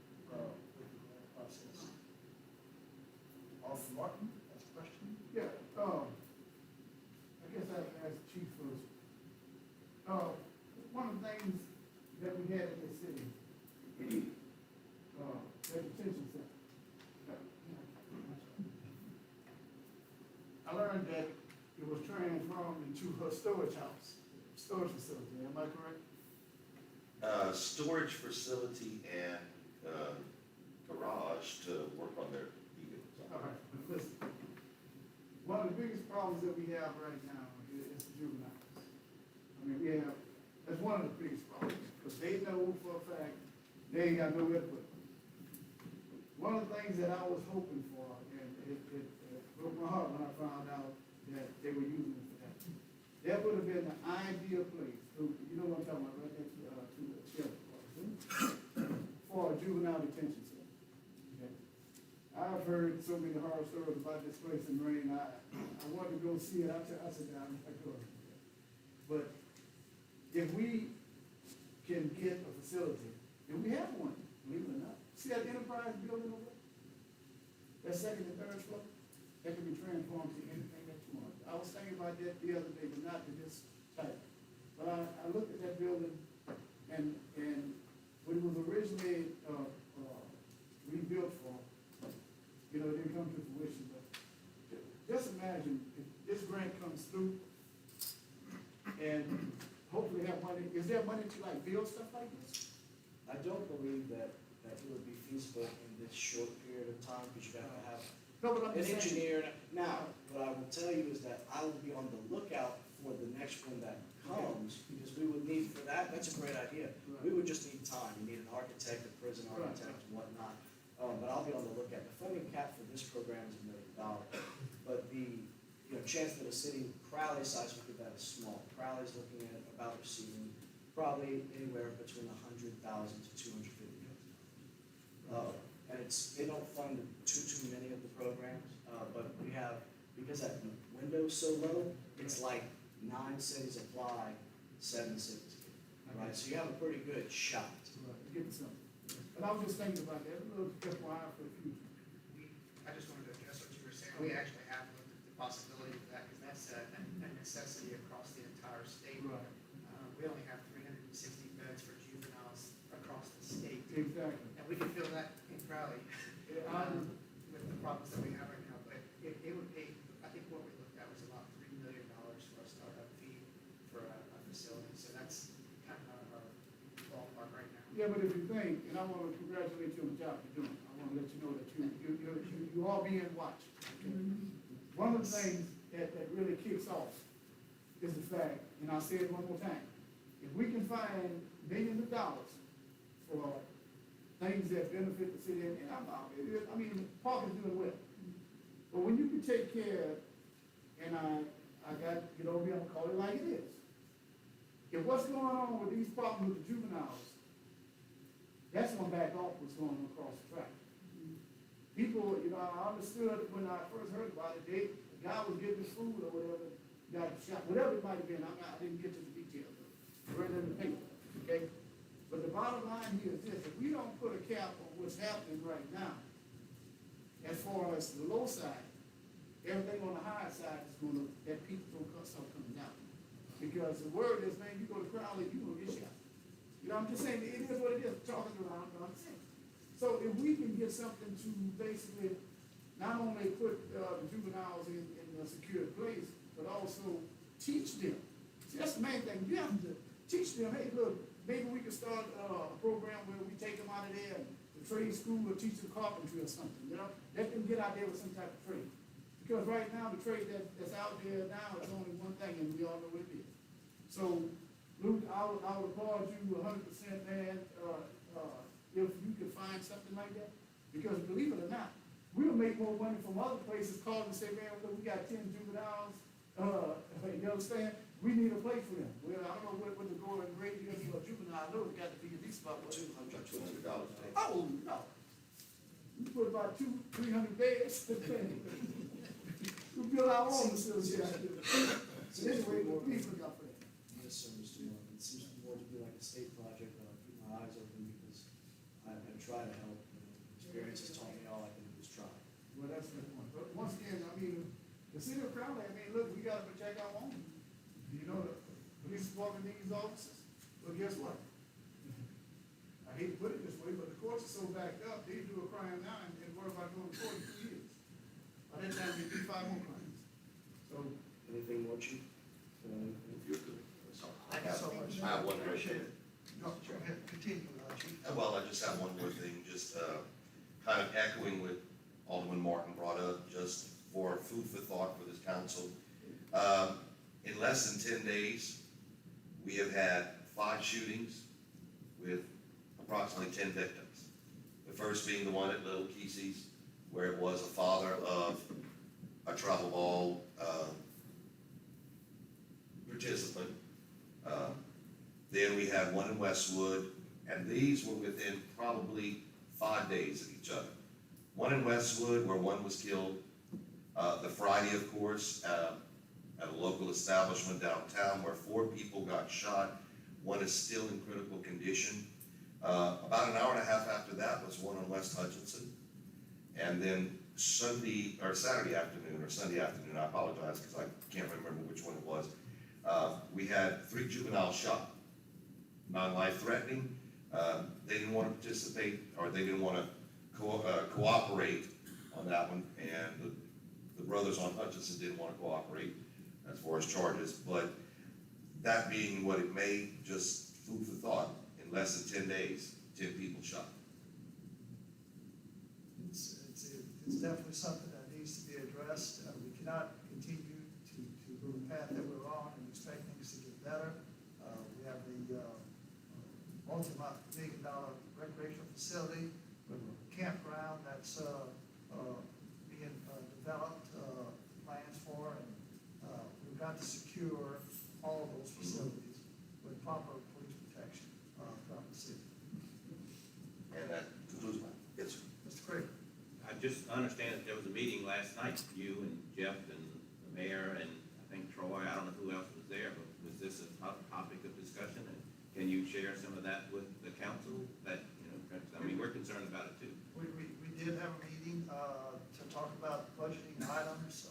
with the grant process. Officer Martin, that's a question? Yeah, I guess I have to ask Chief first. One of the things that we had in this city, the detention center. I learned that it was transformed into a storage house. storage facility, am I correct? Storage facility and, garage to work on their vehicles. All right, listen. One of the biggest problems that we have right now is juveniles. I mean, that's one of the biggest problems, because they know for a fact, they ain't got nowhere to put them. One of the things that I was hoping for, and it broke my heart when I found out that they were using it for that. That would have been the ideal place, you know what I'm talking about, right next to the sheriff department, for a juvenile detention center. Okay? I've heard so many horror stories about this place in Marine. I wanted to go see it. I said, I'm not going. But if we can get a facility, and we have one, believe it or not. See that enterprise building over there? That second and third floor? That can be transformed to anything that you want. I was thinking about that the other day, but not to this type. But I looked at that building, and when it was originally rebuilt for, you know, it didn't come to fruition, but just imagine if this grant comes through and hopefully have money, is there money to like build stuff like this? I don't believe that it would be feasible in this short period of time, because you have to have No, but I'm an just saying. engineer. Now, what I will tell you is that I will be on the lookout for the next one that comes, because we would need for that, that's a great idea. We would just need time. You need an architect, a prison architect, and whatnot. But I'll be on the lookout. The funding cap for this program is $1 million. But the, chance that a city Crowley size would get that is small. Crowley's looking at about receiving probably anywhere between $100,000 to $250,000. And they don't fund too many of the programs, but we have, because that window's so low, it's like 9 cities apply, 7 cities get, right? So you have a pretty good shot. Right, getting something. But I was just thinking about that, a little FYI for the future. I just wanted to address what you were saying. We actually have looked at the possibility of that, because that's a necessity across the entire state. Right. We only have 360 beds for juveniles across the state. Exactly. And we can fill that in Crowley, Yeah, with the problems that we have right now. But it would pay, I think what we looked at was about $3 million for a startup fee for a facility. So that's kind of our ballpark right now. Yeah, but if you think, and I want to congratulate you on the job you're doing, I want to let you know that you are being watched. Okay? One of the things that really kicks off is the fact, and I'll say it one more time, if we can find millions of dollars for things that benefit the city, and I mean, Park is doing well. But when you can take care, and I got, I'm gonna call it like it is. If what's going on with these problems with the juveniles, that's gonna back off what's going on across the track. People, I understood when I first heard about it, the guy was getting his food or whatever, got shot, whatever it might have been, I didn't get to the details of it. I read it in the paper, okay? But the bottom line here is this: if we don't put a cap on what's happening right now, as far as the low side, everything on the high side is that people don't start coming down. Because the word is, man, you go to Crowley, you're gonna get shot. I'm just saying, it is what it is, talking around, but I'm saying. So if we can get something to basically not only put the juveniles in a secure place, but also teach them. See, that's the main thing. You have to teach them, hey, look, maybe we can start a program where we take them out of there and the trade school will teach them carpentry or something, Let them get out there with some type of trade. Because right now, the trade that's out there now is only one thing, and we all know what it is. So, Luke, I would applaud you 100%, man, if you could find something like that. Because believe it or not, we'll make more money from other places calling and say, man, look, we got 10 juveniles, you understand? We need a place for them. Well, I don't know what the going rate is for a juvenile. I know it's got to be at least about $200. Oh, no. We put about 200-300 beds. We build our own facility out there. So anyway, please look out for that. Yes, sir, Mr. Moore. It seems more to be like a state project, but I'll keep my eyes open because I try to help. Experience has taught me all I can do is try. Well, that's the point. But once again, the city of Crowley, look, we gotta protect our own. The police department needs officers. Well, guess what? I hate to put it this way, but the courts are so backed up, they do a crime now and worry about going to court in 2 years. By that time, they do 5 more crimes. So, Anything more, Chief? You're good. I appreciate it. Go ahead, continue, Chief. Well, I just have one more thing, just kind of echoing what Alderman Martin brought up, just for food for thought for this council. In less than 10 days, we have had 5 shootings with approximately 10 victims. The first being the one at Little Kesey's, where it was a father of a travel ball participant. Then we had one in Westwood, and these were within probably 5 days of each other. One in Westwood where one was killed. The Friday, of course, at a local establishment downtown where 4 people got shot. One is still in critical condition. About an hour and a half after that was one on West Hutchinson. And then Saturday afternoon, I apologize because I can't remember which one it was. We had 3 juveniles shot, non-life threatening. They didn't want to participate, or they didn't want to cooperate on that one, and the brothers on Hutchinson didn't want to cooperate as far as charges. But that being what it may, just food for thought, in less than 10 days, 10 people shot. It's definitely something that needs to be addressed. We cannot continue to go the path that we're on and expect things to get better. We have the multi-million-dollar recreational facility with a campground that's being developed, plans for, and we've got to secure all of those facilities with proper police protection throughout the city. And that concludes my, yes, sir. Mr. Craig. I just understand that there was a meeting last night, you and Jeff and the mayor and I think Troy, I don't know who else was there, but was this a topic of discussion? And can you share some of that with the council? That, you know, 'cause, I mean, we're concerned about it too. We did have a meeting to talk about budgeting items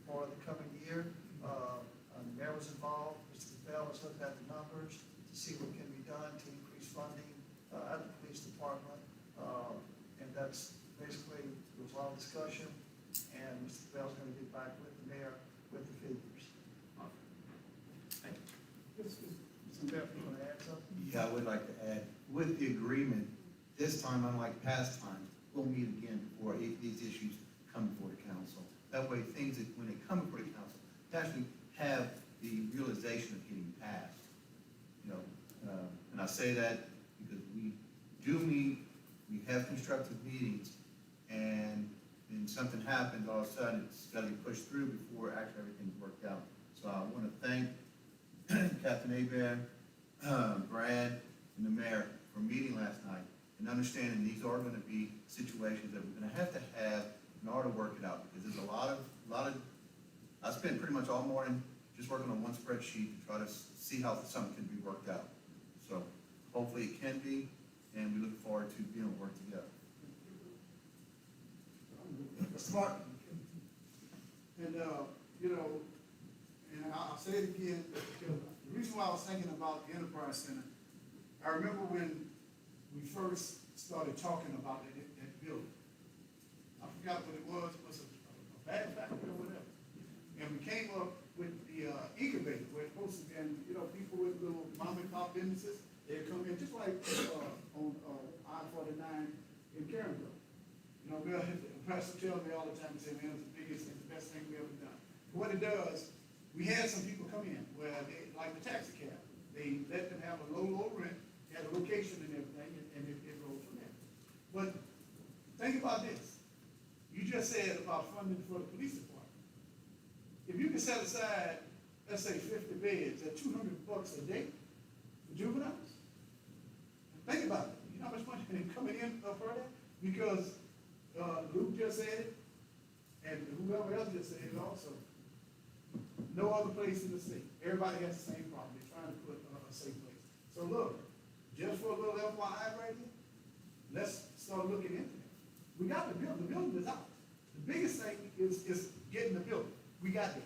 for the coming year. The mayor was involved, Mr. Bell has looked at the numbers to see what can be done to increase funding at the police department. And that's basically, there was a lot of discussion, and Mr. Bell's gonna get back with the mayor with the figures. Thank you. Mr. Bell, you wanna add something? Yeah, I would like to add, with the agreement, this time, unlike past times, we'll meet again before these issues come before the council. That way, things that, when they come before the council, they actually have the realization of getting passed. You know, and I say that because we do meet, we have constructive meetings, and then something happens, all of a sudden, it's gotta be pushed through before actually everything's worked out. So I wanna thank Captain Abear, Brad, and the mayor for meeting last night and understanding these are gonna be situations that we're gonna have in order to work it out, because there's a lot of, I spent pretty much all morning just working on one spreadsheet to try to see how something can be worked out. So hopefully it can be, and we look forward to being able to work together. Mr. Martin. And, you know, and I'll say it again, because the reason why I was thinking about the Enterprise Center, I remember when we first started talking about that building. I forgot what it was a bag factory or whatever. And we came up with the incubator, where it's supposed to be, you know, people with little mom and pop businesses, they come in, just like on I-49 in Caronville. You know, Bill, Pastor tells me all the time, he said, man, it's the biggest and the best thing we ever done. What it does, we had some people come in where they, like the taxi cab, they let them have a low rent, they had a location and everything, and it rolls from there. But think about this. You just said about funding for the police department. If you can set aside, let's say 50 beds at $200 a day for juveniles, think about it. You know how much money is coming in for that? Because Luke just said it, and whoever else just said it also. No other place in the state. Everybody has the same problem. They're trying to put a safe place. So look, just for a little FYI right here, let's start looking into it. We got the building. The building is out. The biggest thing is getting the building. We got it,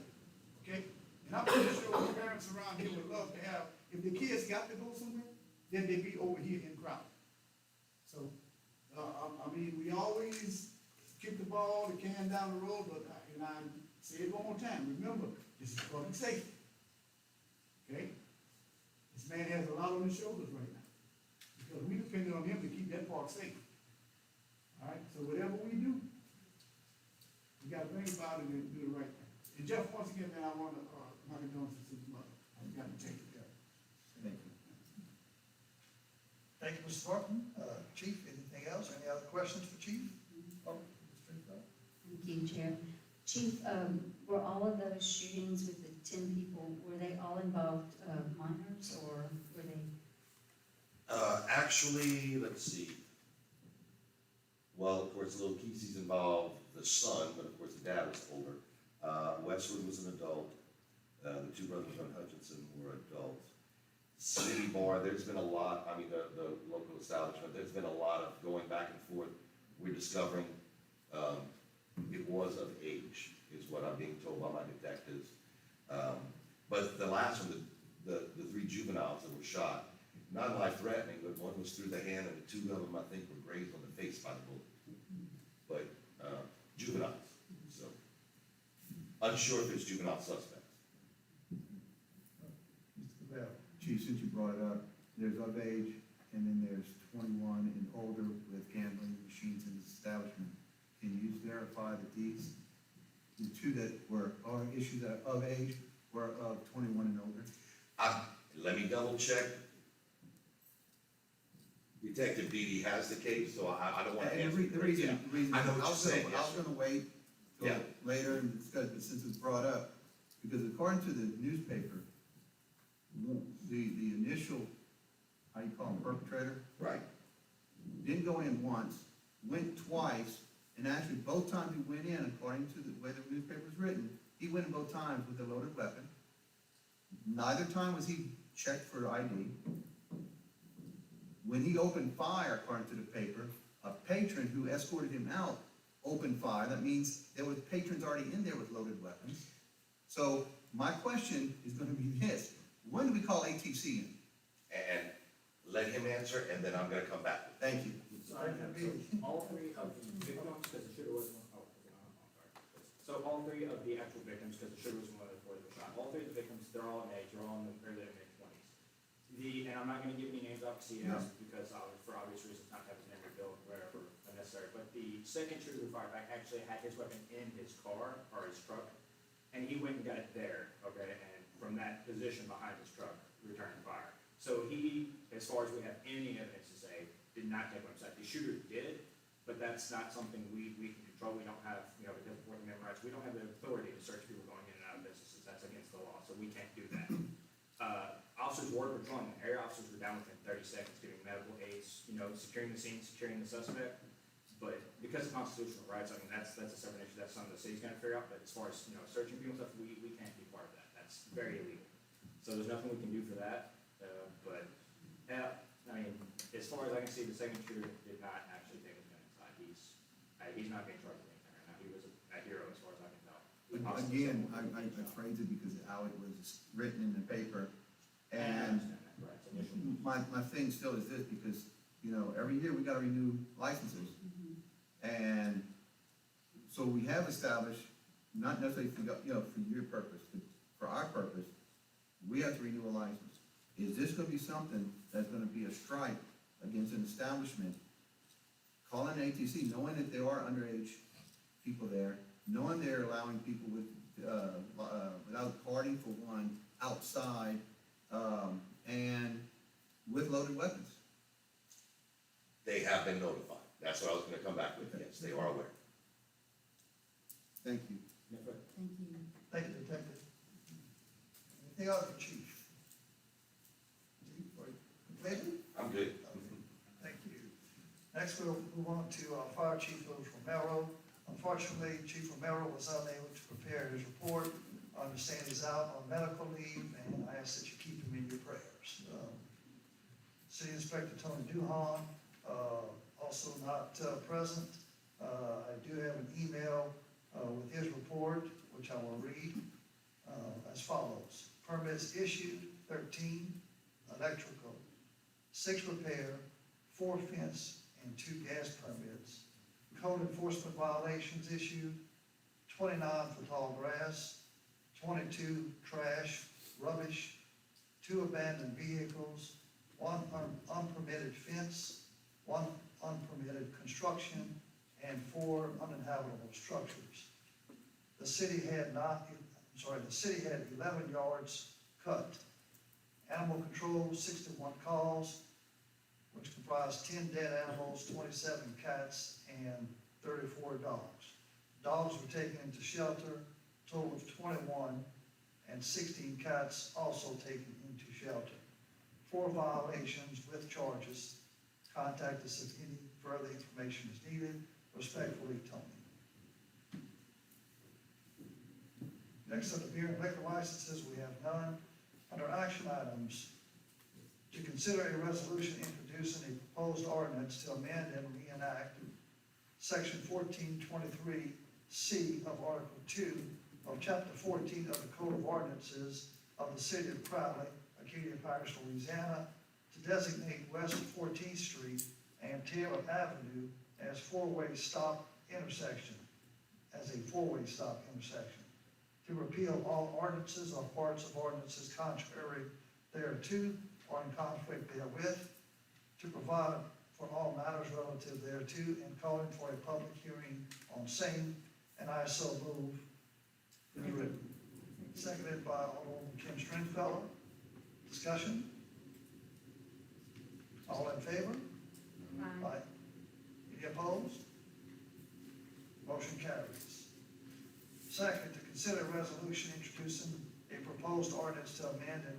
okay? And I'm pretty sure the parents around here would love to have, if the kids got to go somewhere, then they'd be over here in Crowley. So, I mean, we always kick the ball, the can down the road, but, and I say it one more time, remember, this is public safety, okay? It's man has a lot on his shoulders right now, because we depend on him to keep that park safe. All right, so whatever we do, we gotta think about it and do the right thing. And Jeff, once again, man, I wanna, my condolences to his mother. I got to take care of it. Thank you. Thank you, Mr. Martin. Chief, anything else? Any other questions for Chief? Oh, Thank you, Chair. Chief, were all of those shootings with the 10 people, were they all involved minors, or were they? Actually, let's see. Well, of course, little Kesey's involved, the son, but of course the dad was older. Westwood was an adult. The two brothers from Hutchinson were adults. City Bar, there's been a lot, I mean, the local establishment, there's been a lot of going back and forth. We're discovering, it was of age, is what I'm being told by my detectives. But the last one, the three juveniles that were shot, not life-threatening, but one was through the hand, and the two of them, I think, were grazed on the face by the bullet. But, juveniles, so. Unsure if it's juvenile suspects. Mr. Cabell. Chief, since you brought it up, there's of age, and then there's 21 and older with gambling machines in the establishment. Can you verify that these, the two that are issued that are of age, were of 21 and older? Let me double check. Detective Beatty has the case, so I don't want to And answer. the reason, I know what I you're was saying, gonna, I yes, was gonna wait till Yeah. later and discuss, but since it's brought up, because according to the newspaper, the initial, how you call him, perpetrator, Right. didn't go in once, went twice, and actually both times he went in, according to the way the newspaper's written, he went in both times with a loaded weapon. Neither time was he checked for ID. When he opened fire, according to the paper, a patron who escorted him out opened fire. That means there was patrons already in there with loaded weapons. So my question is gonna be this: when do we call ATC in? And let him answer, and then I'm gonna come back. Thank you. So all three of the victims, because the shooter wasn't, I'm sorry. So all three of the actual victims, because the shooter was one of the boys that were shot, all three of the victims, they're all in age, they're all in the early to mid-20s. And I'm not gonna give any names off CS, because for obvious reasons, not to have his name revealed wherever unnecessary, but the second shooter who fired back actually had his weapon in his car, or his truck, and he went and got it there, okay, and from that position behind his truck, returned fire. So he, as far as we have any evidence to say, did not take one side. The shooter did, but that's not something we can control. We don't have, because of Fourth Amendment rights, we don't have the authority to search people going in and out of businesses. That's against the law, so we can't do that. Officers were patrolling the area. Officers were down within 30 seconds, giving medical aids, securing the scene, securing the suspect. But because of constitutional rights, I mean, that's a separate issue. That's something the city's gonna figure out. But as far as, searching people and stuff, we can't be part of that. That's very illegal. So there's nothing we can do for that. I mean, as far as I can see, the second shooter did not actually take his gun inside. He's not being charged with anything right now. He was a hero as far as I can tell. Again, I phrase it because how it was written in the paper. And my thing still is this, because, every year we gotta renew licenses. And so we have established, not necessarily for, for your purpose, but for our purpose, we have to renew a license. Is this gonna be something that's gonna be a strike against an establishment? Calling ATC, knowing that there are underage people there, knowing they're allowing people with, without carding for one, outside, and with loaded weapons. They have been notified. That's what I was gonna come back with. Yes, they are aware. Thank you. Thank you. Thank you, Detective. Anything else for Chief? Chief, are you completed? I'm good. Thank you. Next, we'll move on to Fire Chief Louis Romero. Unfortunately, Chief Romero was unable to prepare his report. I understand he's out on medical leave, and I ask that you keep him in your prayers. City Inspector Tony Duhan, also not present. I do have an email with his report, which I will read as follows. Permits issued, 13, electrical, 6 repair, 4 fence, and 2 gas permits. Code enforcement violations issued, 29 for tall grass, 22 trash, rubbish, 2 abandoned vehicles, 1 unpermitted fence, 1 unpermitted construction, and 4 uninhabitable structures. The city had 11 yards cut. Animal control, 61 calls, which comprised 10 dead animals, 27 cats, and 34 dogs. Dogs were taken into shelter, total of 21, and 16 cats also taken into shelter. 4 violations with charges. Contact us if any further information is needed. Respectfully, Tony. Next up, the beer and liquor licenses, we have none. Under action items, to consider a resolution introducing a proposed ordinance to amend and reenact Section 1423C of Article 2 of Chapter 14 of the Code of Ordinances of the City of Crowley, Acadia Parish, Louisiana, to designate West 14th Street and Taylor Avenue as four-way stop intersection, to repeal all ordinances or parts of ordinances contrary thereto or in conflict therewith, to provide for all matters relative thereto, and calling for a public hearing on same, and I so move. Seconded by Alderman Kim Stringfellow. Discussion? All in favor? Aye. Any opposed? Motion carries. Second, to consider a resolution introducing a proposed ordinance to amend and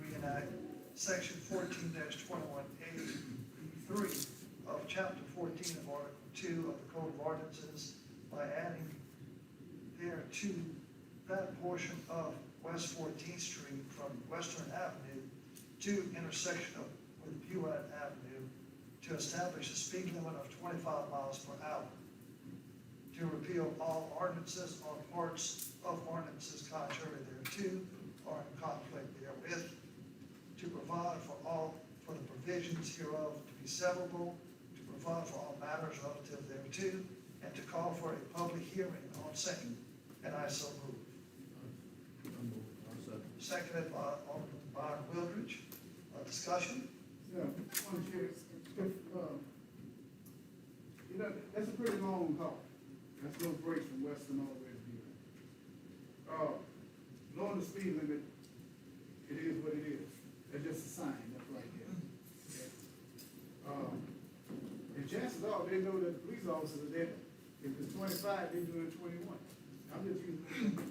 reenact Section 14-21A3 of Chapter 14 of Article 2 of the Code of Ordinances by adding thereto that portion of West 14th Street from Western Avenue to intersection with Buette Avenue to establish a speed limit of 25 miles per hour, to repeal all ordinances or parts of ordinances contrary thereto or in conflict therewith, to provide for the provisions hereof to be severable, to provide for all matters relative thereto, and to call for a public hearing on same, and I so move. Seconded by Alderman Byron Wildridge. Discussion? Yeah, one chair. That's a pretty long call. That's no break from Western all the way to Butte. Lowering the speed limit, it is what it is. That's just a sign, that's right there. Okay. And chances are, they know that the police officers are there. If it's 25, they do it 21. I'm just using that.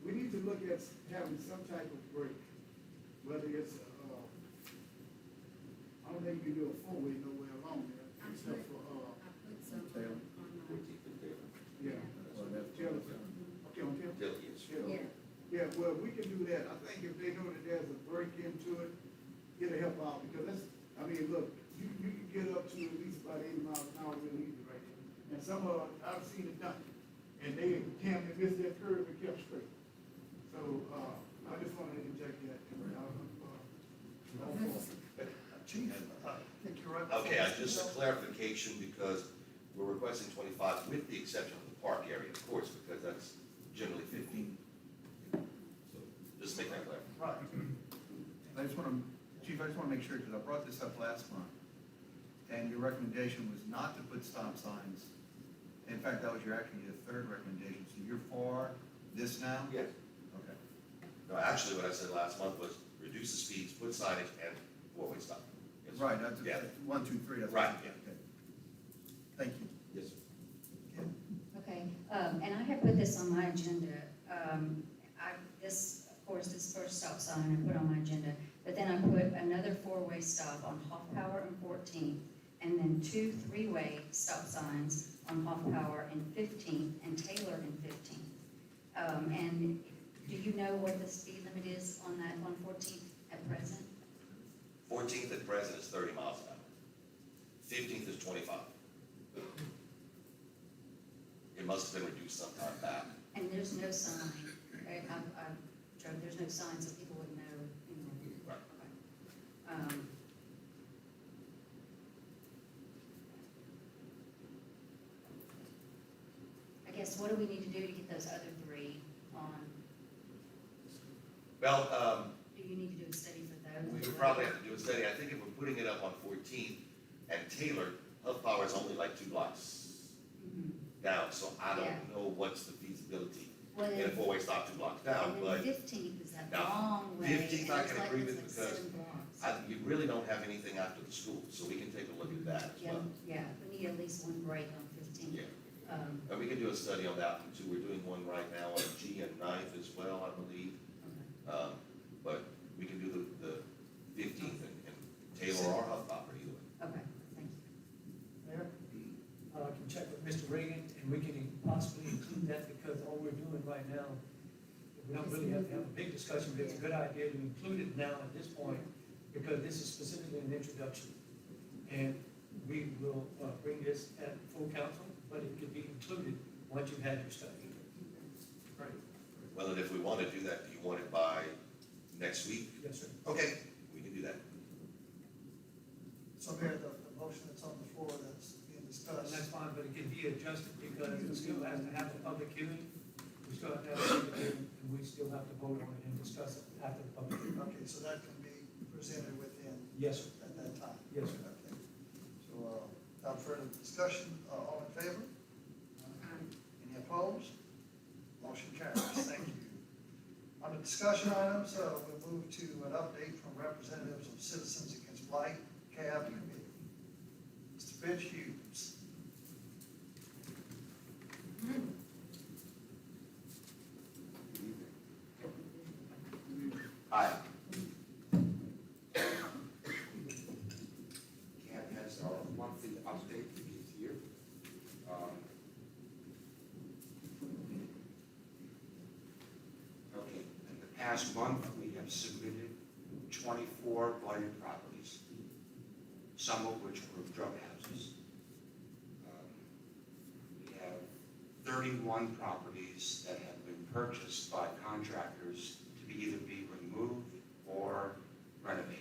We need to look at having some type of break, whether it's, I don't think you can do a four-way nowhere along there, except for, Taylor. yeah. Taylor. Okay, on Taylor? Yeah. Yeah, well, we can do that. I think if they know that there's a break into it, it'll help out, because that's, I mean, look, you can get up to at least about 80 miles an hour real easy right there. And some of, I've seen it done, and they missed their curve and kept straight. So, I just wanted to inject that. Chief, I think you're right. Okay, just a clarification, because we're requesting 25 with the exception of the park area, of course, because that's generally 15. So just make that clear. Right. I just want to, Chief, I just want to make sure, because I brought this up last month, and your recommendation was not to put stop signs. In fact, that was actually your third recommendation, so you're for this now? Yes. Okay. No, actually, what I said last month was reduce the speeds, put signage, and four-way stop. Yes. Right, that's, Yeah. 1, 2, 3, that's. Right, okay. Thank you. Yes, sir. Okay, and I have put this on my agenda. Of course, this first stop sign I put on my agenda, but then I put another four-way stop on Hoffpower and 14th, and then 2 3-way stop signs on Hoffpower and 15th, and Taylor and 15th. And do you know what the speed limit is on 14th at present? 14th at present is 30 miles an hour. 15th is 25. It must have been reduced sometime back. And there's no sign, right? I've drove, there's no sign, so people would know, you know. Right. Okay. I guess, what do we need to do to get those other 3 on? Well, Do you probably have to do a study. I think if we're putting it up on 14th and Taylor, Huff Power is only like 2 blocks down, so I Yeah. don't know what's the feasibility Well, in a four-way stop 2 blocks down, And but then 15th is that now, long way. 15th I and it's can like agree with it's like because 7 blocks. you really don't have anything after the school, so we can take a look at that as Yeah, well. yeah, we need at least one break on 15th. Yeah. And we can do a study on that one too. We're doing one right now on G and 9th as well, I believe. But we can do the 15th and Taylor or Huff Power either way. Okay, thank you. Mayor, I can check with Mr. Reagan, and we can possibly include that, because all we're doing right now, we don't really have to have a big discussion, but it's a good idea to include it now at this point, because this is specifically an introduction. And we will bring this at full council, but it could be included once you've had your study. Right. Well, and if we want to do that, do you want it by next week? Yes, sir. Okay, we can do that. So Mayor, the motion that's on the floor that's being And discussed. that's fine, but it can be adjusted because it still has to have a public hearing. We still have to have a public hearing, and we still have to vote on it and discuss it after the public hearing. Okay, so that can be presented within Yes, sir. at that time. Yes, sir. Okay. So, without further discussion, all in favor? Any opposed? Motion carries. Thank you. On the discussion items, we'll move to an update from representatives of Citizens Against Blight, CAB Committee. Mr. Fitch Hughes. Hi. CAB has our monthly update we give to you. Okay, in the past month, we have submitted 24 blighted properties, some of which were drug houses. We have 31 properties that have been purchased by contractors to either be removed or renovated.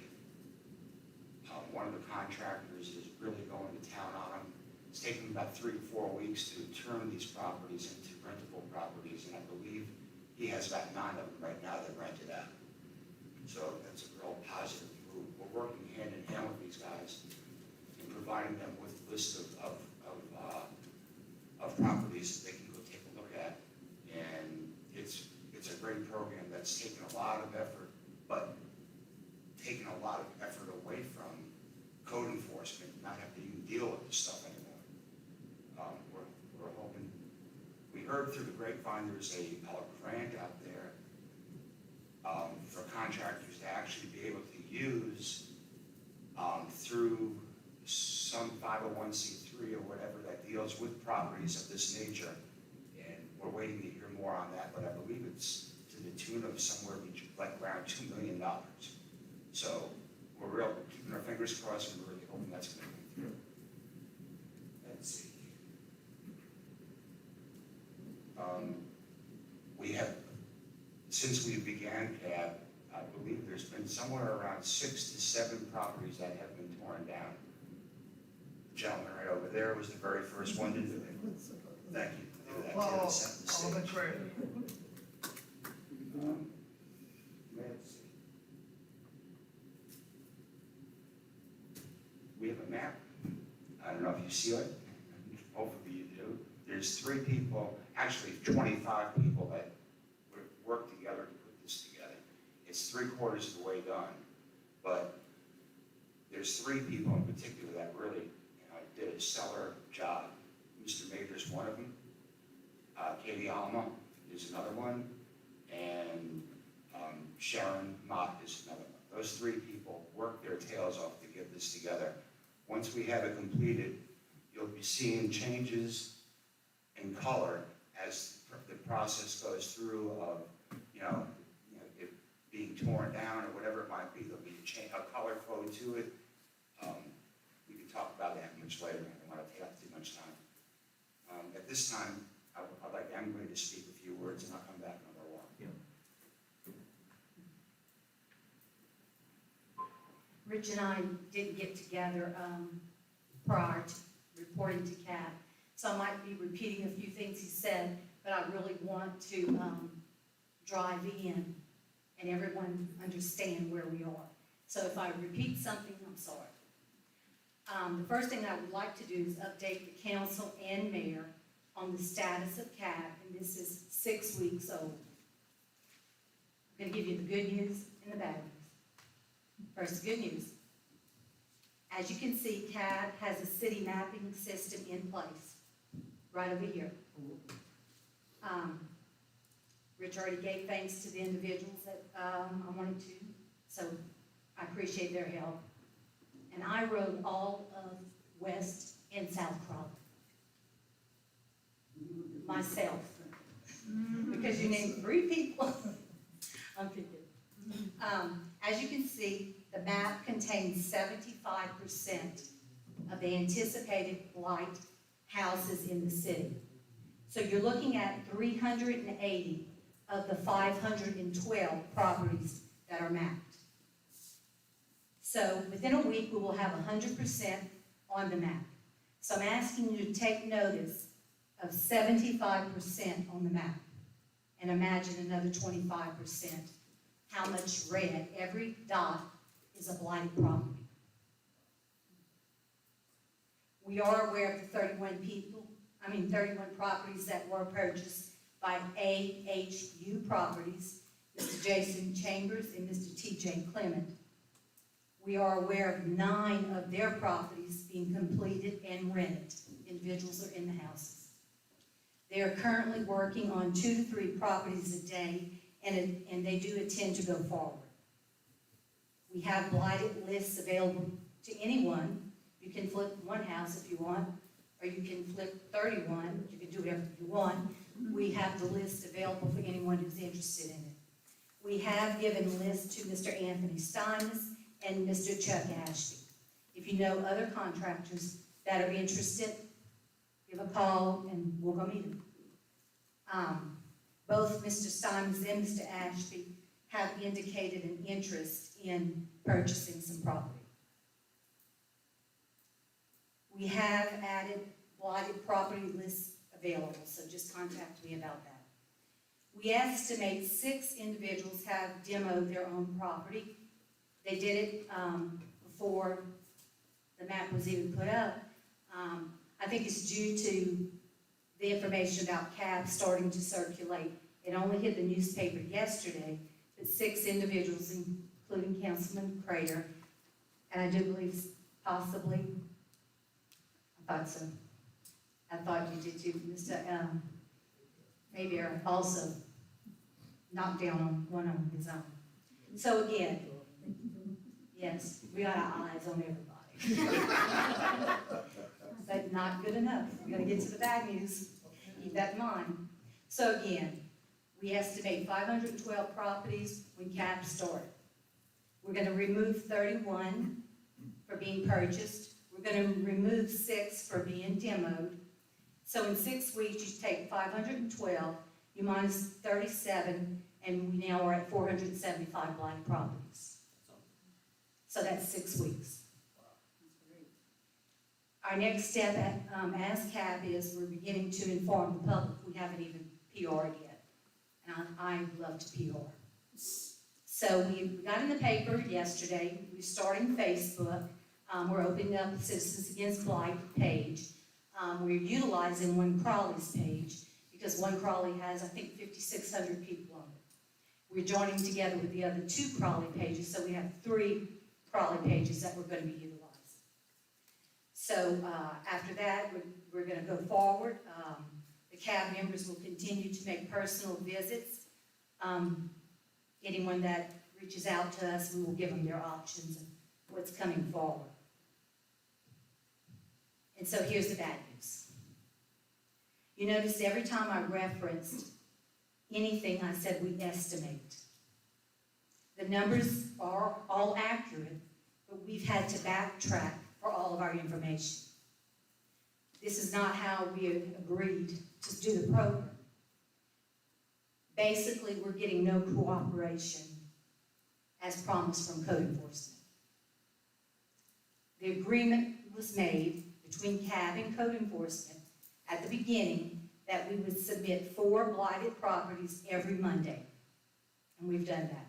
One of the contractors is really going to town on them. It's taken about 3 to 4 weeks to turn these properties into rentable properties, and I believe he has about 9 of them right now that rented out. So that's a real positive move. We're working hand in hand with these guys and providing them with a list of properties that they can go take a look at. And it's a great program that's taken a lot of effort, but taken a lot of effort away from code enforcement, not have to even deal with this stuff anymore. We're hoping, we heard through the grapevine there's a grant out there for contractors to actually be able to use through some 501c3 or whatever that deals with properties of this nature. And we're waiting to hear more on that, but I believe it's to the tune of somewhere like around $2 million. So we're keeping our fingers crossed and really hoping that's going to come through. Let's see. We have, since we began CAB, I believe there's been somewhere around 6 to 7 properties that have been torn down. The gentleman right over there was the very first one to do it. Thank you. For that, Tim, set the stage. Alderman Craig. Let's see. We have a map. I don't know if you see it. Hopefully you do. There's 3 people, actually 25 people that would work together to put this together. It's 3/4 of the way done, but there's 3 people in particular that really did a stellar job. Mr. Major's one of them. Katie Alma is another one, and Sharon Mott is another one. Those 3 people worked their tails off to get this together. Once we have it completed, you'll be seeing changes in color as the process goes through of, it being torn down or whatever it might be. There'll be a color code to it. We can talk about that much later. I don't want to take up too much time. At this time, I'm going to speak a few words and I'll come back another one. Rich and I didn't get together prior to reporting to CAB, so I might be repeating a few things he said, but I really want to drive in and everyone understand where we are. So if I repeat something, I'm sorry. The first thing I would like to do is update the council and mayor on the status of CAB, and this is 6 weeks old. I'm gonna give you the good news and the bad news. First, the good news. As you can see, CAB has a city mapping system in place, right over here. Rich already gave thanks to the individuals that I wanted to, so I appreciate their help. And I wrote all of West and South Crowley myself, because you named 3 people. I'm kidding. As you can see, the map contains 75% of the anticipated blight houses in the city. So you're looking at 380 of the 512 properties that are mapped. So within a week, we will have 100% on the map. So I'm asking you to take notice of 75% on the map, and imagine another 25%. How much red, every dot is a blighted property. We are aware of the 31 properties that were purchased by AHU Properties, Mr. Jason Chambers and Mr. T.J. Clement. We are aware of 9 of their properties being completed and rented. Individuals are in the houses. They are currently working on 2 to 3 properties a day, and they do intend to go forward. We have blighted lists available to anyone. You can flip 1 house if you want, or you can flip 31. You can do whatever you want. We have the list available for anyone who's interested in it. We have given lists to Mr. Anthony Steinmetz and Mr. Chuck Ashby. If you know other contractors that are interested, give a call and we'll go meet them. Both Mr. Steinmetz and Mr. Ashby have indicated an interest in purchasing some property. We have added blighted property lists available, so just contact me about that. We estimate 6 individuals have demoed their own property. They did it before the map was even put up. I think it's due to the information about CAB starting to circulate. It only hit the newspaper yesterday, but 6 individuals, including Councilman Crater, and I do believe possibly, I thought so. I thought you did too, Mr. Maybe also knocked down on one on his own. So again, yes, we got our eyes on everybody. But not good enough. We gotta get to the bad news. Keep that in mind. So again, we estimate 512 properties when CAB started. We're gonna remove 31 for being purchased. We're gonna remove 6 for being demoed. So in 6 weeks, you take 512, you minus 37, and we now are at 475 blighted properties. So that's 6 weeks. Our next step as CAB is we're beginning to inform the public. We haven't even PR'd yet, and I love to PR. So we got in the paper yesterday. We're starting Facebook. We're opening up the Citizens Against Blight page. We're utilizing One Crowley's page because One Crowley has, I think, 5,600 people on it. We're joining together with the other 2 Crowley pages, so we have 3 Crowley pages that we're going to be utilizing. So after that, we're going to go forward. The CAB members will continue to make personal visits. Anyone that reaches out to us, we will give them their options of what's coming forward. And so here's the bad news. You notice every time I referenced anything, I said we estimate. The numbers are all accurate, but we've had to backtrack for all of our information. This is not how we agreed to do the program. Basically, we're getting no cooperation as promised from code enforcement. The agreement was made between CAB and code enforcement at the beginning that we would submit 4 blighted properties every Monday, and we've done that.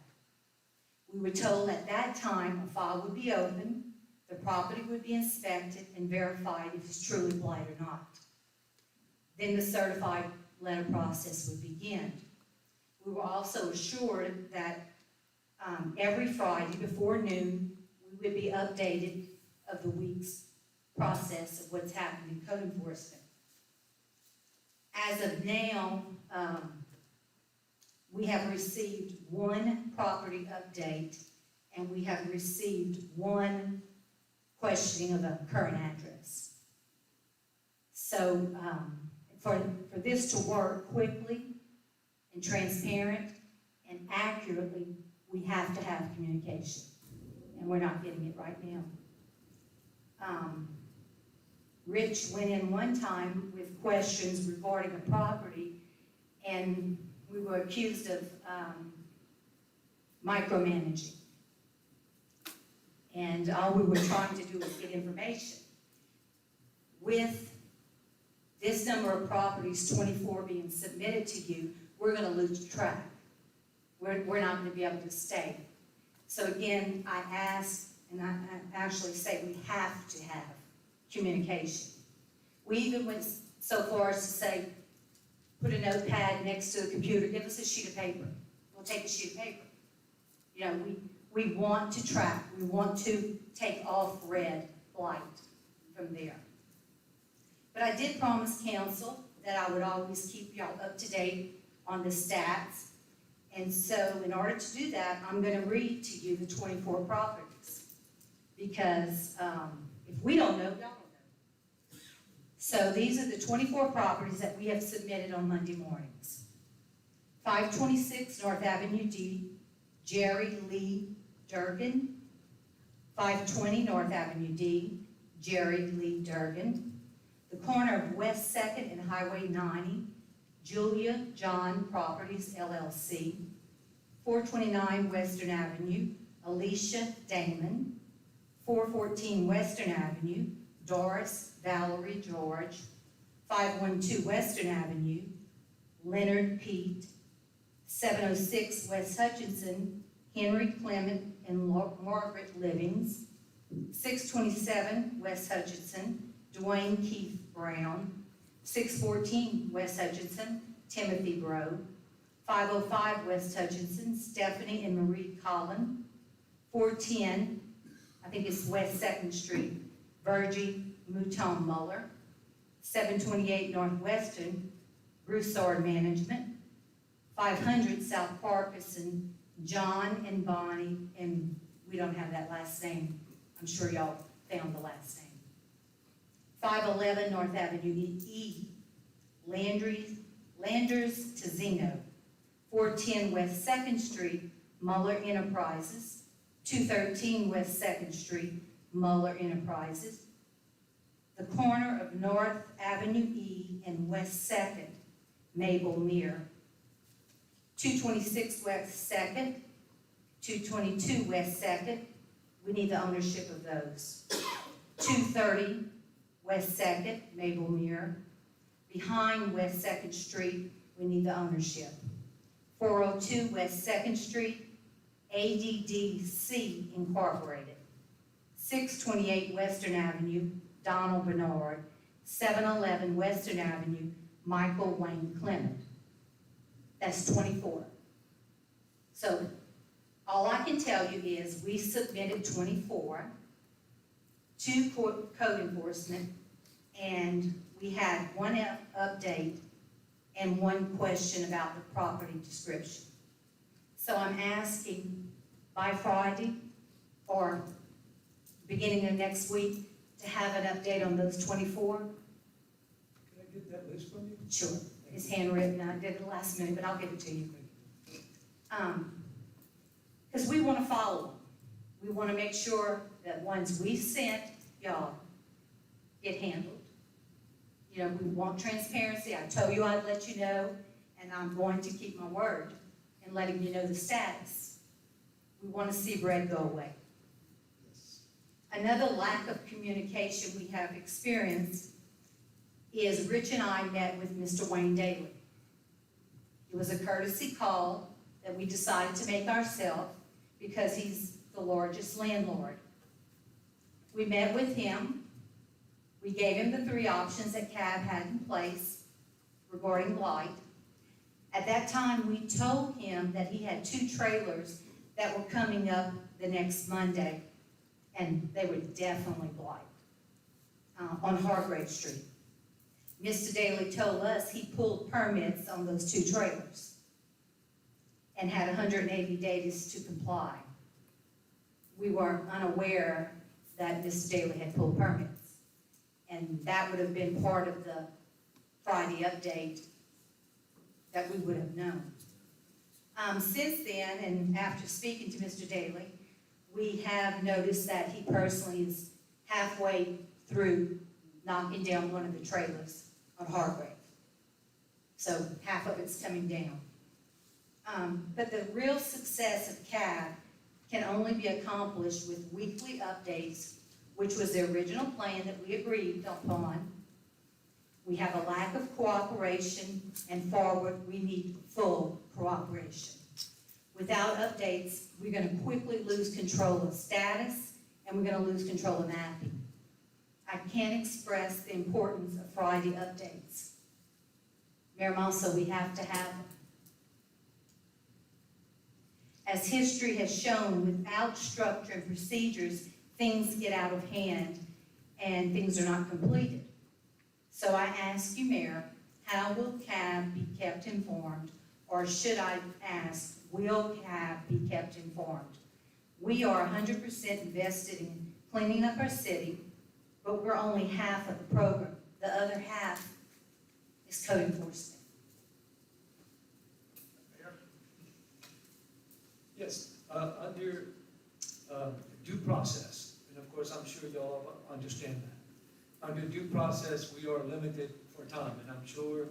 We were told at that time a file would be opened, the property would be inspected and verified if it's truly blight or not. Then the certified letter process would begin. We were also assured that every Friday before noon, we would be updated of the week's process of what's happening in code enforcement. As of now, we have received one property update and we have received one questioning of a current address. So for this to work quickly and transparent and accurately, we have to have communication. And we're not getting it right now. Rich went in one time with questions regarding a property, and we were accused of micromanaging. And all we were trying to do was get information. With this number of properties, 24 being submitted to you, we're going to lose track. We're not going to be able to stay. So again, I ask, and I actually say we have to have communication. We even went so far as to say, put a notepad next to the computer, give us a sheet of paper. We'll take a sheet of paper. You know, we want to track, we want to take off red light from there. But I did promise council that I would always keep y'all up to date on the stats. And so in order to do that, I'm going to read to you the 24 properties. Because if we don't know, y'all don't know. So these are the 24 properties that we have submitted on Monday mornings. 526 North Avenue D, Jerry Lee Durgan. 520 North Avenue D, Jerry Lee Durgan. The corner of West 2nd and Highway 90, Julia John Properties, LLC. 429 Western Avenue, Alicia Damon. 414 Western Avenue, Doris Valerie George. 512 Western Avenue, Leonard Pete. 706 West Hutchinson, Henry Clement and Margaret Livings. 627 West Hutchinson, Dwayne Keith Brown. 614 West Hutchinson, Timothy Bro. 505 West Hutchinson, Stephanie and Marie Collin. 410, I think it's West 2nd Street, Virgie Mouton Muller. 728 Northwestern, Broussard Management. 500 South Parkinson, John and Bonnie, and we don't have that last name. I'm sure y'all found the last name. 511 North Avenue E, Landers Tizino. 410 West 2nd Street, Muller Enterprises. 213 West 2nd Street, Muller Enterprises. The corner of North Avenue E and West 2nd, Mabel Meir. 226 West 2nd, 222 West 2nd, we need the ownership of those. 230 West 2nd, Mabel Meir. Behind West 2nd Street, we need the ownership. 402 West 2nd Street, ADDC Incorporated. 628 Western Avenue, Donald Bernard. 711 Western Avenue, Michael Wayne Clement. That's 24. So all I can tell you is we submitted 24 to code enforcement, and we had one update and one question about the property description. So I'm asking by Friday or beginning of next week to have an update on those 24. Can I get that list from you? Sure. It's handwritten. I did it last minute, but I'll give it to you. Because we want to follow them. We want to make sure that ones we sent y'all get handled. You know, we want transparency. I told you I'd let you know, and I'm going to keep my word in letting you know the status. We want to see bread go away. Another lack of communication we have experienced is Rich and I met with Mr. Wayne Daly. It was a courtesy call that we decided to make ourselves because he's the largest landlord. We met with him. We gave him the 3 options that CAB had in place regarding blight. At that time, we told him that he had 2 trailers that were coming up the next Monday, and they would definitely blight on Hargrave Street. Mr. Daly told us he pulled permits on those 2 trailers and had 180 days to comply. We were unaware that Mr. Daly had pulled permits, and that would have been part of the Friday update that we would have known. Since then, and after speaking to Mr. Daly, we have noticed that he personally is halfway through knocking down one of the trailers on Hargrave. So half of it's coming down. But the real success of CAB can only be accomplished with weekly updates, which was the original plan that we agreed upon. We have a lack of cooperation, and forward, we need full cooperation. Without updates, we're going to quickly lose control of status, and we're going to lose control of mapping. I can't express the importance of Friday updates. Mayor Mosso, we have to have them. As history has shown, without structure and procedures, things get out of hand and things are not completed. So I ask you, Mayor, how will CAB be kept informed? Or should I ask, will CAB be kept informed? We are 100% invested in cleaning up our city, but we're only half of the program. The other half is code enforcement. Yes, under due process, and of course, I'm sure y'all understand that. Under due process, we are limited for time, and I'm sure,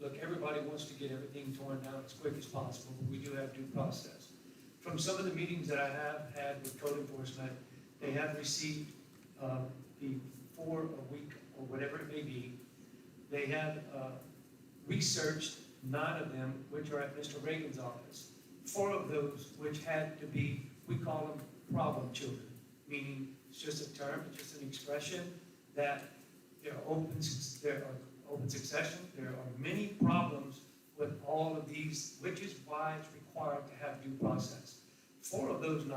look, everybody wants to get everything torn down as quick as possible, but we do have due process. From some of the meetings that I have had with code enforcement, they have received before a week or whatever it may be. They have researched 9 of them, which are at Mr. Reagan's office. 4 of those which had to be, we call them problem children, meaning it's just a term, it's just an expression that there are open succession. There are many problems with all of these, which is why it's required to have due process. 4 of those 9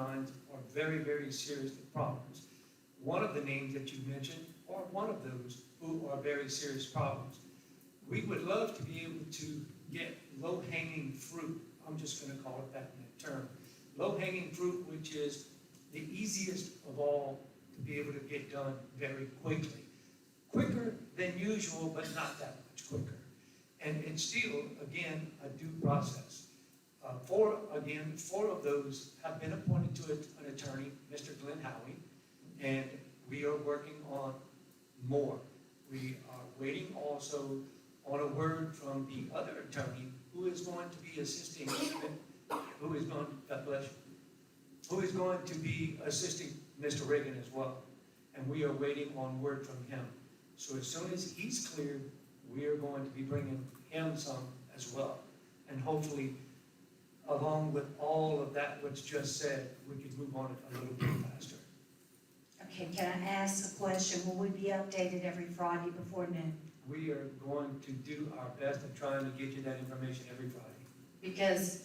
are very, very serious problems. One of the names that you mentioned are one of those who are very serious problems. We would love to be able to get low-hanging fruit. I'm just going to call it that in that term. Low-hanging fruit, which is the easiest of all to be able to get done very quickly. Quicker than usual, but not that much quicker. And it's still, again, a due process. 4 of those have been appointed to an attorney, Mr. Glenn Howey, and we are working on more. We are waiting also on a word from the other attorney who is going to be assisting, who is going to be assisting Mr. Reagan as well. And we are waiting on word from him. So as soon as he's cleared, we are going to be bringing him some as well. And hopefully, along with all of that what's just said, we could move on it a little bit faster. Okay, can I ask a question? Will we be updated every Friday before noon? We are going to do our best at trying to get you that information every Friday. Because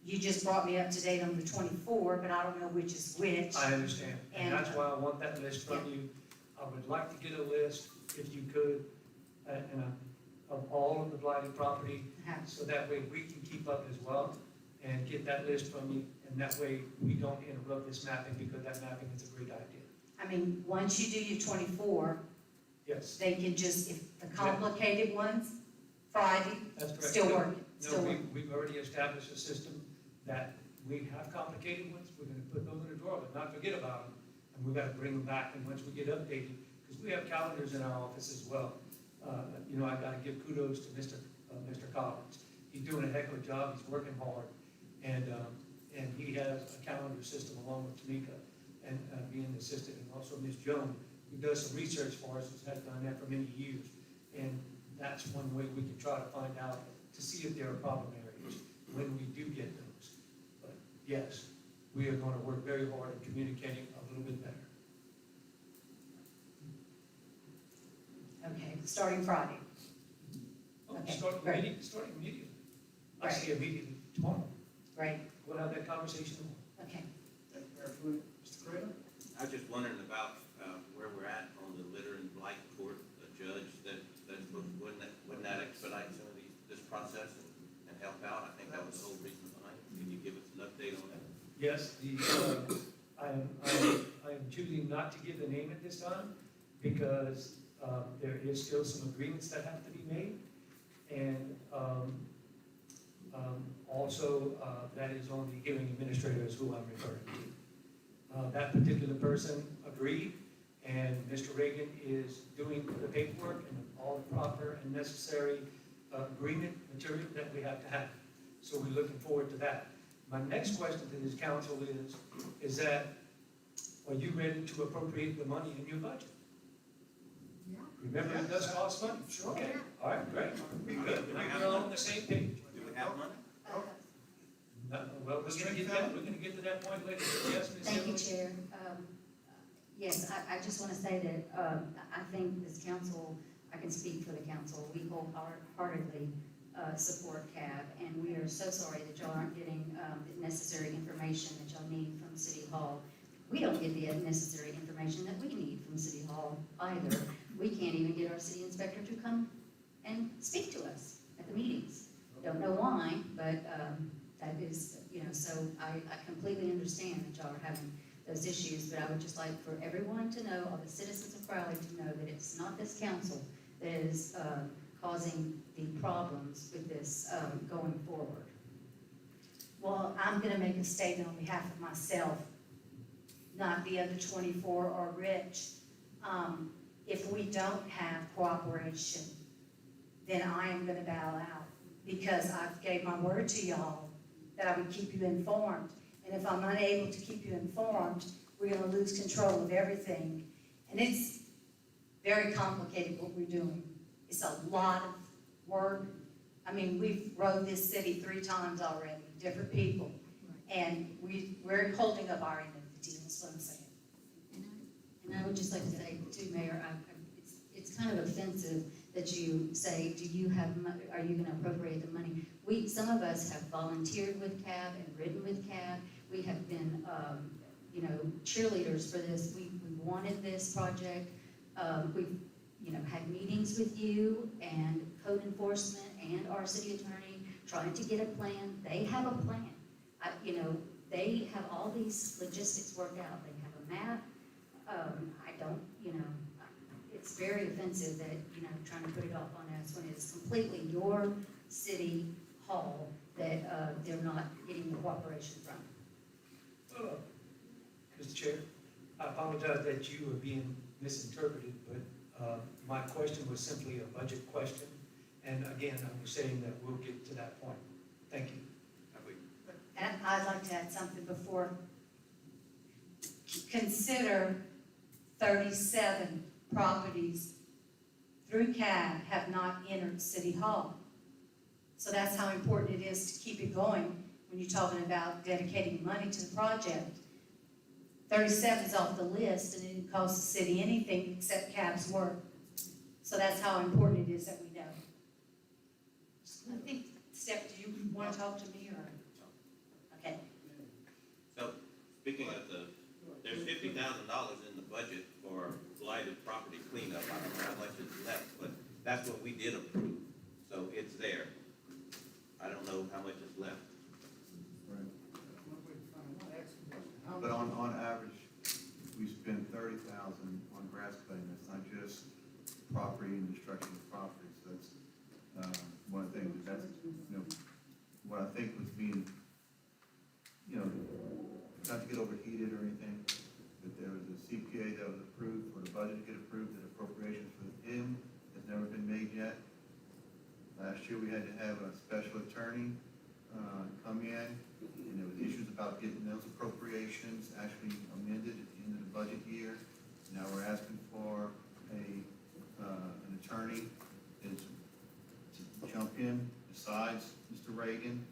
you just brought me up to date on the 24, but I don't know which is which. I understand, and And- that's why I want that list from you. I would like to get a list, if you could, of all of the blighted property, so that way we can keep up as well, and get that list from you, and that way we don't interrupt this mapping, because that mapping is a great idea. I mean, once you do your 24, Yes, they can just, if the complicated ones, Friday, that's correct. still working, No, still working. we've already established a system that we have complicated ones, we're gonna put those in a drawer, but not forget about them, and we've gotta bring them back, and once we get updated, because we have calendars in our office as well. I gotta give kudos to Mr. Collins. He's doing a heck of a job, he's working hard, and he has a calendar system along with Tamika, and being the assistant, and also Ms. Joan, who does some research for us, has done that for many years. And that's one way we can try to find out, to see if there are problem areas when we do get those. But yes, we are gonna work very hard at communicating a little bit better. Okay, starting Friday. Okay, great. Starting immediately. I Right. say immediately tomorrow. Great, We'll have that conversation tomorrow. okay. Thank you, Mayor Flynn. Mr. Crowley? I was just wondering about, where we're at on the litter and blight court, the judge wouldn't that expedite some of this process and help out? I think that was the whole reason behind it. Can you give us an update on that? Yes, I am choosing not to give the name at this time because there is still some agreements that have to be made. And also, that is on the hearing administrator is who I'm referring to. That particular person agreed, and Mr. Reagan is doing the paperwork and all the proper and necessary agreement material that we have to have. So we're looking forward to that. My next question to this council is that, are you ready to appropriate the money in your budget? Yeah. Remember, it does cost money? Sure. Okay, all right, great. Good, we're all on the same page. Do we have money? No, well, we're gonna get to that point later. Yes, Ms. Thank you, Emily? Chair. Yes, I just want to say that I think this council, I can speak for the council, we wholeheartedly support CAB, and we are so sorry that y'all aren't getting the necessary information that y'all need from City Hall. We don't get the necessary information that we need from City Hall either. We can't even get our city inspector to come and speak to us at the meetings. Don't know why, but that is, so I completely understand that y'all are having those issues, but I would just like for everyone to know, all the citizens of Crowley to know that it's not this council that is causing the problems with this going forward. Well, I'm gonna make a statement on behalf of myself, not the other 24 or Rich. If we don't have cooperation, then I am gonna bow out, because I've gave my word to y'all that I would keep you informed. And if I'm unable to keep you informed, we're gonna lose control of everything. And it's very complicated what we're doing. It's a lot of work. I mean, we've rode this city 3 times already, different people. And we're holding up our end of the deal, is what I'm saying. And I would just like to say too, Mayor, it's kind of offensive that you say, are you gonna appropriate the money? Some of us have volunteered with CAB and ridden with CAB. We have been, cheerleaders for this. We wanted this project. We've, had meetings with you and code enforcement and our city attorney trying to get a plan. They have a plan. They have all these logistics worked out. They have a map. It's very offensive that, trying to put it off on us when it's completely your city hall that they're not getting the cooperation from. Mr. Chair, I apologize that you were being misinterpreted, but my question was simply a budget question. And again, I was saying that we'll get to that point. Thank you. And I'd like to add something before. Consider 37 properties through CAB have not entered City Hall. So that's how important it is to keep it going when you're talking about dedicating money to the project. 37 is off the list, and it didn't cost the city anything except CAB's work. So that's how important it is that we know. I think, Steph, do you want to talk to me, or? Okay. So, speaking of there's $50,000 in the budget for blighted property cleanup. I don't know how much is left, but that's what we did approve. So it's there. I don't know how much is left. But on average, we spend 30,000 on grass cutting. That's not just property and destruction of property. So that's one of the things. That's what I think was being, not to get overheated or anything, but there was a CPA that was approved for the budget to get approved. That appropriations for him has never been made yet. Last year we had to have a special attorney come in, and there was issues about getting those appropriations actually amended at the end of the budget year. Now we're asking for an attorney to jump in besides Mr. Reagan,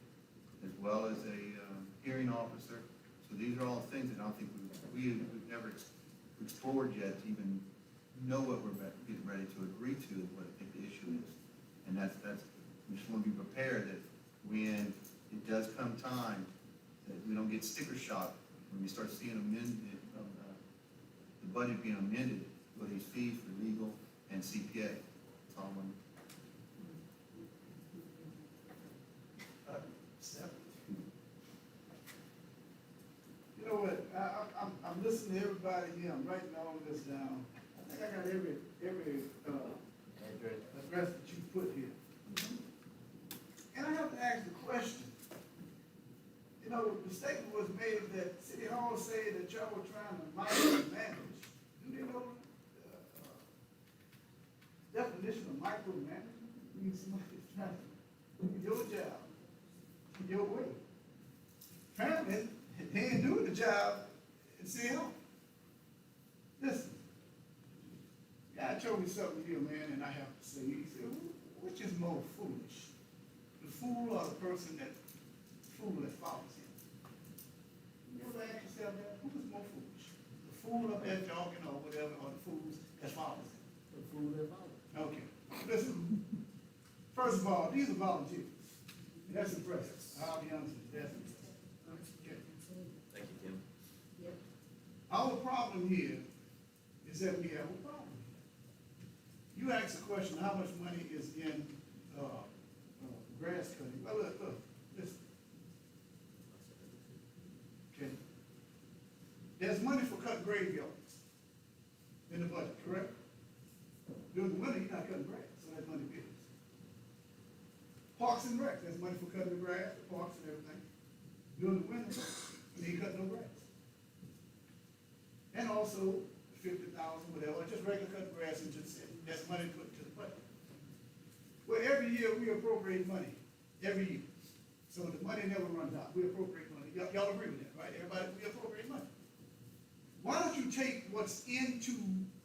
as well as a hearing officer, So these are all things that I don't think we've never explored yet to even know what we're getting ready to agree to, is what I think the issue is. And that's, we just want to be prepared that when it does come time, that we don't get sticker shock when we start seeing amended, the budget being amended for these fees for legal and CPA. That's all I'm. Step. You know what, I'm listening to everybody here, I'm writing all of this down. I think I got every address that you put here. And I have to ask the question. You know, the statement was made that City Hall said that y'all were trying to micromanage. Do they know definition of micromanagement? Means somebody's trying to do your job your way. Apparently, they ain't doing the job at City Hall. Listen, God told me something here, man, and I have to say, he said, which is more foolish? The fool or the person that follows him? You ever ask yourself that? Who is more foolish? The fool up there jogging or whatever, or the fools that follows him? The fool that follows. Okay, listen, first of all, these are volunteers. That's impressive. I'll be honest with you, that's impressive. Okay. Thank you, Tim. Our problem here is that we have a problem. You asked the question, how much money is in, grass cutting? Well, look, listen. Okay. There's money for cutting graveyards in the budget, correct? During the winter, you're not cutting grass, so that money bills. Parks and Rec, there's money for cutting the grass, the parks and everything. During the winter, you ain't cutting no grass. And also, 50,000, whatever, just regular cutting grass into the city. That's money put into the budget. Well, every year we appropriate money, every year. So the money never runs out. We appropriate money. Y'all agree with that, right? Everybody, we appropriate money. Why don't you take what's into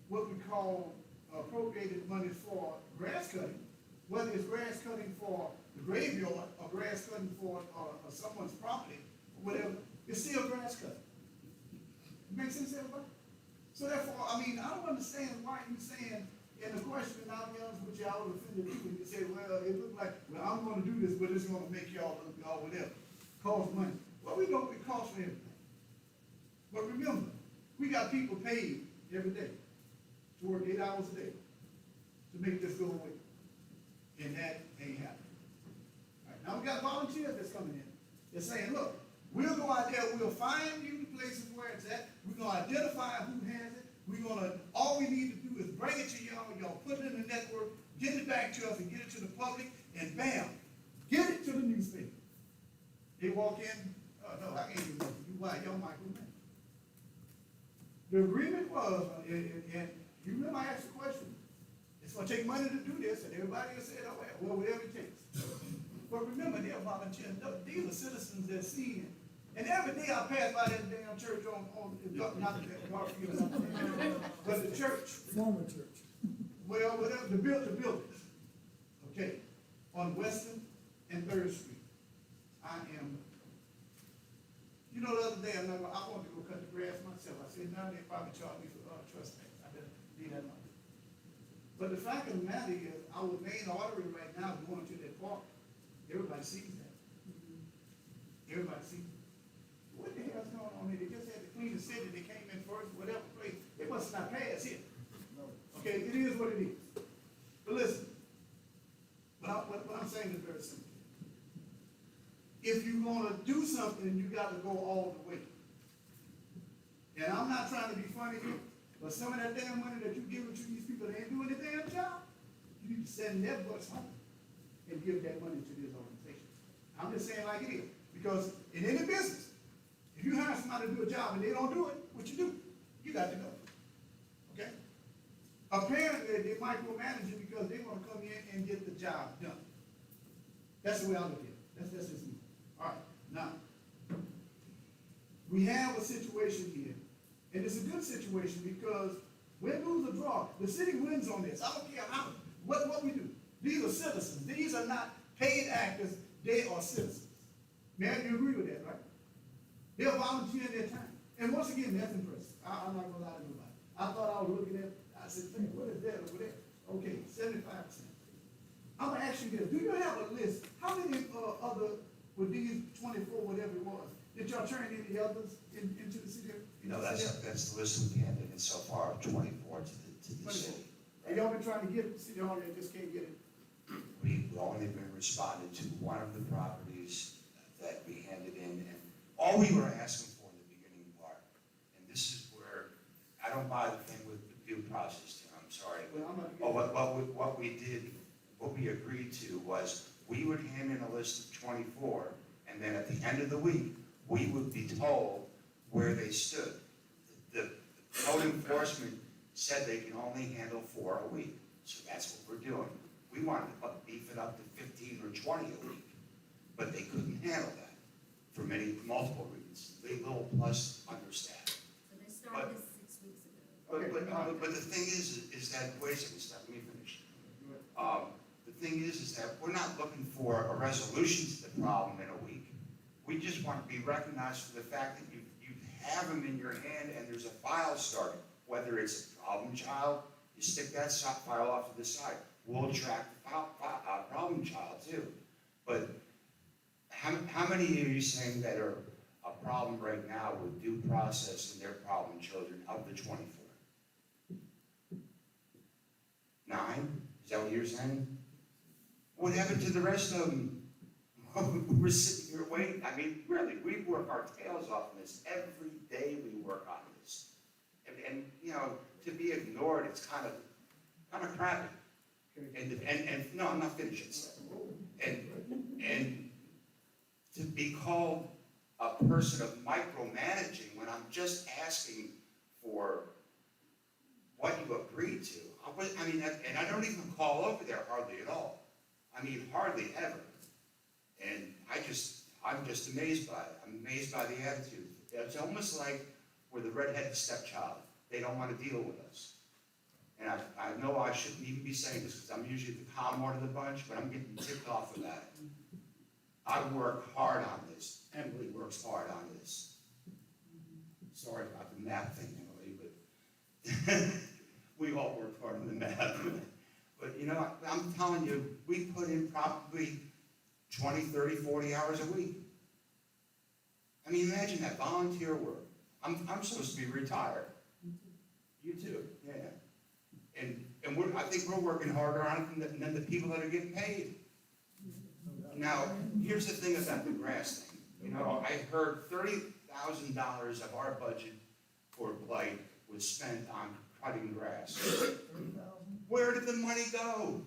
what we call appropriated money for grass cutting, whether it's grass cutting for the graveyard or grass cutting for someone's property, or whatever, it's still grass cutting. Make sense, everybody? So therefore, I mean, I don't understand why you saying, in the question, and I'll be honest with you, I was offended too, when you say, well, it looked like, well, I'm gonna do this, but it's gonna make y'all look, y'all whatever, cost money. Well, we know it costs for everything. But remember, we got people paid every day to work 8 hours a day to make this go away. And that ain't happening. All right, now we got volunteers that's coming in. They're saying, look, we'll go out there, we'll find you the places where it's at, we're gonna identify who has it, all we need to do is bring it to y'all put it in the network, get it back to us and get it to the public, and bam, get it to the newspaper. They walk in, oh no, I can't do nothing. You why? Y'all micromanage. The agreement was, and you remember I asked the question, it's gonna take money to do this, and everybody will say, oh well, whatever it takes. But remember, they're volunteering. These are citizens that see it. And every day I pass by that damn church not the Garfield, but the church. Former church. Well, whatever, the buildings. Okay, on Western and 3rd Street. You know, the other day, I wanted to go cut the grass myself. I said, now they probably charge me for trespass. I better leave that money. But the fact of the matter is, our main artery right now is going to that park. Everybody sees that. Everybody sees it. What the hell's going on here? They just had to clean the city. They came in first, whatever place. It must not pass here. Okay, it is what it is. But listen, what I'm saying is very simple. If you're gonna do something, you gotta go all the way. And I'm not trying to be funny here, but some of that damn money that you're giving to these people, they ain't doing their damn job. You need to send their butts home and give that money to these organizations. I'm just saying like it is. Because in any business, if you hire somebody to do a job and they don't do it, what you do? You got to go. Okay? Apparently, they micromanage it because they want to come in and get the job done. That's the way I look at it. That's just me. All right. Now, we have a situation here, and it's a good situation because win, lose, or draw, the city wins on this. I don't care how, what we do. These are citizens. These are not paid actors. They are citizens. Man, you agree with that, right? They're volunteering their time. And once again, that's impressive. I'm not gonna lie to nobody. I thought I was looking at, I said, "Man, what is that over there?" Okay, 75%. I'm gonna ask you this, do you have a list? How many, other, with these 24, whatever it was, did y'all turn any others into the city? No, that's the list we've handed in so far, of 24 to the city. And y'all been trying to get it, city hall, and just can't get it. We've only been responded to one of the properties that we handed in, and all we were asking for in the beginning part, and this is where, I don't buy the thing with the due process, Tim, I'm sorry. Well, I'm not What we did, what we agreed to was, we would hand in a list of 24, and then at the end of the week, we would be told where they stood. The code enforcement said they can only handle 4 a week, so that's what we're doing. We wanted to beef it up to 15 or 20 a week, but they couldn't handle that for multiple reasons, legal plus understaffed. So they started this 6 weeks ago. But the thing is that, wait a second, Steph, let me finish. The thing is that we're not looking for a resolution to the problem in a week. We just want to be recognized for the fact that you have them in your hand and there's a file started. Whether it's a problem child, you stick that file off to the side. We'll track the problem child too. But how many are you saying that are a problem right now with due process and their problem children of the 24? 9? Is that what you're saying? What happened to the rest of them? We're sitting here waiting. I mean, really, we work our tails off on this. Every day we work on this. And you know, to be ignored, it's kind of crappy. And no, I'm not finished yet. And to be called a person of micromanaging when I'm just asking for what you agreed to. I mean, and I don't even call over there hardly at all. I mean, hardly ever. And I'm just amazed by it. I'm amazed by the attitude. It's almost like we're the redheaded stepchild. They don't want to deal with us. And I know I shouldn't even be saying this because I'm usually the calm one of the bunch, but I'm getting ticked off about it. I work hard on this. Emily works hard on this. Sorry about the math thing, Emily, but we all work hard on the math. But you know, I'm telling you, we put in probably 20, 30, 40 hours a week. I mean, imagine that volunteer work. I'm supposed to be retired. You too, yeah. And I think we're working harder on it than the people that are getting paid. Now, here's the thing about the grass thing. You know, I heard $30,000 of our budget for blight was spent on cutting grass. Where did the money go?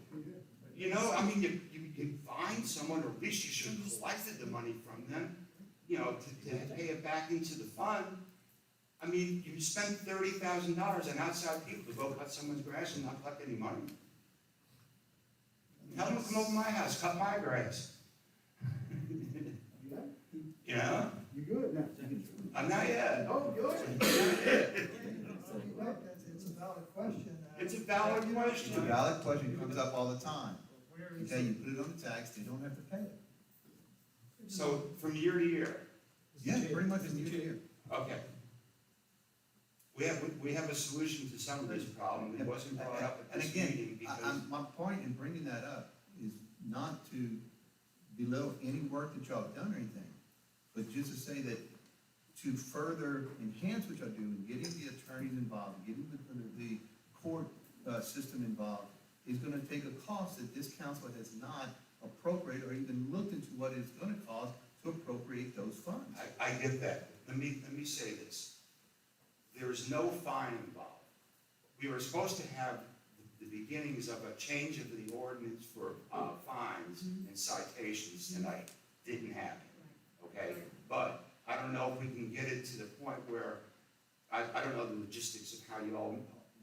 You know, I mean, you find someone, or at least you should have collected the money from them, you know, to pay it back into the fund. I mean, you spend $30,000 on outside people to go cut someone's grass and not collect any money. Tell them to come over to my house, cut my grass. You know? You good now? I'm not yet. Oh, good. It's a valid question. It's a valid question. It's a valid question, it comes up all the time. Okay, you put it on the tax, they don't have to pay it. So, from year to year? Yeah, pretty much from year to year. Okay. We have a solution to some of this problem. It wasn't brought up at this meeting because. My point in bringing that up is not to belittle any work that y'all have done or anything, but just to say that to further enhance what y'all do, and getting the attorneys involved, getting the court system involved, is gonna take a cost that this council has not appropriated or even looked into what it's gonna cost to appropriate those funds. I get that. Let me say this. There is no fine involved. We were supposed to have the beginnings of a change of the ordinance for fines and citations tonight. Didn't happen, okay? But I don't know if we can get it to the point where, I don't know the logistics of how you all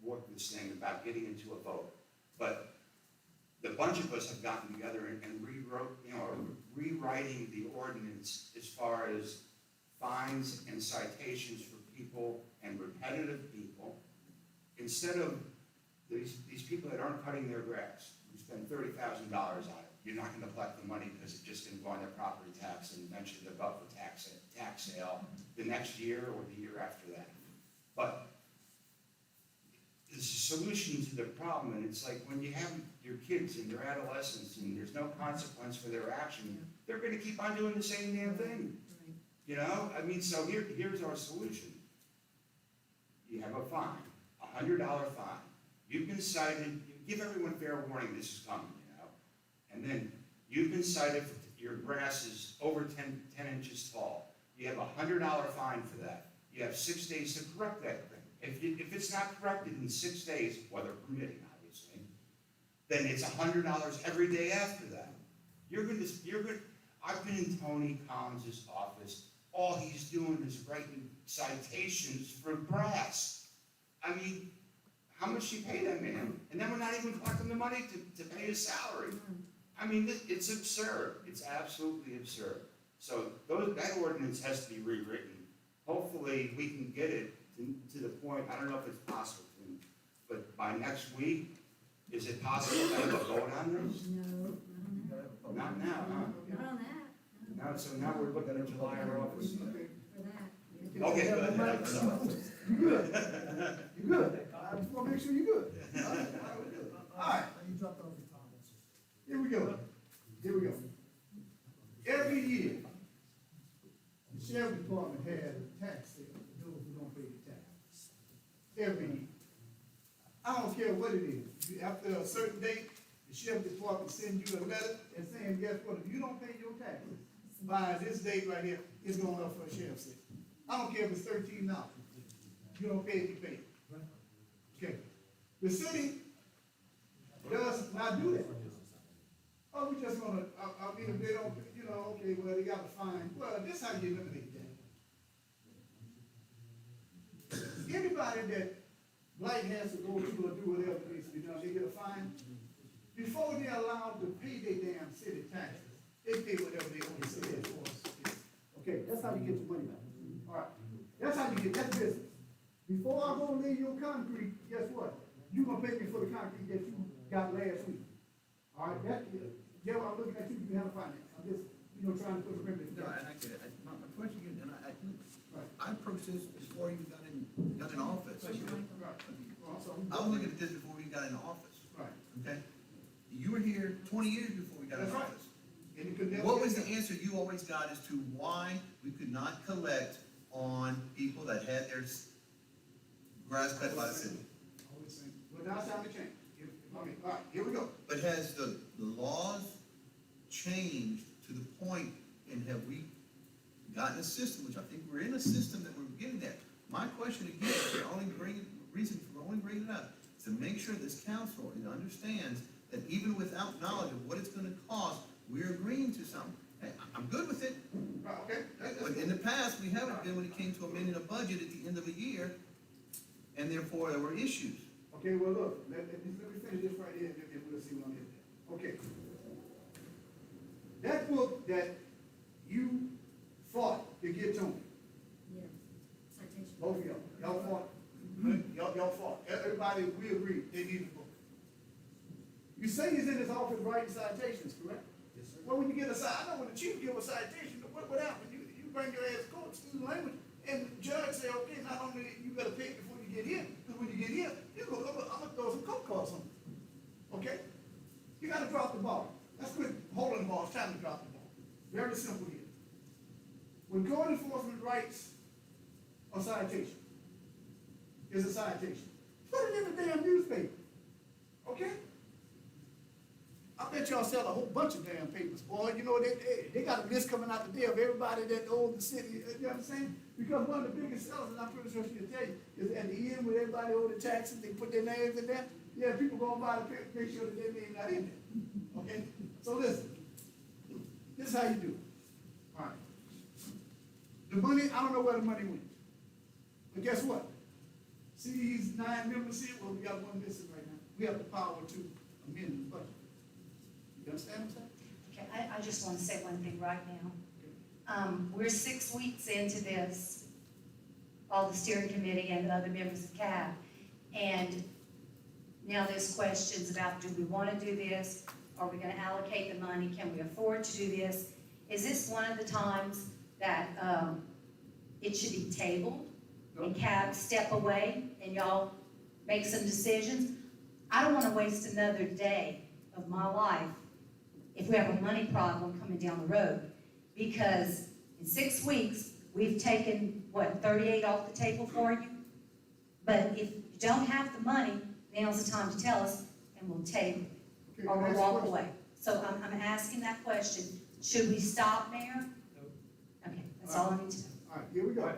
work this thing about getting into a vote. But the bunch of us have gotten together and rewrote, you know, rewriting the ordinance as far as fines and citations for people and repetitive people, instead of these people that aren't cutting their grass, who spend $30,000 on it, you're not gonna collect the money because it's just gonna go on their property tax and eventually they'll go for tax tax sale the next year or the year after that. But it's a solution to the problem, and it's like when you have your kids in their adolescence and there's no consequence for their action, they're gonna keep on doing the same damn thing. You know, I mean, so here's our solution. You have a fine, $100 fine. You've been cited, you give everyone fair warning this is coming, you know? And then you've been cited, your grass is over 10 inches tall. You have a $100 fine for that. You have 6 days to correct that thing. If it's not corrected in 6 days, weather permitting, obviously, then it's $100 every day after that. I've been in Tony Collins' office. All he's doing is writing citations for grass. I mean, how much do you pay that man? And then we're not even collecting the money to pay his salary. I mean, it's absurd. It's absolutely absurd. So that ordinance has to be rewritten. Hopefully, we can get it to the point, I don't know if it's possible, but by next week, is it possible to have a vote on this? No, Not now, huh? not on that, Now, so now we're looking at July or August. for that. Okay, good. You good? You good? I just wanna make sure you're good. All right. You dropped off your comments. Here we go. Here we go. Every year, the sheriff department has a tax sale for those who don't pay the tax. Every year. I don't care what it is. After a certain date, the sheriff department sends you a letter and saying, guess what, if you don't pay your taxes by this date right here, it's going up for a sheriff's sale. I don't care if it's $13. You don't pay it, you pay it. Okay. The city does not do that. Oh, we just gonna, I mean, if they don't, you know, okay, well, they got a fine. Well, this how you eliminate that. Anybody that blight has to go to or do whatever needs to be done, they get a fine. Before they're allowed to pay their damn city taxes, they pay whatever they want to say that's for us. Okay, that's how you get your money back. All right, that's how you get, that's business. Before I go lay your concrete, guess what? You gonna pay me for the concrete that you got last week. All right, yeah, I'm looking at you, you have a finance. I'm just, trying to put a remedy. No, and I get it. My question again, and I approached this before you got in office. I was looking at this before we got in office. Right. Okay? You were here 20 years before we got in That's right. office. And you could never. What was the answer you always got as to why we could not collect on people that had their grass cut by the city? Well, now it's time to change. All right, here we go. But has the laws changed to the point, and have we gotten a system, which I think we're in a system that we're getting there. My question again, reason for only bringing it up, is to make sure this council understands that even without knowledge of what it's gonna cost, we're agreeing to something. Hey, I'm good with it. Right, okay. But in the past, we haven't been when it came to amending a budget at the end of a year, and therefore there were issues. Okay, well, look, let me finish this right here, and we'll see what I'm getting at. Okay. That book that you fought to get to me, Yeah, citation. both of y'all fought, y'all fought. Everybody, we agreed, they need a book. You say he's in his office writing citations, correct? Yes, sir. Well, when you get a I know when the chief give a citation, what happens? You bring your ass to court, excuse the language, and the judge say, okay, not only you better pay it before you get here, because when you get here, I'm gonna throw some coke calls on you. Okay? You gotta drop the ball. Let's quit holding the ball, it's time to drop the ball. Very simple here. When code enforcement writes a citation, is a citation, put it in the damn newspaper. Okay? I bet y'all sell a whole bunch of damn papers, boy. You know, they got a list coming out today of everybody that owns the city. You understand? Because one of the biggest sellers, and I'm pretty sure she'll tell you, is at the end when everybody owes the taxes, they put their names in there. Yeah, people go and buy the paper, make sure that their name not in there. Okay? So listen, this is how you do it. All right. The money, I don't know where the money went. But guess what? See these 9 members here? Well, we got one missing right now. We have the power to amend the budget. You understand what I'm saying? Okay, I just want to say one thing right now. We're 6 weeks into this, all the steering committee and the other members of CAB, and now there's questions about, do we want to do this? Are we going to allocate the money? Can we afford to do this? Is this one of the times that it should be tabled and Cab step away and y'all make some decisions. I don't wanna waste another day of my life if we have a money problem coming down the road. Because in 6 weeks, we've taken, 38 off the table for you? But if you don't have the money, now's the time to tell us, and we'll table it, Okay, or we'll next walk question. away. So I'm asking that question. Should we stop, Mayor? Okay, that's all I need to know. All right, here we go.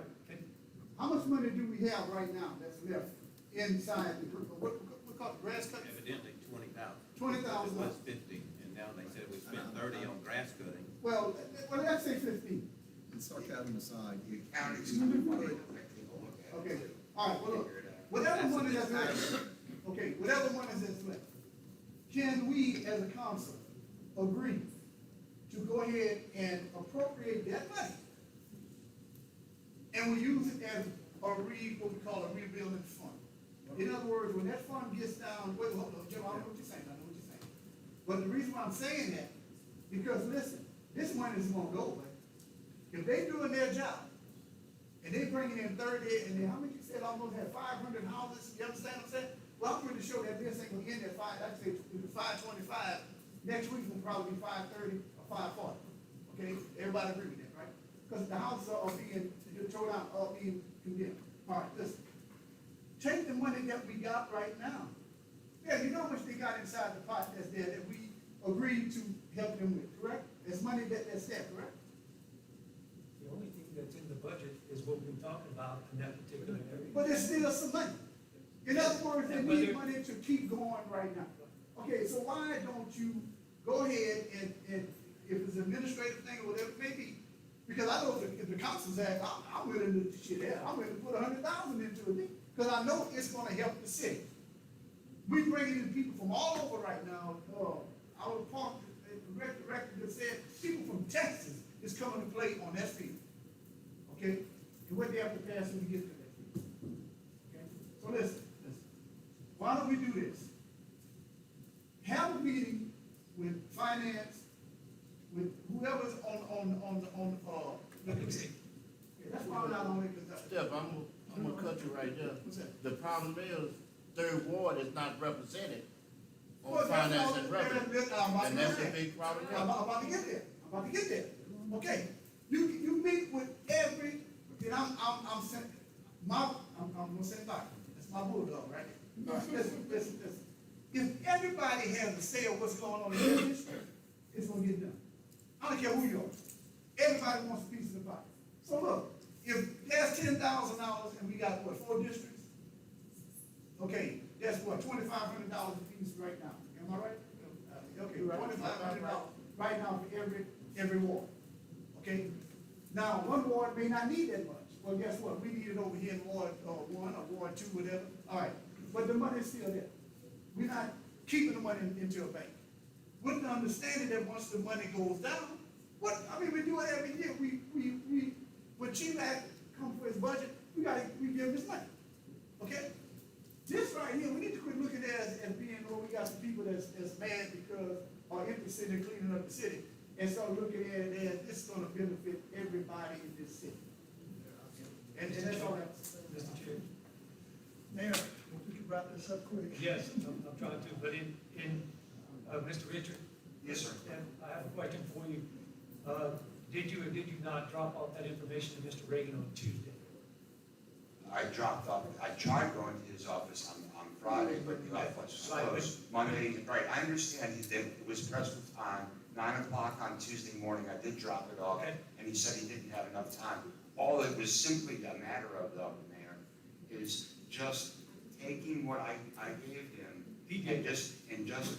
How much money do we have right now that's left inside the, what call it, grass cutting? Evidently 20,000. 20,000. It was 50, and now they said we spent 30 on grass cutting. Well, let's say 15. And sarcasm aside, the County's gonna put it. Okay, all right, well, look, whatever money that's left, okay, whatever money that's left, can we as a council agree to go ahead and appropriate that money? And we use it as what we call a rebuilding fund. In other words, when that fund gets down, wait, hold on, Jim, I know what you're saying, But the reason why I'm saying that, because listen, this money is gonna go away. If they doing their job, and they bringing in 30, and then how many you said almost had 500 houses, you understand what I'm saying? Well, I'm pretty sure that this ain't gonna end at I'd say 525, next week will probably be 530 or 540, okay? Everybody agree with that, right? Because the houses are being torn out, are being condemned. All right, listen, take the money that we got right now. Yeah, you know how much they got inside the pot that's there that we agreed to help them with, correct? There's money that's there, correct? The only thing that's in the budget is what we're talking about in that particular area. But there's still some money. In other words, they need money to keep going right now. Okay, so why don't you go ahead and if it's an administrative thing or whatever it may be, because I know if the council's act, I'm willing to I'm willing to put 100,000 into it, because I know it's gonna help the city. We bringing in people from all over right now. Our park, the director just said, people from Texas is coming to play on that field. Okay? And what they have to pass when we get to that field. Okay? So listen. Why don't we do this? Have a meeting with finance, with whoever's on the committee. Okay, that's why I'm not on it, because Steph, I'm gonna cut you right there. What's that? The problem is, Third Ward is not represented on Well, that's finance all- and revenue. And that's a big problem. I'm about to get there. I'm about to get there. Okay, you meet with every, and I'm gonna say bye. That's my bulldog, right? All right, listen. If everybody has a say of what's going on in their district, it's gonna get done. I don't care who you are. Everybody wants a piece of the pie. So look, if there's $10,000 and we got, 4 districts? Okay, that's $2,500 a piece right now. Am I right? Okay, $2,500 right now for every ward. Okay? Now, one ward may not need that much. Well, guess what? We need it over here in Ward 1 or Ward 2, whatever. All right, but the money's still there. We're not keeping the money into a bank. With the understanding that once the money goes down, we do it every year. When Chief Act comes for his budget, we give him his money. Okay? This right here, we need to quit looking at it as being, we got some people that's mad because, or interested in cleaning up the city, and start looking at it as, this is gonna benefit everybody in this city. And that's all that's. Mr. Chair. Mayor, we can wrap this up quick. Yes, I'm trying to, but Mr. Richard? Yes, sir. And I have a question for you. Did you or did you not drop off that information to Mr. Reagan on Tuesday? I dropped off, I tried going to his office on Friday, but the office was closed. Monday, right, I understand it was pressed for time, 9 o'clock on Tuesday morning, I did drop it off, Okay. and he said he didn't have enough time. All it was simply a matter of, though, Mayor, is just taking what I gave him and just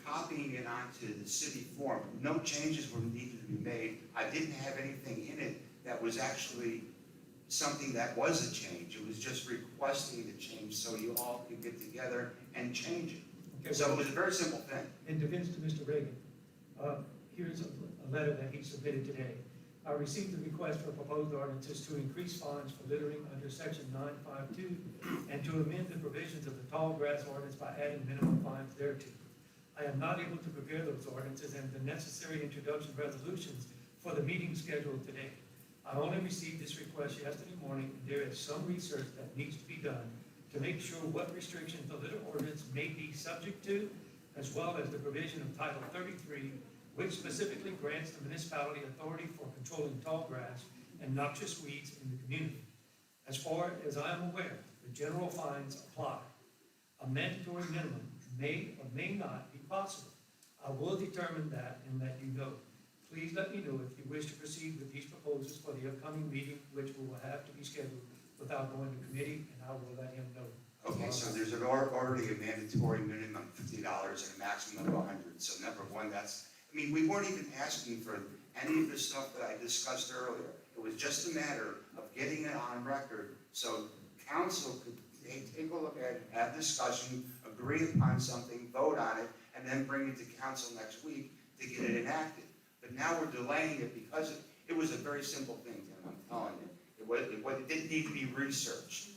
copying it onto the city form. No changes were needed to be made. I didn't have anything in it that was actually something that was a change. It was just requesting the change so you all could get together and change it. Okay, So it was a very simple thing. In defense to Mr. Reagan, here's a letter that he submitted today. I received a request for proposed ordinances to increase fines for littering under section 952 and to amend the provisions of the tall grass ordinance by adding minimum fines thereto. I am not able to prepare those ordinances and the necessary introduction resolutions for the meeting scheduled today. I only received this request yesterday morning, and there is some research that needs to be done to make sure what restrictions the litter ordinance may be subject to, as well as the provision of Title 33, which specifically grants the municipality authority for controlling tall grass and noxious weeds in the community. As far as I am aware, the general fines apply. A mandatory minimum may or may not be possible. I will determine that and let you know. Please let me know if you wish to proceed with these proposals for the upcoming meeting, which will have to be scheduled without going to committee, and I will let him know. Okay, so there's already a mandatory minimum of $50 and a maximum of 100. So number one, we weren't even asking for any of the stuff that I discussed earlier. It was just a matter of getting it on record so council could take a look at it, have discussion, agree upon something, vote on it, and then bring it to council next week to get it enacted. But now we're delaying it because it was a very simple thing, Tim, I'm telling you. It didn't need to be researched.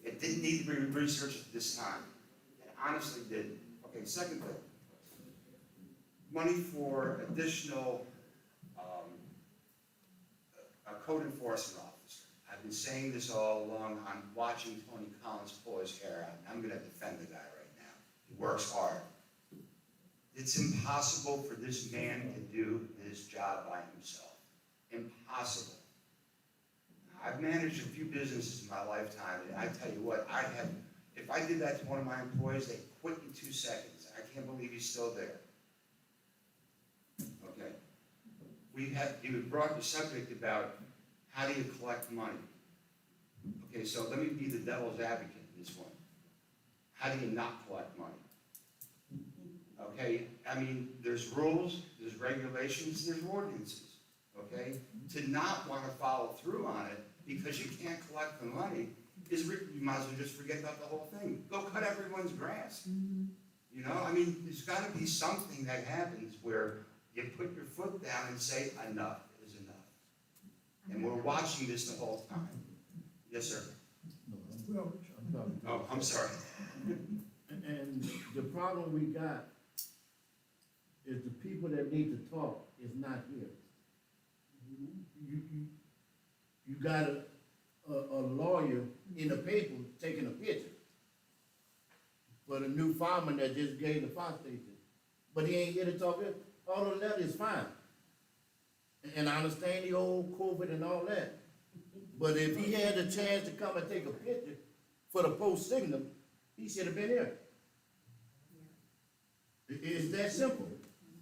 It didn't need to be researched at this time. It honestly didn't. Okay, second thing. Money for additional code enforcement officer. I've been saying this all along. I'm watching Tony Collins pull his hair out, and I'm going to defend the guy right now. He works hard. It's impossible for this man to do his job by himself. Impossible. I've managed a few businesses in my lifetime, and I tell you what, if I did that to one of my employees, they'd quit in 2 seconds. I can't believe he's still there. Okay. You brought the subject about how do you collect money? Okay, so let me be the devil's advocate in this one. How do you not collect money? Okay, there's rules, there's regulations, there's ordinances, okay? To not want to follow through on it because you can't collect the money you might as well just forget about the whole thing. Go cut everyone's grass. You know, there's got to be something that happens where you put your foot down and say, enough is enough. And we're watching this the whole time. Yes, sir. Oh, I'm sorry. And the problem we got is the people that need to talk is not here. You got a lawyer in the paper taking a picture for the new fireman that just gave the fire station, but he ain't here to talk. All of that is fine, and I understand the old COVID and all that, but if he had the chance to come and take a picture for the post signal, he should have been here. It's that simple.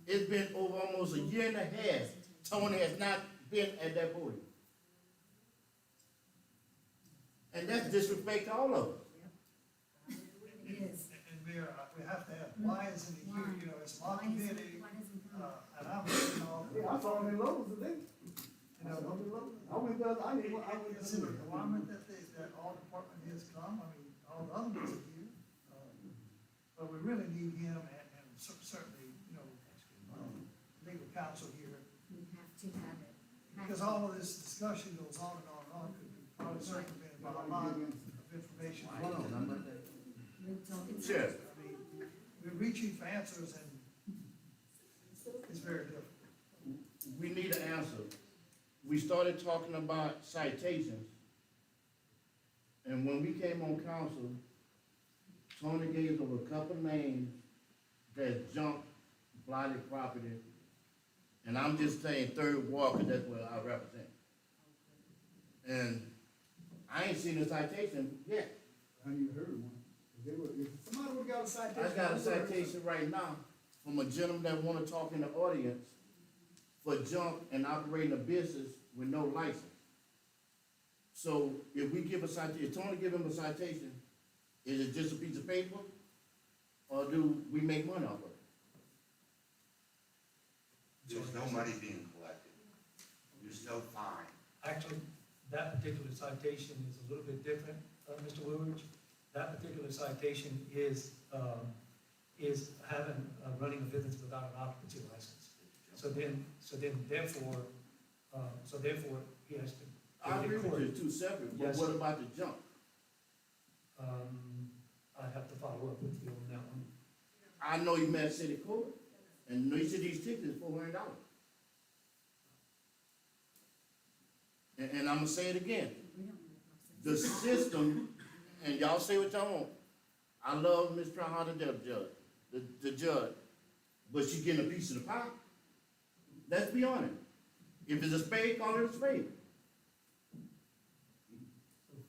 It's been over almost a year and a half. Tony has not been at that podium. And that's disrespect to all of us. It is. And Mayor, we have to have, why isn't he here? You know, it's my committee, and I'm looking all. Yeah, I saw him in Lowe's today. You know, I went there, I went is it a requirement that all department heads come? All the other ones are here. But we really need him and certainly, legal counsel here. We have to have it. Because all of this discussion goes on and on and on, could be probably circumvented by a lot of information. We're talking. Sure. We're reaching for answers and it's very difficult. We need an answer. We started talking about citations, and when we came on council, Tony gave us a couple names that jumped blighted property, and I'm just saying Third Ward because that's what I represent. And I ain't seen a citation yet. I ain't even heard of one. If somebody would've got a citation. I got a citation right now from a gentleman that wanna talk in the audience for junk and operating a business with no license. So if we give a citation, if Tony give him a citation, is it just a piece of paper? Or do we make money off of it? There's no money being collected. There's no fine. Actually, that particular citation is a little bit different, Mr. Woodridge. That particular citation is running a business without an occupancy license. So therefore, he has to. I agree with you, two separate, but Yes. what about the junk? I have to follow up with you on that one. I know you met city court, and you said these tickets $400. and I'm gonna say it again. The system, and y'all say what y'all want. I love Ms. Trout, the judge, but she getting a piece of the pie. Let's be honest. If it's a spade, call it a spade.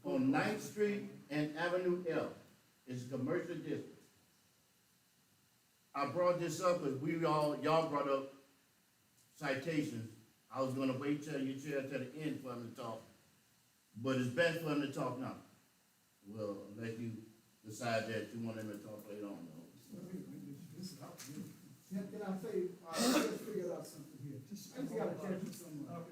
On 9th Street and Avenue L, it's a commercial district. I brought this up because y'all brought up citations. I was gonna wait till you chair till the end for him to talk, but it's best for him to talk now. Well, unless you decide that you want him to talk later on, though. Can I say, I just figured out something here. I just gotta check with someone.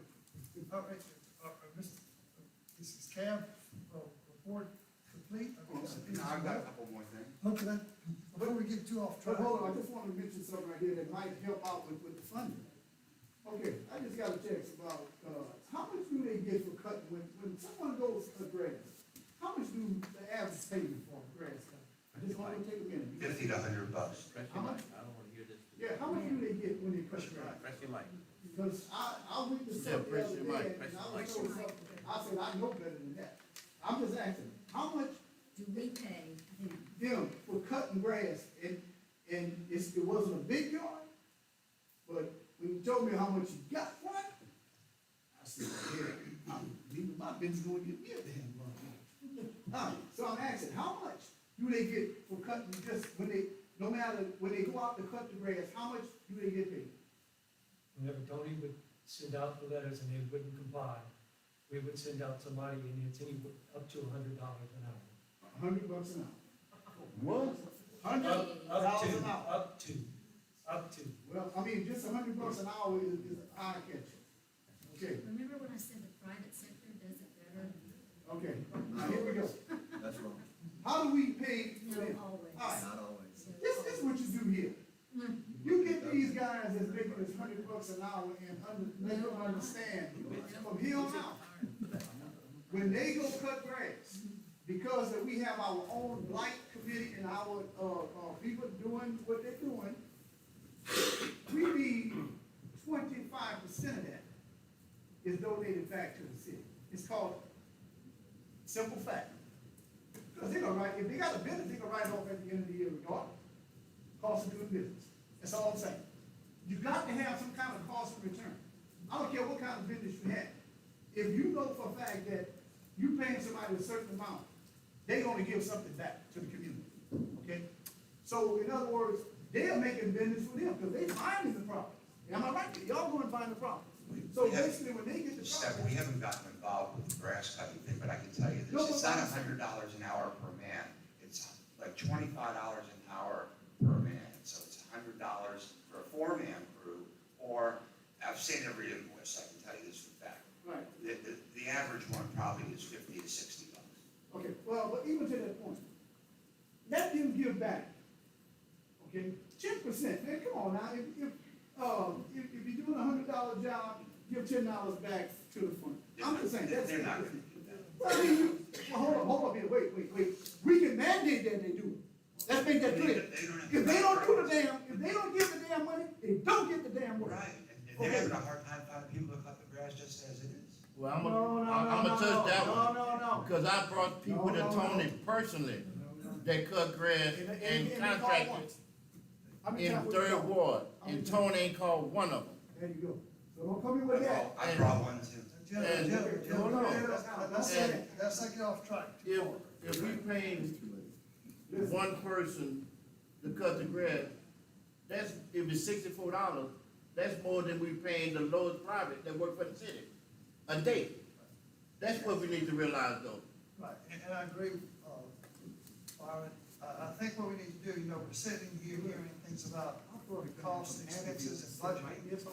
This is Cam, report complete? I've got a couple more things. Okay, before we get too off But track. hold on, I just want to mention something right here that might help out with the funding. Okay, I just got a text about, how much do they get for cutting, when someone goes to cut grass, how much do the average pay for grass cut? I just want to take a minute. $50 to $100. How much? I don't wanna hear this. Yeah, how much do they get when they cut grass? Press your mic. Because I went to Yeah, something the press other your day, mic, and I was told something, I said, I know better than that. I'm just asking, how much Do we pay them? them for cutting grass, and it wasn't a big yard, but when you told me how much you got for it, I said, yeah, I'm leaving my business going to get me a damn money. So I'm asking, how much do they get for cutting, just when they, no matter, when they go out to cut the grass, how much do they get paid? Whenever Tony would send out the letters and they wouldn't comply, we would send out somebody and it's up to $100 an hour. $100 an hour. What? Up to. Well, I mean, just $100 an hour is an eye catcher. Okay, Remember when I said the private sector does it better? okay, now here we go. That's wrong. How do we pay for them? No, always. All right, Not always. this is what you do here. You get these guys that's making this $100 an hour and let them understand, from here on out, when they go cut grass, because that we have our own blight committee and our, people doing what they're doing, we need 25% of that is donated back to the city. It's called simple fact. Because they're gonna write, if they got a business, they're gonna write it off at the end of the year regardless. Cost of doing business. That's all I'm saying. You got to have some kind of cost of return. I don't care what kind of business you have. If you know for a fact that you paying somebody a certain amount, they're gonna give something back to the community, okay? So in other words, they're making business for them, because they finding the property. Am I right? Y'all go and find the property. So We have- basically, when they get the Steph, we property. haven't gotten involved with the grass cutting thing, but I can tell you No, this, it's but not I'm- $100 an hour per man. It's like $25 an hour per man. So it's $100 for a 4-man crew, or I've seen every invoice, I can tell you this for a fact. Right. The average one probably is $50 to $60. Okay, well, but even to that point, let them give back, okay, 10%, man, come on now, if you're doing $100 job, give $10 back to the fund. I'm just saying, that's. They're not gonna do that. Well, I mean, well, hold up here, wait, we can mandate that they do it, let's make that clear. If they don't do the damn, if they don't give the damn money, they don't get the damn money. Right, and they're having a hard time finding people to cut the grass just as it is. Well, I'm No, gonna touch that one. No. Because I brought people to Tony personally that cut grass and they call contracted once. How many in times we Third call? Ward, How many and times? Tony ain't called one of them. There you go. So don't come in with that. I brought one too. Hold on. Let's not get off track. If we pay one person to cut the grass, that's, if it's $64, that's more than we paying the lowest private that work for the city, a day. That's what we need to realize though. Right, and I agree, Byron. I think what we need to do, we're sitting here hearing things about the costs, expenses, and budgeting.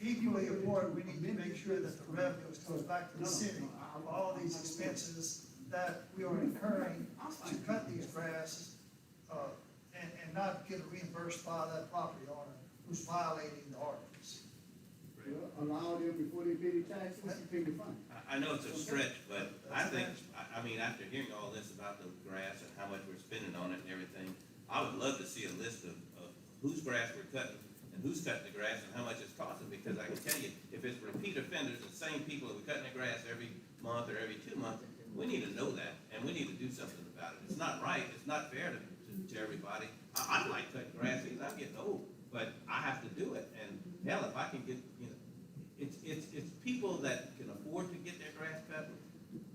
Equally important, we need to make sure that the revenues comes back to the city for all these expenses that we are incurring to cut these grasses, and not get reimbursed by that property owner who's violating the ordinance. Allow them before they pay the taxes, you pay the fine. I know it's a stretch, but I think, I mean, after hearing all this about the grass and how much we're spending on it and everything, I would love to see a list of whose grass we're cutting and and who's cutting the grass and how much it's costing, because I can tell you, if it's repeat offenders, the same people that are cutting the grass every month or every 2 months, we need to know that, and we need to do something about it. It's not right, it's not fair to everybody. I like cutting grass, because I'm getting old, but I have to do it, and hell, if I can get, you know, it's people that can afford to get their grass cut,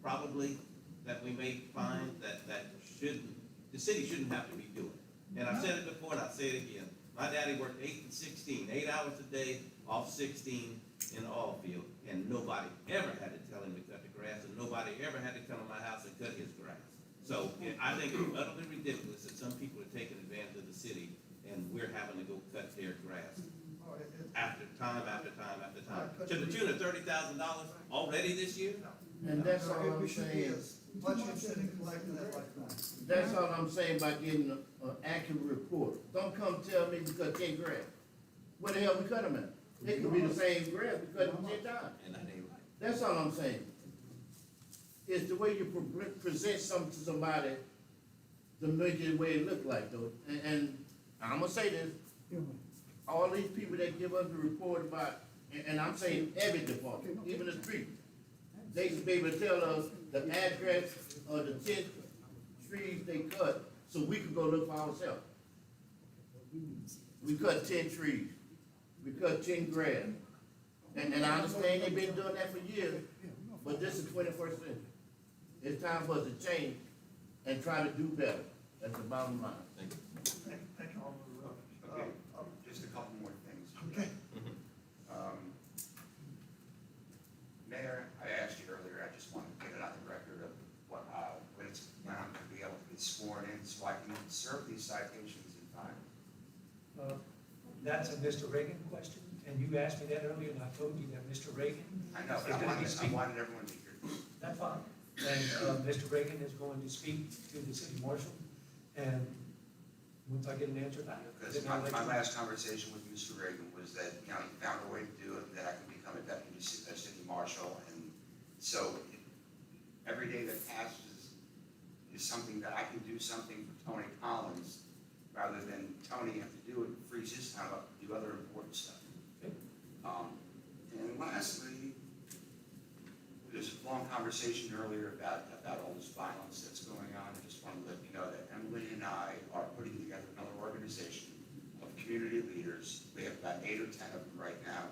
probably, that we may find that shouldn't, the city shouldn't have to be doing it. And I've said it before, and I'll say it again. My daddy worked 8 and 16, 8 hours a day, off 16 in the oil field, and nobody ever had to tell him to cut the grass, and nobody ever had to come to my house and cut his grass. So I think it's utterly ridiculous that some people are taking advantage of the city, and we're having to go cut their grass after time after time after time. To the tune of $30,000 already this year? And that's all I'm We should be saying. as much interested in collecting that like that. That's all I'm saying about getting an accurate report. Don't come tell me we cut 10 grass. Where the hell we cut them at? It could be the same grass, we cut them 10 times. And that ain't right. That's all I'm saying. It's the way you present something to somebody to make it the way it look like though. And I'm gonna say this, all these people that give us the report about, and I'm saying every department, even the street, they should be able to tell us the address of the 10 trees they cut, so we can go look for ourselves. We cut 10 trees, we cut 10 grass, and I understand they've been doing that for years, but this is 21st century. It's time for us to change and try to do better. That's the bottom line. Thank you. Thank you, Alderman Rhodes. Okay, just a couple more things. Okay. Mayor, I asked you earlier, I just wanted to get it on the record of when I'm gonna be able to get sworn in, so I can serve these citations in time. That's a Mr. Reagan question, and you asked me that earlier, and I told you that Mr. Reagan I know, is but going to be I speaking. wanted everyone to hear this. That's fine. And Mr. Reagan is going to speak to the city marshal, and once I get an answer back. Because then I'll let my you know. last conversation with Mr. Reagan was that, you know, he found a way to do it, that I can become a deputy city marshal, and so every day that passes is something that I can do something for Tony Collins, rather than Tony have to do it, freeze his time up, to do other important stuff. Okay. And lastly, there's a long conversation earlier about all this violence that's going on. I just want to let you know that Emily and I are putting together another organization of community leaders. We have about 8 or 10 of them right now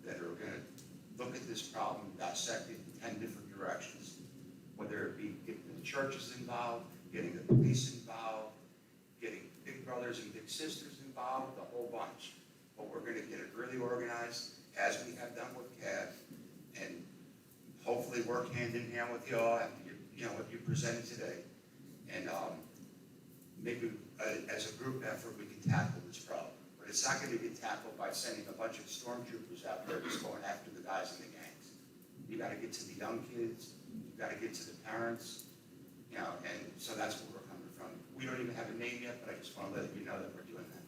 that are going to look at this problem, dissect it in 10 different directions, whether it be getting the churches involved, getting the police involved, getting big brothers and big sisters involved, the whole bunch. But we're going to get it really organized, as we have done with CAD, and hopefully work hand in hand with you all, and you know, what you presented today. And maybe as a group effort, we can tackle this problem. But it's not going to get tackled by sending a bunch of stormtroopers out there just going after the guys in the gangs. You got to get to the young kids, you got to get to the parents, you know, and so that's where we're coming from. We don't even have a name yet, but I just want to let you know that we're doing that.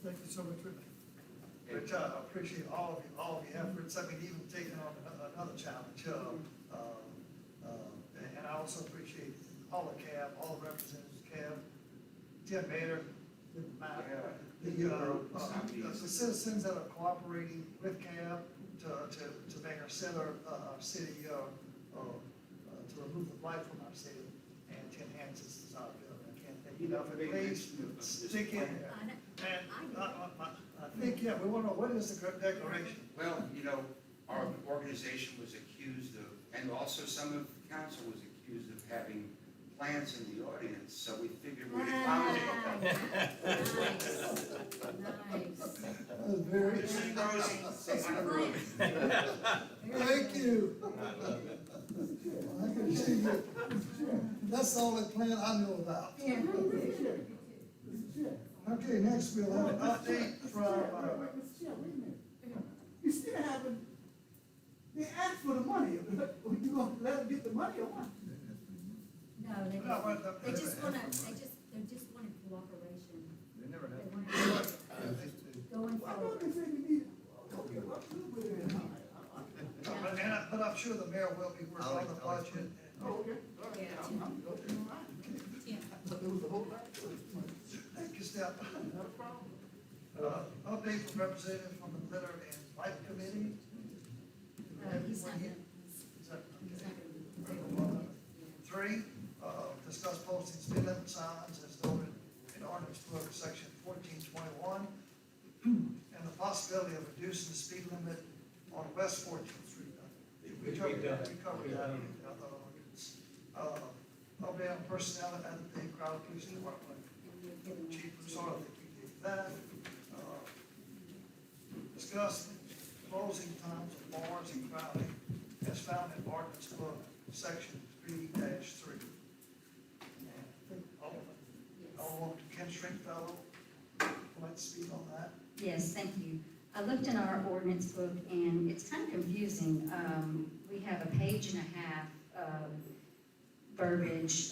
Thank you so much, Rick. Great job. I appreciate all of your efforts. I mean, even taking on another challenge. And I also appreciate all of CAB, all the representatives of CAB, Tim Bader, Matt, the citizens that are cooperating with CAB to make our center, our city, to remove the blight from our city and to enhance its desirability. And you know, if it please, stick in there. And I think, yeah, we want to know, what is the declaration? Well, you know, our organization was accused of, and also some of council was accused of having plants in the audience, so we figured we'd accommodate them. Nice. That was very. See Rosie, say hi to Rosie. Thank you. I can see you. That's the only plan I know about. Okay, next we'll have an update from, Mr. Chair, wait a minute. You still haven't, they asked for the money. You gonna let them get the money or what? No, they No, what just, the- they just wanted cooperation. They never They have. wanted going I thought forward. they said you need, okay, well, good with it. But I'm sure the mayor will be working on the budget. and- Oh, okay, all right. Yeah, I'm okay, all right. Tim. But there was a whole lot. Thank you, Steph. Not a problem. Update from representative from the Litter and Light Committee. He's not gonna, Is that, he's okay. not gonna. Three, discuss posting speed limit signs as noted in ordinance book section 1421, and the possibility of reducing the speed limit on West 14th Street. We covered that in the other ordinance. Update on personnel at the Crowley Police Department. Chief Rusaro, I think we did that. Discuss closing times of bars in Crowley as found in ordinance book section 3-3. And I think all of it. I'll want to Ken Stringfellow, let's speak on that. Yes, thank you. I looked in our ordinance book and it's kind of confusing. We have a page and a half of verbiage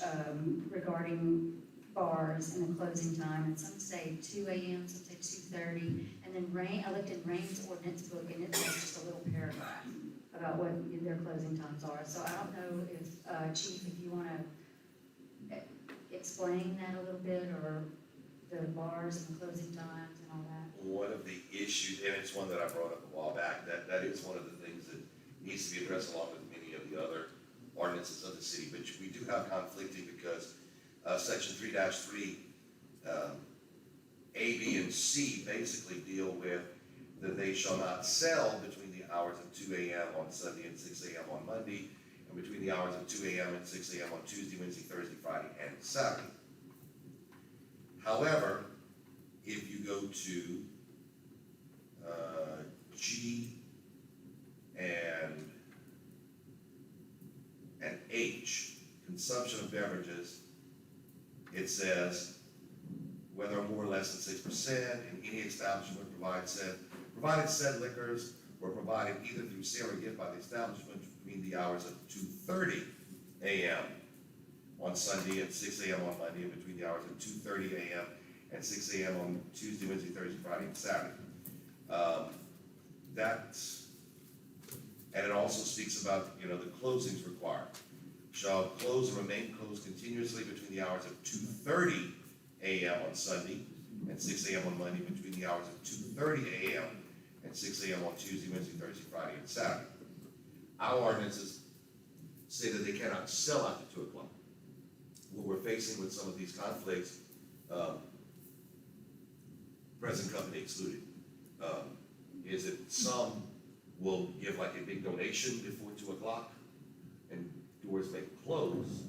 regarding bars and the closing time, and some say 2 a.m., some say 2:30. And then I looked in Rain's ordinance book and it says just a little paragraph about what their closing times are. So I don't know if, Chief, if you want to explain that a little bit, or the bars and the closing times and all that. One of the issues, and it's one that I brought up a while back, that is one of the things that needs to be addressed along with many of the other ordinances of the city, but we do have conflicting because section 3-3, A, B, and C basically deal with that they shall not sell between the hours of 2 a.m. on Sunday and 6 a.m. on Monday, and between the hours of 2 a.m. and 6 a.m. on Tuesday, Wednesday, Thursday, Friday, and Saturday. However, if you go to G and H, consumption of beverages, it says whether more or less than 6% in any establishment provided said liquors were provided either through sale or gift by the establishment between the hours of 2:30 a.m. on Sunday and 6 a.m. on Monday, and between the hours of 2:30 a.m. and 6 a.m. on Tuesday, Wednesday, Thursday, Friday, and Saturday. And it also speaks about, the closings required. Shall close and remain closed continuously between the hours of 2:30 a.m. on Sunday and 6 a.m. on Monday, between the hours of 2:30 a.m. and 6 a.m. on Tuesday, Wednesday, Thursday, Friday, and Saturday. Our ordinances say that they cannot sell after 2 o'clock. What we're facing with some of these conflicts, present company excluded, is that some will give like a big donation before 2 o'clock, and doors may close,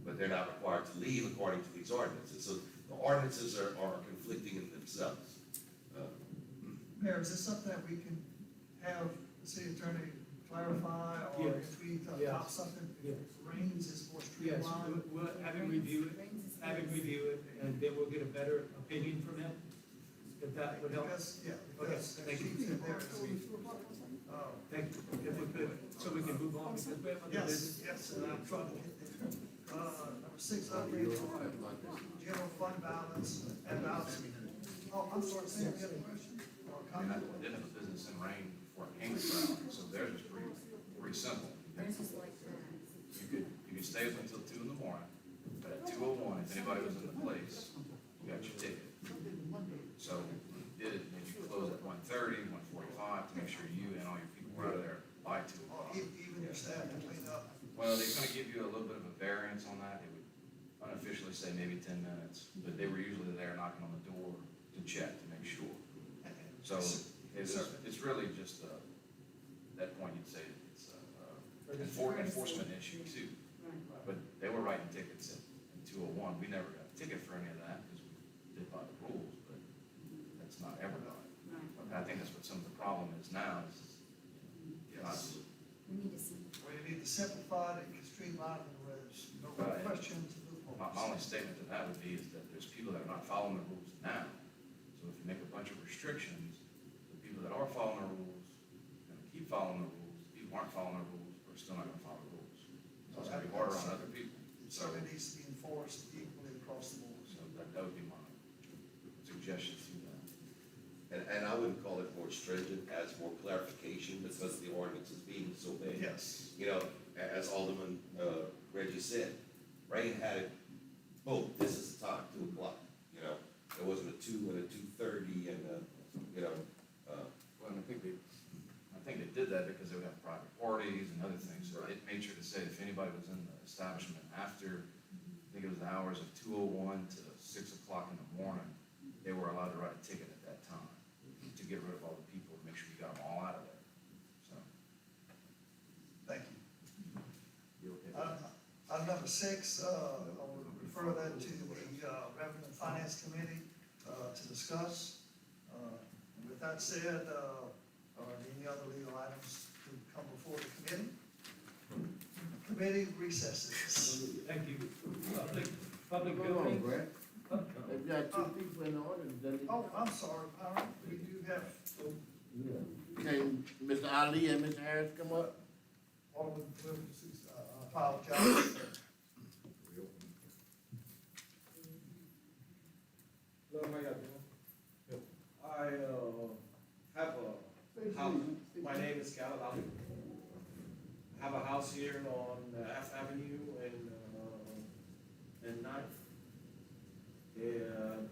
but they're not required to leave according to these ordinances. So the ordinances are conflicting in themselves. Mayor, is this something that we can have the city attorney clarify, or Yes. if we Yes. adopt something? Yes. Reigns is more Yes, streamlined. we'll have him review it, and then we'll get a better opinion from him, if that would help. Because, yeah, Okay, because thank you. she said there is, Thank you, if we could, so we can move on, because we have other yes, business. yes, and I'm trying to get there. Number 6, update on general fund balance and balance. Oh, I'm sorry, Sam, you had a question? Or a I mean, I comment? didn't have a business in Rain before I came to Crowley, so theirs was pretty simple. Theirs is like that. You could stay up until 2 in the morning, but at 2:01, if anybody was in the place, you got your ticket. So you did it, and you closed at 1:30, 1:45, to make sure you and all your people were out of there by 2 o'clock. Even your staff to clean up. Well, they're gonna give you a little bit of a variance on that. They would unofficially say maybe 10 minutes, but they were usually there knocking on the door to check, to make sure. So it's really just, at that point, you'd say it's an enforcement issue too. But they were writing tickets in 2:01. We never got a ticket for any of that because we did by the rules, but that's not ever done. I think that's what some of the problem is now is, Yes. We need to simplify. We need to simplify it and streamline it where there's no Right. questions and My loopholes. only statement to that would be is that there's people that are not following the rules now. So if you make a bunch of restrictions, the people that are following the rules, are gonna keep following the rules, the people who aren't following the rules, are still not gonna follow the rules. So it's gonna be harder on other people. It certainly needs to be enforced equally across the board. So that would be my suggestion to that. And I wouldn't call it more stringent, as more clarification, because the ordinance is being so vague. Yes. As Alderman Reggie said, Rain had it, boom, this is the time, 2 o'clock. There wasn't a 2 and a 2:30. 2:30 and, Well, I think they did that because they would have private parties and other things, so it made sure to say if anybody was in the establishment after, I think it was the hours of 2:01 to 6 o'clock in the morning, they were allowed to write a ticket at that time to get rid of all the people, to make sure you got them all out of there, so. Thank you. You okay with that? Item number 6, I will refer that to the Revenue and Finance Committee to discuss. And with that said, are there any other legal items to come before the committee? Committee recesses. Thank you. Public Hold on, buildings. Brett. They've got two people in the audience, doesn't it? Oh, I'm sorry, Howard, we do have, Can Mr. Ali and Mr. Harris come up? Alderman Williams, I apologize. Hello, how y'all doing? I have a house, my name is Cal Ali. I have a house here on F Avenue in Ninth. And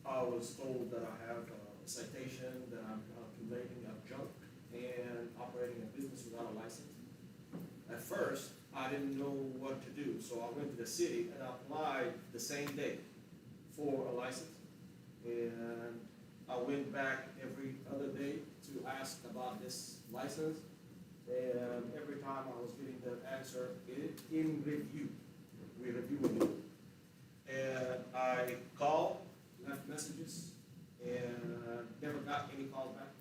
I was told that I have a citation, that I'm accumulating a junk and operating a business without a license. At first, I didn't know what to do, so I went to the city and applied the same day for a license. And I went back every other day to ask about this license. And every time I was getting the answer, in review, we're reviewing it. And I called, left messages, and never got any calls back.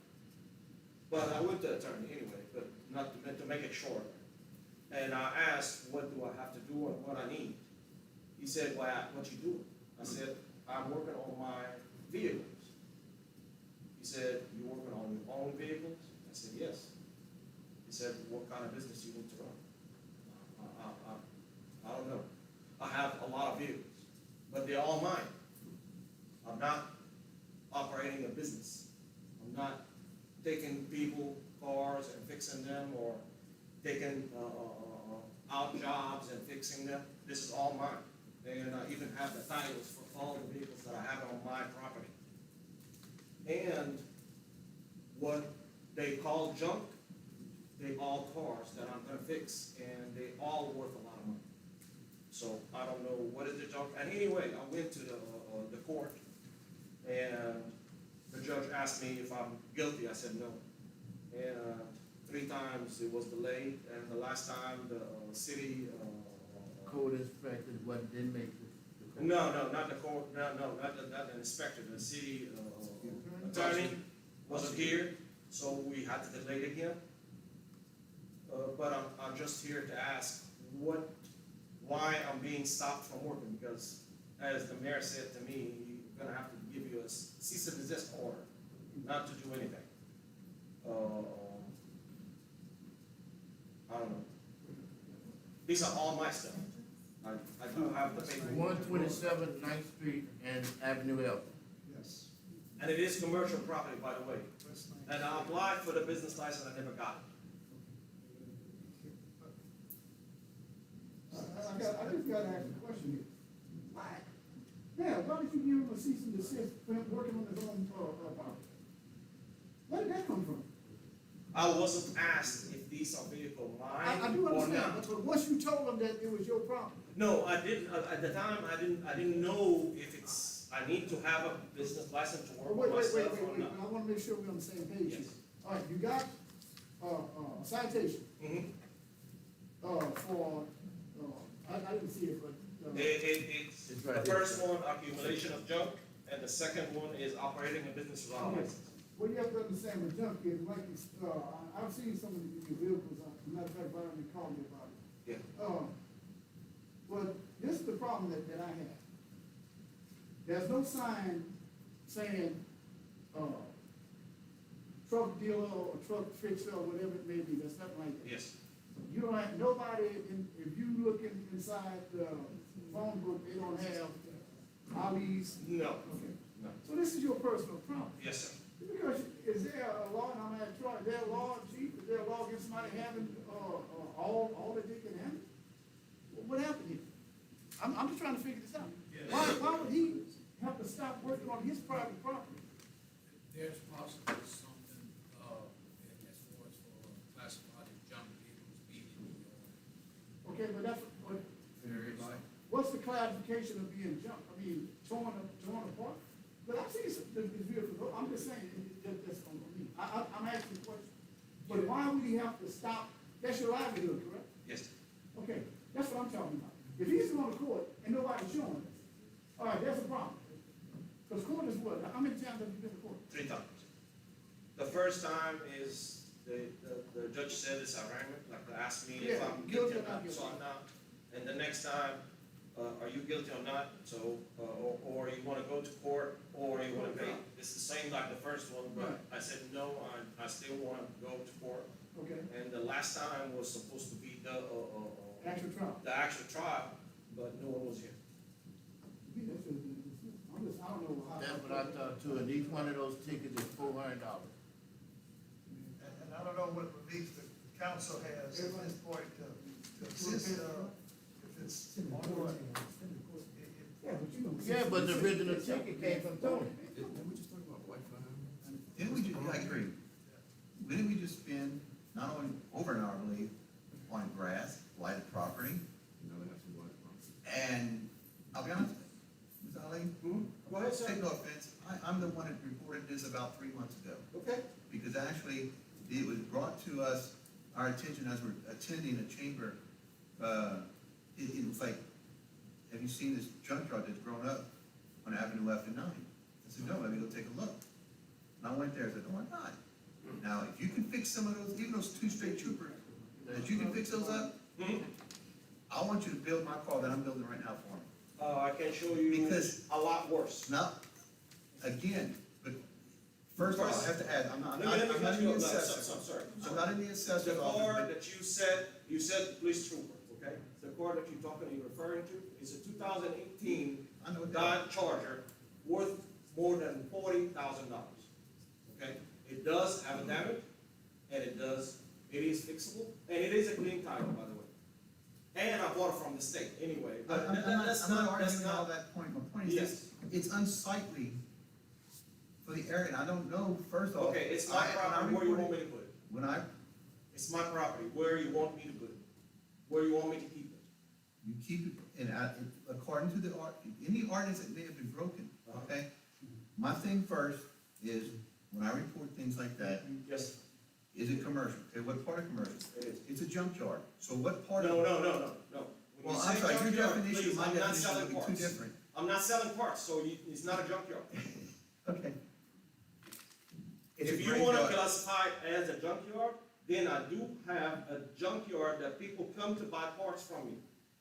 But I went to the attorney anyway, but not to make it short. And I asked, what do I have to do and what I need? He said, well, what you doing? I said, I'm working on my vehicles. He said, you working on your own vehicles? I said, yes. He said, what kind of business you want to run? I don't know. I have a lot of vehicles, but they're all mine. I'm not operating a business. I'm not taking people, cars and fixing them, or taking out jobs and fixing them. This is all mine. And I even have the titles for all the vehicles that I have on my property. And what they call junk, they all cars that I'm gonna fix, and they all worth a lot of money. So I don't know what is the junk. And anyway, I went to the court, and the judge asked me if I'm guilty. I said no. And 3 times it was delayed, and the last time the city Code inspector, what didn't make the. no, not the court, not the inspector, the city attorney wasn't here, so we had to delay it again. But I'm just here to ask why I'm being stopped from working, because as the mayor said to me, he's gonna have to give you a cease and desist order, not to do anything. I don't know. These are all my stuff. I do have the paper. 127 9th Street and Avenue L. Yes. And it is commercial property, by the way. And I applied for the business license, I never got it. I just gotta ask a question here. Why? Yeah, why did you give him a cease and desist for him working on his own property? Where did that come from? I wasn't asked if these are vehicle mine I do or understand, not. but once you told him that it was your property. No, I didn't, at the time, I didn't know if I need to have a business license to work Wait, on my wait, stuff wait, or wait, not. I wanna make sure we're on the same page here. Yes. All right, you got, a citation, Mhm. for, I didn't see it, but, It's It's the right here. first one, accumulation of junk, and the second one is operating a business without a Okay. license. what you have to understand with junk is, like, I've seen some of your vehicles, matter of fact, Byron called me about it. Yeah. Well, this is the problem that I have. There's no sign saying, truck dealer or truck fixer or whatever it may be, there's nothing like that. Yes. You don't have, nobody, if you look inside the phone book, they don't have Ali's. No. Okay. No. So this is your personal problem. Yes, sir. Because is there a law, and I'm at Troy, is there a law, chief, is there a law against somebody having, all that they can handle? What happened here? I'm just trying to figure this out. Why would he have to stop working on his private property clarification of being jumped, torn apart? But I've seen some, the vehicles, I'm just saying, that's on me. I'm asking a question. But why would he have to stop, that's your livelihood, correct? Yes. Okay, that's what I'm talking about. If he's going to court and nobody's showing us, all right, that's a problem. Because court is what, how many times have you been to court? 3 times. The first time is the judge said it's arraignment, like to ask me if I'm guilty or not, so I'm not. And the next time, are you guilty or not? So, or you wanna go to court, or you wanna pay. It's the same like the first one, but I said, no, I still wanna go to court. Okay. And the last time was supposed to be the Actual trial. the actual trial, but no one was here. I don't know how. That's what I thought too, and each one of those tickets is $400. And I don't know what relief the council has at this point to assist, if it's ongoing. Yeah, but the original ticket came from Tony. Didn't we just, I agree. Didn't we just spend not only over an hour, I believe, on grass, lighted property? And I'll be honest, Ms. Ali, Go ahead, sir. take no offense, I'm the one that reported this about 3 months ago. Okay. Because actually, it was brought to us, our attention as we're attending a chamber, it was like, have you seen this junkyard that's grown up on Avenue F and 9? I said, no, let me go take a look. And I went there and said, oh my God. Now, if you can fix some of those, even those 2 straight troopers, if you can fix those up, I want you to build my car that I'm building right now for me. I can show you Because- a lot worse. Now, again, but first of all, I have to add, I'm not in the I'm assessor. sorry. I'm not in the assessor's The office. car but- that you said police trooper, okay? The car that you're referring to is a 2018 I know what that Dodge Charger worth more than $40,000, okay? It does have a damage, and it is fixable, and it is a clean title, by the way. And I bought it from the state anyway, but I'm that's not not, that's arguing all not, that point. My point is, yes. it's unsightly for the area, and I don't know, first off. Okay, it's my property, where you want me to put it? When I, It's my property, where you want me to put it? Where you want me to keep it? you keep it, and according to the any ordinance that may have been broken, okay? My thing first is, when I report things like that, Yes, is it commercial? Okay, what part of commercial? it is. It's a junkyard, so what part of? No. When Well, you I'm say sorry, your junkyard, definition, please, my I'm not definition selling would be two parts. different. I'm not selling parts, so it's not a junkyard. Okay. It's a If you wanna graveyard. classify it as a junkyard, then I do have a junkyard that people come to buy parts from me.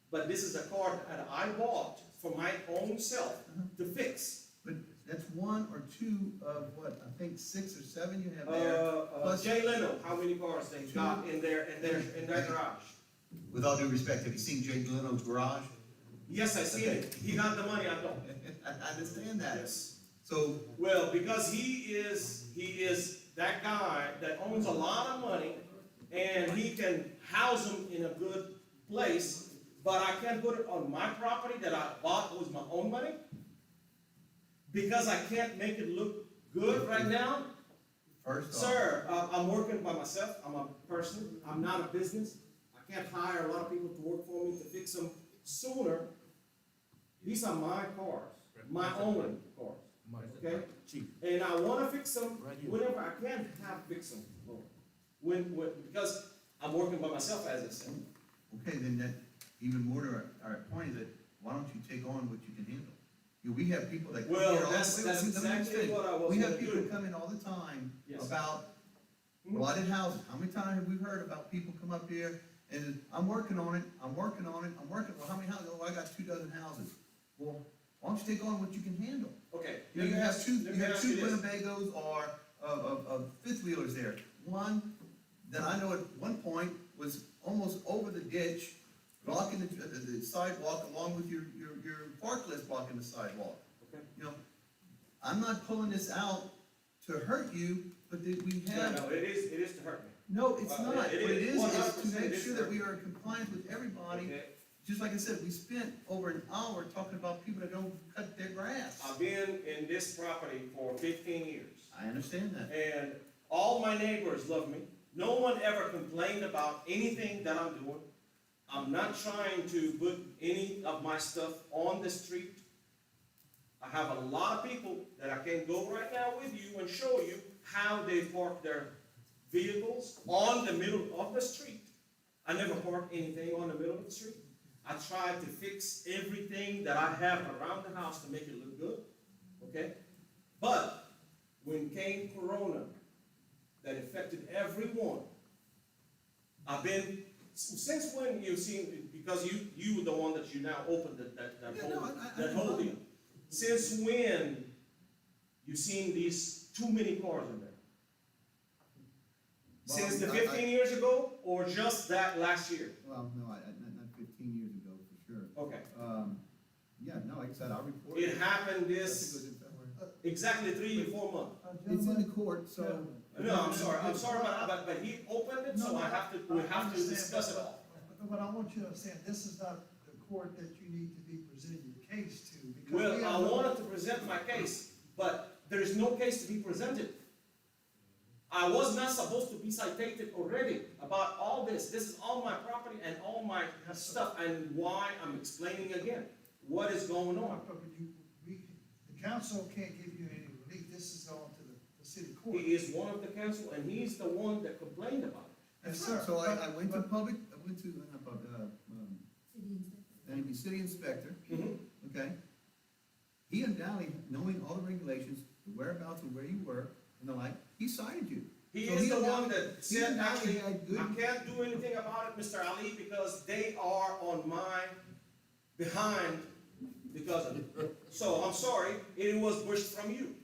But this is a car that I bought for my own self to fix. But that's 1 or 2 of what, I think 6 or 7 you have there. Plus- Jay Leno, how many cars they got in their garage? With all due respect, have you seen Jay Leno's garage? Yes, I see it. He got the money, I don't. I understand that. Yes. So, Well, because he is that guy that owns a lot of money, and he can house them in a good place, but I can't put it on my property that I bought with my own money? Because I can't make it look good right now? first off. Sir, I'm working by myself, I'm a person, I'm not a business. I can't hire a lot of people to work for me to fix them sooner. These are my cars, my own cars, okay? And I wanna fix them whenever I can fix them. Because I'm working by myself, as I said. Okay, then that, even more to our point is that, why don't you take on what you can handle? We have people that. come Well, here all- that's wait, let me exactly finish. what I was We have gonna people do. that come in all the time Yes. about blighted houses. How many times have we heard about people come up here and, I'm working on it, well, how many houses? Oh, I got 24 houses. Well, why don't you take on what you can handle? Okay. You know, you have two let me ask you this. Winnebagos or of fifth wheelers there. One that I know at one point was almost over the ditch, blocking the sidewalk along with your forklift blocking the sidewalk. Okay. You know, I'm not pulling this out to hurt you, but that we have. No, it is to hurt me. No, it's not. What it it is. is 100% to it make is sure that hurt. we are in compliance with everybody. Okay. Just like I said, we spent over an hour talking about people that don't cut their grass. I've been in this property for 15 years. I understand that. And all my neighbors love me. No one ever complained about anything that I'm doing. I'm not trying to put any of my stuff on the street. I have a lot of people that I can go right now with you and show you how they park their vehicles on the middle of the street. I never park anything on the middle of the street. I try to fix everything that I have around the house to make it look good, okay? But when came Corona, that affected everyone, I've been, since when you've seen, because you were the one that you now opened that whole deal. Since when you seen these too many cars in there? Since the 15 years ago, or just that last year? Well, no, not 15 years ago, for sure. Okay. Yeah, no, like I said, I'll report. It happened I think it was this, in February. exactly 3 to 4 months. It's in the court, so. No, I'm sorry, but he opened it, so we have to discuss it all. But I want you to understand, this is not the court that you need to be presenting your case to, because. Well, we I have no- wanted to present my case, but there is no case to be presented. I was not supposed to be cited already about all this. This is all my property and all my stuff, and why I'm explaining again what is going on. But the council can't give you any relief, this is going to the city court. He is one of the council, and he's the one that complained about it. Yes, sir. So I But- went to but- public, I went to, thank you, city inspector, okay? He undoubtedly, knowing all the regulations, the whereabouts of where you were, and the like, he cited you. He So is the one undoubtedly- that he said, undoubtedly actually, had good- I can't do anything about it, Mr. Ali, because they are on my behind because of it. So I'm sorry, it was pushed from you.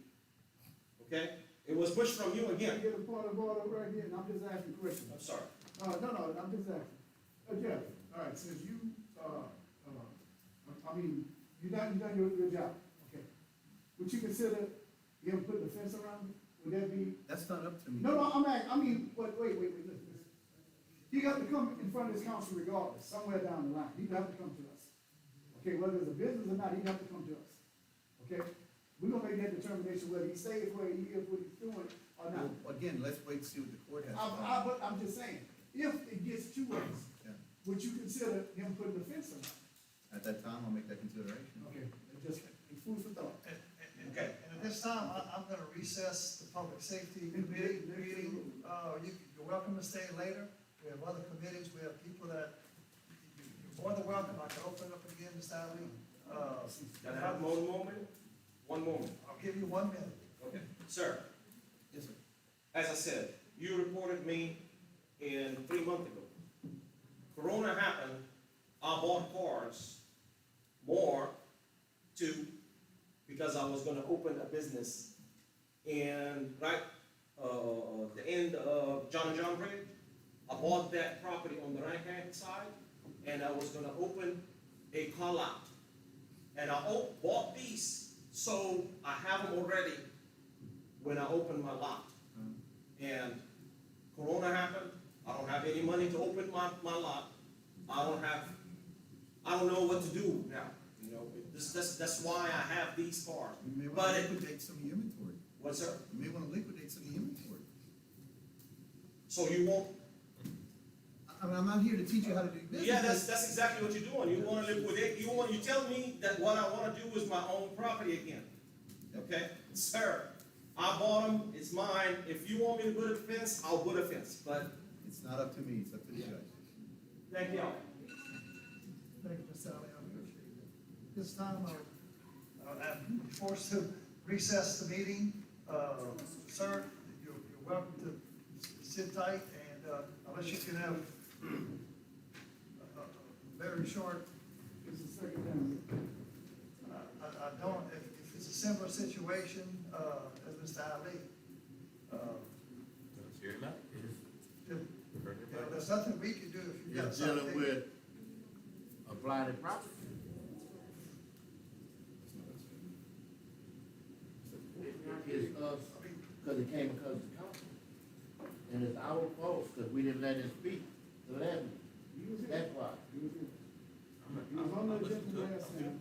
Okay? It was pushed from you I again. get a point of order right here, and I'm just asking questions. I'm sorry. No, I'm just asking. Jeff, all right, since you, I mean, you done your job, okay. Would you consider him putting a fence around it? Would that be? That's not up to me. No, wait, listen. He got to come in front of this council regardless, somewhere down the line. He'd have to come to us. Okay, whether it's a business or not, he'd have to come to us. Okay? We're gonna make that determination whether he stays where he is, what he's doing, or not. Well, again, let's wait and see what the court has to say. But I'm just saying, if it gets to us, Yeah. would you consider him putting a fence around? At that time, I'll make that consideration. Okay, just food for thought. Okay. And at this time, I'm gonna recess the public safety committee meeting. You're welcome to stay later. We have other committees, we have people that, you're more than welcome. I can open it up again, Mr. Ali. Can I have one moment? One moment. I'll give you 1 minute. Okay. Sir, Yes, sir. as I said, you reported me in 3 months ago. Corona happened, I bought cars more because I was gonna open a business in, the end of John Bridge. I bought that property on the right-hand side, and I was gonna open a car lot. And I bought these, so I have them already when I open my lot. And Corona happened, I don't have any money to open my lot. I don't know what to do now, you know, that's why I have these cars. You may But want to it- liquidate some of your inventory. What, sir? You may want to liquidate some of your inventory. So you won't, I mean, I'm not here to teach you how to do business. yeah, that's exactly what you're doing, you wanna liquidate, you tell me that what I wanna do is my own property again. Okay, sir, I bought them, it's mine, if you want me to put a fence, I'll put a fence, but It's not up to me, it's up to the judge. thank y'all. Thank you, Mr. Ali, I appreciate it. This time, I'm forced to recess the meeting. Sir, you're welcome to sit tight, and unless you can have a very short, This is the second time. I don't, if it's a similar situation as Mr. Ali, there's nothing we can do if you've You're got something. dealing with a blighted property. It's us, because it came because of the council. And it's our fault, because we didn't let him speak the last meeting. That's why. He was on the agenda last time.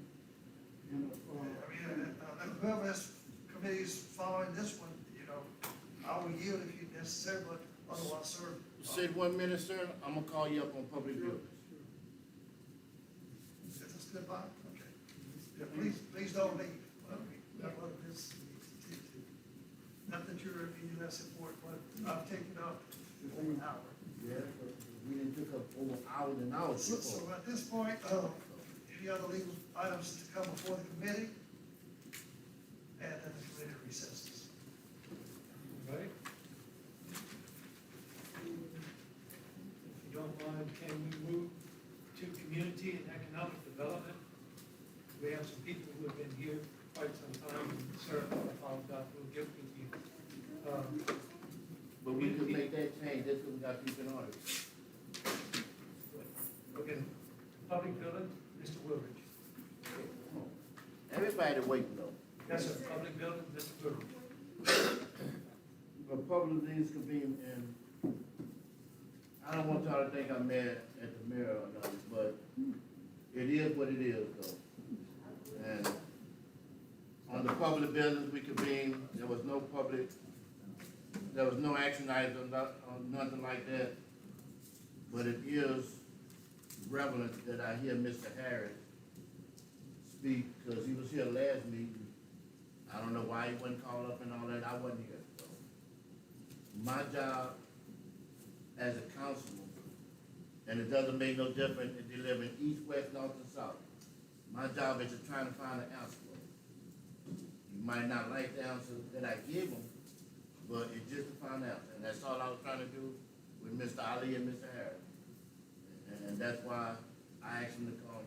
And, Whoever this committee is following this one, you know, I will yield if you necessary, but otherwise, sir. Sit 1 minute, sir, I'm gonna call you up on public buildings. goodbye? Okay. Yeah, please don't leave. Not that you're any less important, but I've taken up over an hour. Yeah, but we didn't took up over hours and hours So before. at this point, any other legal items to come before the committee? And then the committee recesses. Right? If you don't mind, can we move to community and economic development? We have some people who have been here quite some time, and sir, I apologize, we'll get with you. But we could make that change, that's what we got people in order. Okay, public building, Mr. Woodridge. Everybody waiting though. Yes, sir, public building, Mr. Woodridge. But public needs could be in, I don't want y'all to think I'm mad at the mayor or nothing, but it is what it is though. And on the public buildings we convened, there was no action items on nothing like that. But it is relevant that I hear Mr. Harris speak, because he was here last meeting. I don't know why he wasn't called up and all that, I wasn't here, so. My job as a councilman, and it doesn't make no difference if you live in east, west, north, or south. My job is to try to find an answer for it. You might not like the answer that I give them, but it's just to find out, and that's all I was trying to do with Mr. Ali and Mr. Harris. And that's why I asked them to come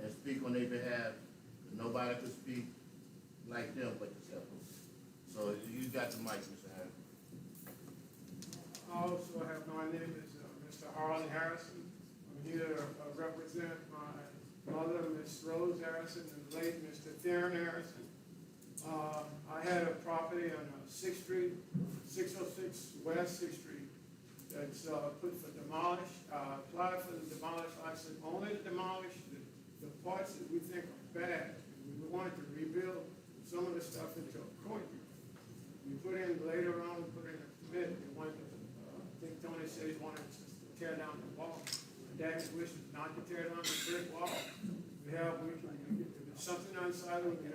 and speak on their behalf. Nobody could speak like them but yourself. So you got the mic, Mr. Harris. I also have, my name is Mr. Harlan Harrison. I'm here to represent my mother, Miss Rose Harrison, and the late Mr. Theron Harrison. I had a property on 6th Street, 606 West 6th Street, that's put for demolish. Applied for the demolish license, only to demolish the parts that we think are bad. We wanted to rebuild some of the stuff into a courtyard. We put in, later on, we put in a permit. We wanted to, I think Tony said he wanted us to tear down the wall. My dad's wish was not to tear down the brick wall. If there's something unsightly, the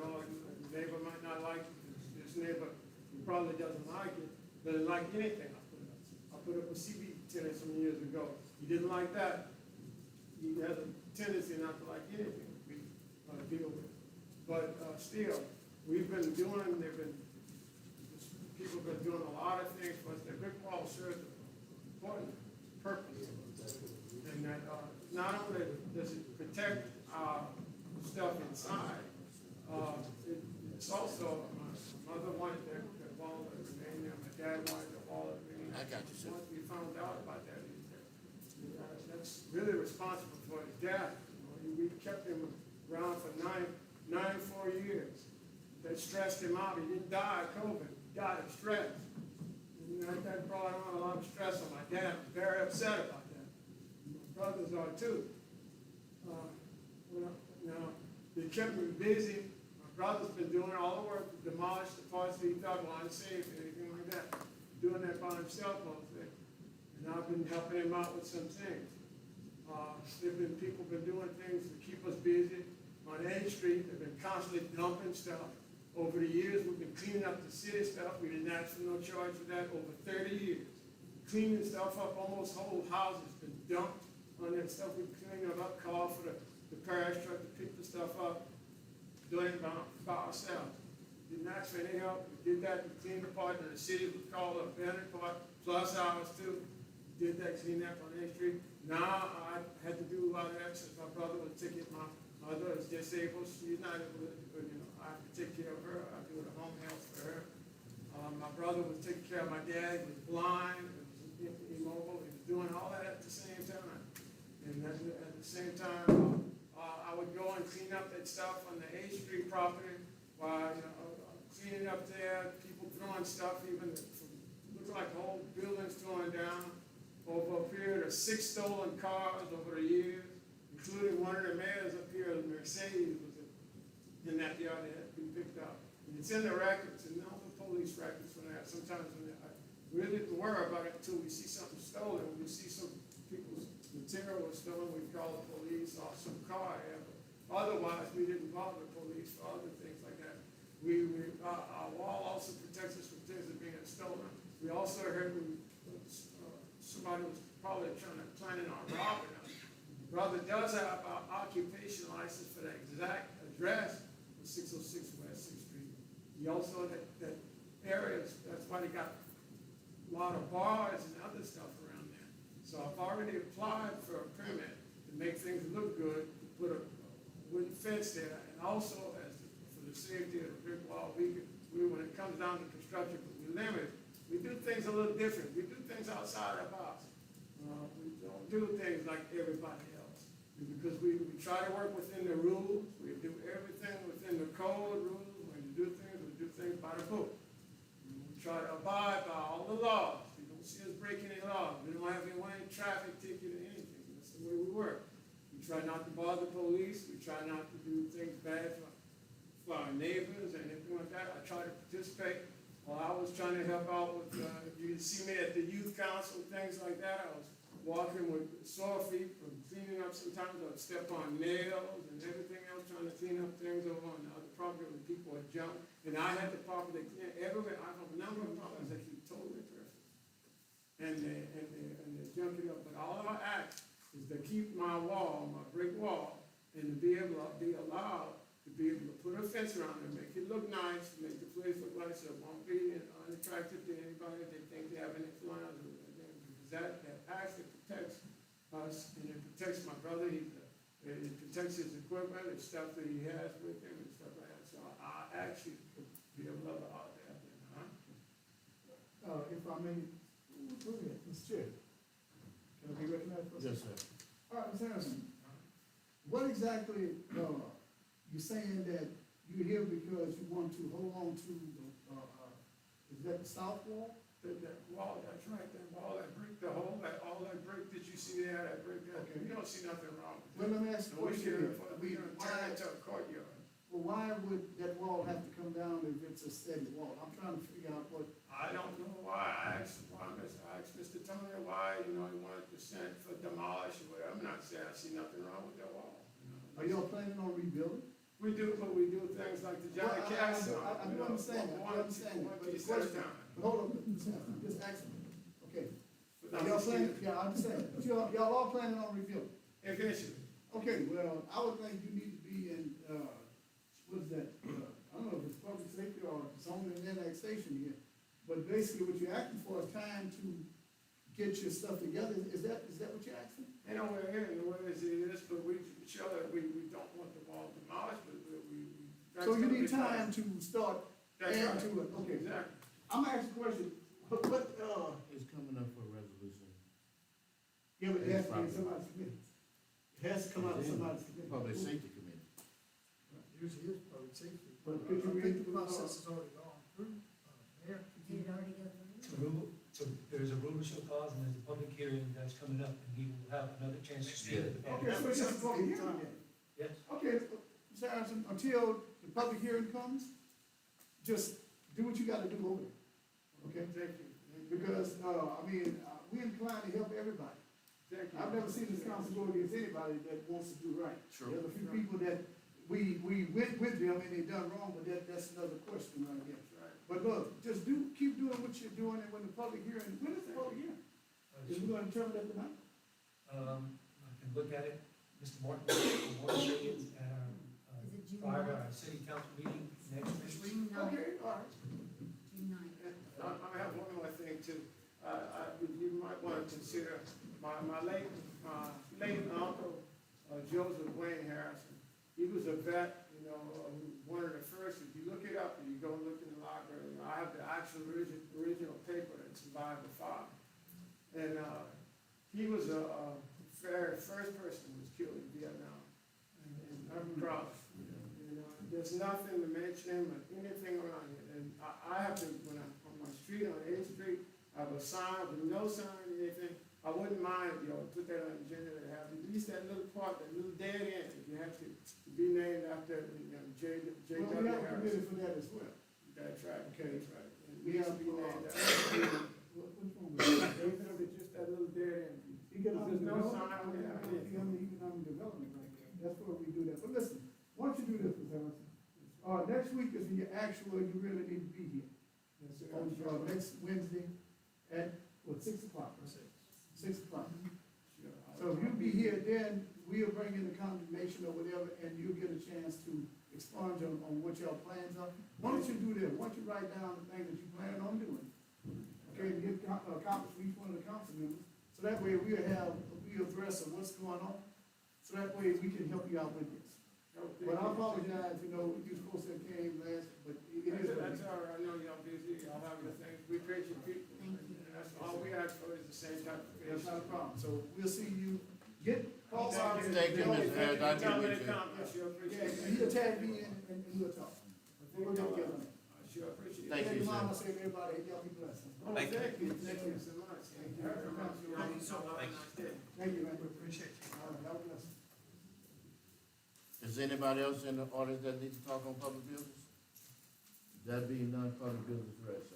neighbor might not like it. This neighbor, who probably doesn't like it, doesn't like anything I put up. I put up a CB tenant some years ago. He didn't like that. He has a tendency not to like anything we deal with. But still, we've been doing, people have been doing a lot of things for us. The brick wall serves an important purpose. And that not only does it protect stuff inside, it's also, my mother wanted that wall to remain there, my dad wanted the wall to remain there. I got you, sir. Once we found out about that, that's really responsible for his death. We kept him around for 94 years. That stressed him out. He didn't die of COVID, he died of stress. And that brought on a lot of stress on my dad. I'm very upset about that. My brothers are too. They kept me busy. My brother's been doing all the work to demolish the parts that he thought were unsafe and anything like that. Doing that by himself mostly. And I've been helping him out with some things. People been doing things to keep us busy. On 8th Street, they've been constantly dumping stuff. Over the years, we've been cleaning up the city stuff. We didn't ask for no charge for that over 30 years. Cleaning stuff up, almost whole houses been dumped on that stuff. We cleaned it up, called for the parish truck to pick the stuff up, doing it by ourselves. Didn't ask for any help. We did that, we cleaned the part that the city would call a abandoned part, plus ours too. Did that, clean up on 8th Street. Now, I had to do a lot of that since my brother was taking my mother is disabled. She's not able to, I have to take care of her. I do the home health for her. My brother was taking care of my dad. He was blind, he was immobile. He was doing all that at the same time. And at the same time, I would go and clean up that stuff on the 8th Street property while, cleaning up there, people throwing stuff, even looked like whole buildings torn down. Over up here, there's 6 stolen cars over the years, including one of the mayors up here, Mercedes, was in that yard that had to be picked up. And it's in the records, and all the police records from that. Sometimes we really didn't worry about it until we see something stolen. When we see some people's material was stolen, we call the police, or some car. Otherwise, we didn't bother the police for other things like that. Our wall also protects us from things that are being stolen. We also heard somebody was probably planning on robbing us. Brother does have our occupation license for the exact address of 606 West 6th Street. He also, that area, that's why they got a lot of bars and other stuff around there. So I've already applied for a permit to make things look good, to put a wooden fence there, and also for the safety of the brick wall, we, when it comes down to construction, we limit, we do things a little different. We do things outside our box. We don't do things like everybody else. Because we try to work within the rules, we do everything within the code rules, when we do things by the book. We try to abide by all the laws. You don't see us break any laws. We don't have any traffic ticket or anything. That's the way we work. We try not to bother police. We try not to do things bad for our neighbors and anything like that. I try to participate. While I was trying to help out with, you see me at the youth council, things like that. I was walking with sore feet from cleaning up. Sometimes I'd step on nails and everything else, trying to clean up things over on the other property when people would jump. And I had the property clean everywhere. I have a number of properties that keep totally perfect. And they junk it up. But all I ask is to keep my wall, my brick wall, and to be able to be allowed to be able to put a fence around it, make it look nice, make the place look nice, so it won't be unattractive to anybody if they think they have any flies or anything. Because that actually protects us, and it protects my brother. It protects his equipment and stuff that he has with him and stuff like that. So I actually be a lover out there, If I may, go ahead, Mr. Chair. Can I be recognized for a second? Yes, sir. All right, Ms. Harrison, what exactly, you're saying that you're here because you want to hold on to the, is that the south wall? That wall, that's right, that wall, that brick, the hole, all that brick that you see there, that brick, Okay. you don't see nothing wrong with it. Well, let me ask you a question. We can turn it into a courtyard. Well, why would that wall have to come down if it's a steady wall? I'm trying to figure out what. I don't know why. I asked Mr. Tony why, he wanted to send for demolish or whatever. I'm not saying I see nothing wrong with that wall. Are y'all planning on rebuilding? We do, but we do things like the Johnny Cash song. I do understand that, I understand that, but the question, hold on, just ask me, okay. Are y'all planning, yeah, I understand, but y'all all planning on rebuilding? Eventually. Okay, well, I would think you need to be in, what is that, I don't know if it's public safety or zoning and annexation here, but basically what you're asking for is time to get your stuff together, is that what you're asking? You know, we're here, the way it is, but we show that we don't want the wall demolished, but we. So you need time to start That's adding right. to it, okay. Exactly. I'm gonna ask a question, what, It's coming up for a resolution. yeah, but it has to be in somebody's committee. It has to come out of somebody's committee. Public Safety Committee. Usually is public safety. But could you I read think the the process has already gone through, Mayor. Did it already go through? There's a rule of show cause and there's a public hearing that's coming up and he will have another chance to speak at the Okay, panel. so it's just a public hearing then? Yes. Okay, Mr. Harrison, until the public hearing comes, just do what you gotta do over there, okay? Thank you. Because, we inclined to help everybody. Thank you. I've never seen this council go against anybody that wants to do right. True. There's a few people that we went with them and they done wrong, but that's another question right there. Right. But look, just keep doing what you're doing, and when the public hearing, when is the public hearing? Is we gonna determine that tonight? I can look at it, Mr. Martin, say it at our, Is it June prior to 9th? our city council meeting next week. June 9th. Okay, all right. June 9th. I have one more thing too. You might want to consider my late uncle, Joseph Wayne Harrison. He was a vet, one of the first, if you look it up, and you go look in the library, I have the actual original paper that survived the fire. And, he was a very first person who was killed in Vietnam, and I'm proud. There's nothing to mention him or anything around here. And I have to, when I'm on my street, on 8th Street, I have a sign with no sign or anything. I wouldn't mind, put that on the agenda to have at least that little part, that little dead end, if you have to be named after, J.W. Well, we have a Harrison. committee for that as well. That's right. Okay. That's right. It We needs have, to be named after. which one was it? It's just that little dead end. Economic There's no development, sign, we have anything. economic development right there, that's where we do that, but listen, next week is the actual, you really need to be here. Next Wednesday at, 6 o'clock? 6 o'clock. So if you be here, then we'll bring in the condemnation or whatever, and you'll get a chance to expunge on what your plans are. Why don't you do this? Why don't you write down the things that you plan on doing? Okay, and get copies for each one of the council members, so that way we'll address of what's going on, so that way we can help you out with this. But I apologize, you supposed to have came last, but it is. That's all right, I know y'all busy, y'all have other things, we appreciate you. That's all we ask for is the same type of. That's not a problem, so we'll see you, call Thank Robert. you. Thank you, Mr. Harris. I'll Tell get me with the you. comments, sure Yeah, appreciate and it. he'll tag me in and we'll talk. We'll get together. I sure appreciate it. Thank you, Mama sir. said everybody, y'all be blessed. Oh, Thank you. Thank you so much. Thank you very much. Thank you so much. Thank you, man. We appreciate you. All right, God bless. Is anybody else in the audience that needs to talk on public business? That being non-public business, right, sir?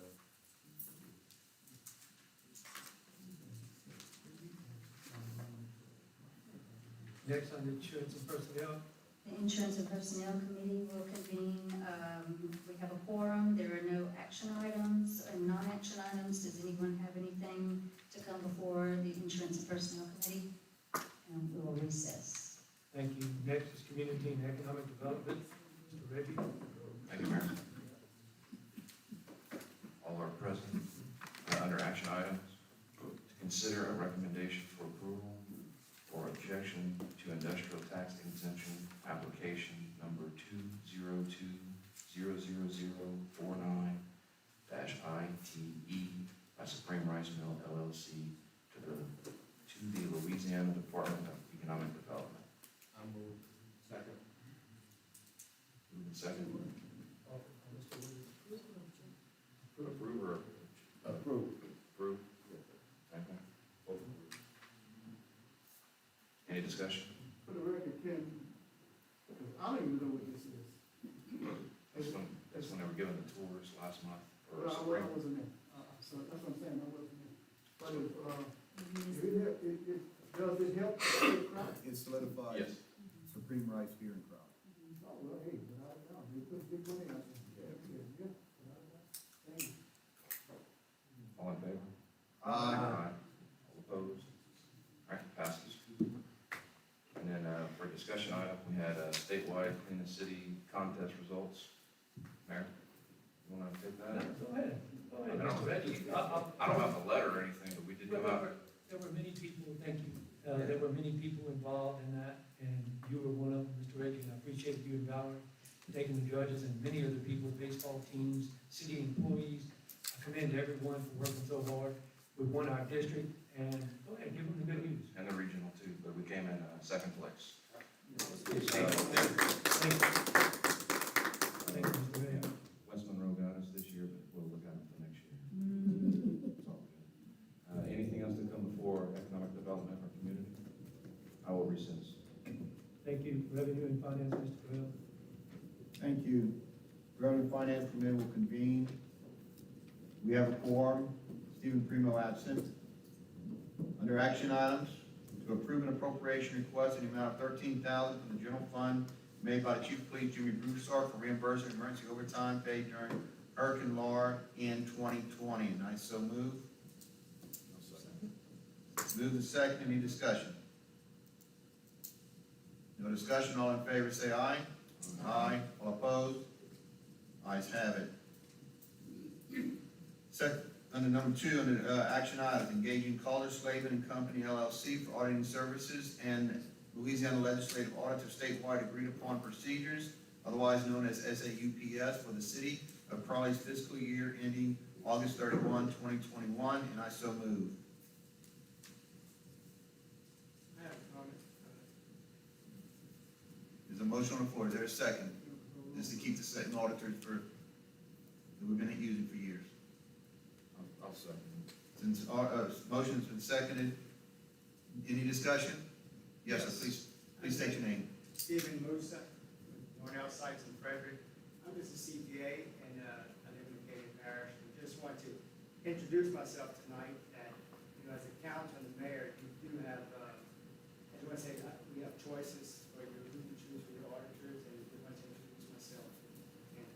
Next on the insurance and personnel. The Insurance and Personnel Committee will convene. We have a quorum. There are no action items and non-action items. Does anyone have anything to come before the Insurance and Personnel Committee? And we will recess. Thank you. Next is Community and Economic Development. Mr. Reggie. Thank you, Mayor. All are present. Under action items, to consider a recommendation for approval or objection to industrial tax exemption application number 202-00049-ITE by Supreme Rice Mill LLC to the Louisiana Department of Economic Development. I move. Second. Move in second. Approve or? Approve. Approve. Second. Both. Any discussion? For the record, Ken, because I don't even know what this is. That's when they were given the tours last month for Well, I spring. wasn't there. So that's what I'm saying, I wasn't there. But does it help? It solidifies Yes. Supreme Rights here in Crowley. Oh, well, hey, but I don't know, they put a big money out there. Yeah. Thank you. All in favor? Aye. All opposed? All right, passes. And then, for discussion item, we had statewide Clean the City contest results. Mayor, you wanna take that? Go ahead. Go ahead, I don't- Mr. Reggie. I don't have a letter or anything, but we did come out. There were many people, thank you, there were many people involved in that, and you were one of them, Mr. Reggie, and I appreciate you and Valerie taking the judges and many of the people, baseball teams, city employees. I commend everyone for working so hard. We won our district, and go ahead, give them the good news. And the regional too, but we came in second place. Thank you, Mr. Reggie. West Monroe got us this year, but we'll look at them for next year. It's all good. Anything else to come before economic development or community? I will recess. Thank you, Revenue and Finance, Mr. Bell. Thank you. Revenue Finance Committee will convene. We have a quorum. Stephen Primo absent. Under action items, to approve an appropriation request in the amount of $13,000 from the general fund made by the Chief of Police Jimmy Broussard for reimbursement of emergency overtime paid during Hurricane Laura in 2020. And I so move. Move the second. Any discussion? No discussion. All in favor say aye. Aye. All opposed? Ayes have it. Under number 2, under action items, engaging Calder, Slavin and Company LLC for auditing services and Louisiana Legislative Audit of statewide agreed upon procedures, otherwise known as SAUPS, for the city of Crowley's fiscal year ending August 31, 2021, and I so move. I have a comment. There's a motion on the floor. Is there a second? This is to keep the sitting auditors that we've been using for years. I'll second. Since motion's been seconded, any discussion? Yes, sir, please state your name. Stephen Musa, Nornell Sites in Frederick. I'm just a CPA and I live in Acadian Parish. I just want to introduce myself tonight that, as a council and the mayor, you do have, I just want to say that we have choices for who to choose for your auditors, and I want to introduce myself and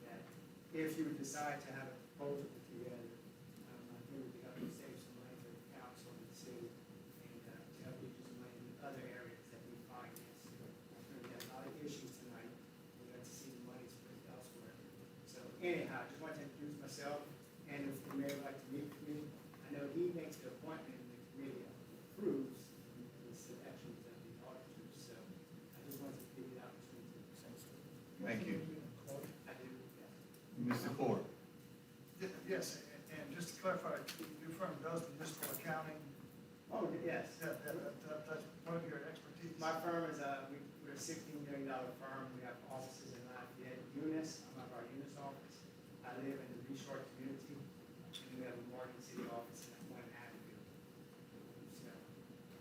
if you would decide to have a proposal put together, I think we'd be able to save some money for the council and the city, and to help you some money in other areas that we finance. We have a lot of issues tonight, we'd like to see the money spent elsewhere. So anyhow, I just want to introduce myself, and if the mayor would like to meet with me, I know he makes the appointment, and the committee approves the selections of the auditors, so I just wanted to give you the opportunity. Thank you. I do, yes. Mr. Ford? Yes, and just to clarify, your firm does municipal accounting, Oh, yes. that's part of your expertise. My firm is, we're a $16 million firm. We have offices in Lafayette, Eunice, I'm at our Eunice office. I live in the Resort community, and we have a Morgan City office in One Avenue.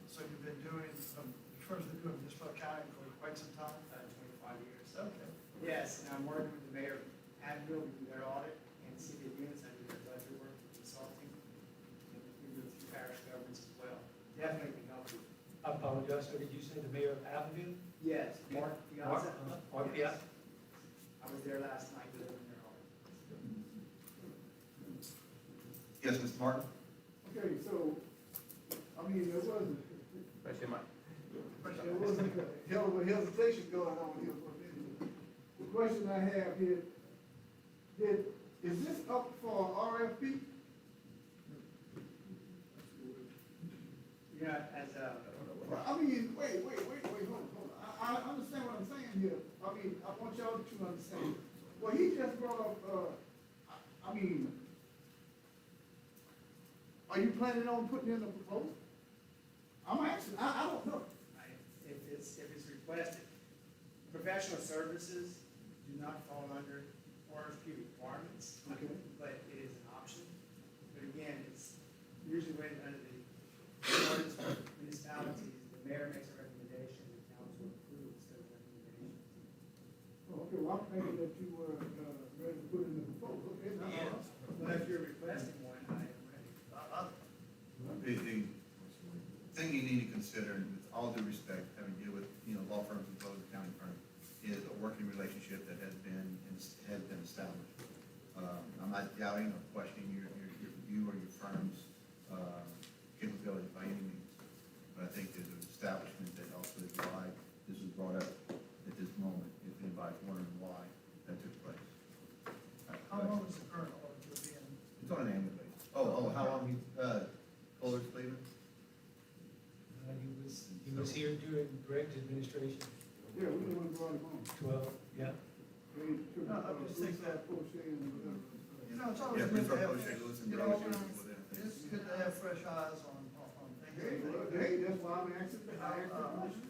So you've been doing, firm's been doing municipal accounting for quite some time? 25 years. Okay. Yes, and I'm working with the mayor of Abbeville, we do their audit, and the city of Eunice, I do their budget work, consulting, and we do a few parish governments as well. Definitely can help you. I apologize, so did you say the mayor of Abbeville? Yes, Mark Piazza. Mark Piazza? I was there last night delivering their audit. Yes, Mr. Martin? Okay, so, I mean, there wasn't, Question, Mike. there wasn't a hell of a hesitation going on here for a minute. The question I have here, is this up for RFP? Yeah, as a, I mean, wait, hold on. I understand what I'm saying here. I mean, I want y'all to understand. Well, he just brought up, I mean, are you planning on putting in a proposal? I'm asking, I don't know. if it's requested. Professional services do not fall under RFP requirements. Okay. But it is an option. But again, it's usually rated under the ordinance for municipalities. The mayor makes a recommendation, the council approves those recommendations. Oh, okay, well, I'm thinking that you were, ready to put in the proposal. Okay, now, And, but if you're requesting one, I am ready. The thing you need to consider, and with all due respect, having to deal with, law firms as well as accounting firms, is a working relationship that has been established. I'm not doubting or questioning you or your firm's, capability by any means. But I think there's an establishment that also is why this was brought up at this moment, if anybody's wondering why that took place. How long is the current auditor being? It's on an annual basis. Oh, how long you, Fuller's leaving? He was here during Greg's administration, Yeah, we don't want to go on the phone. 12, yeah. No, I just think that, it's always Yeah, good to Mr. have, O'Shea, Lewis, and you Rose, know, it's good to have fresh eyes on Hey, things. that's why I'm asking the question.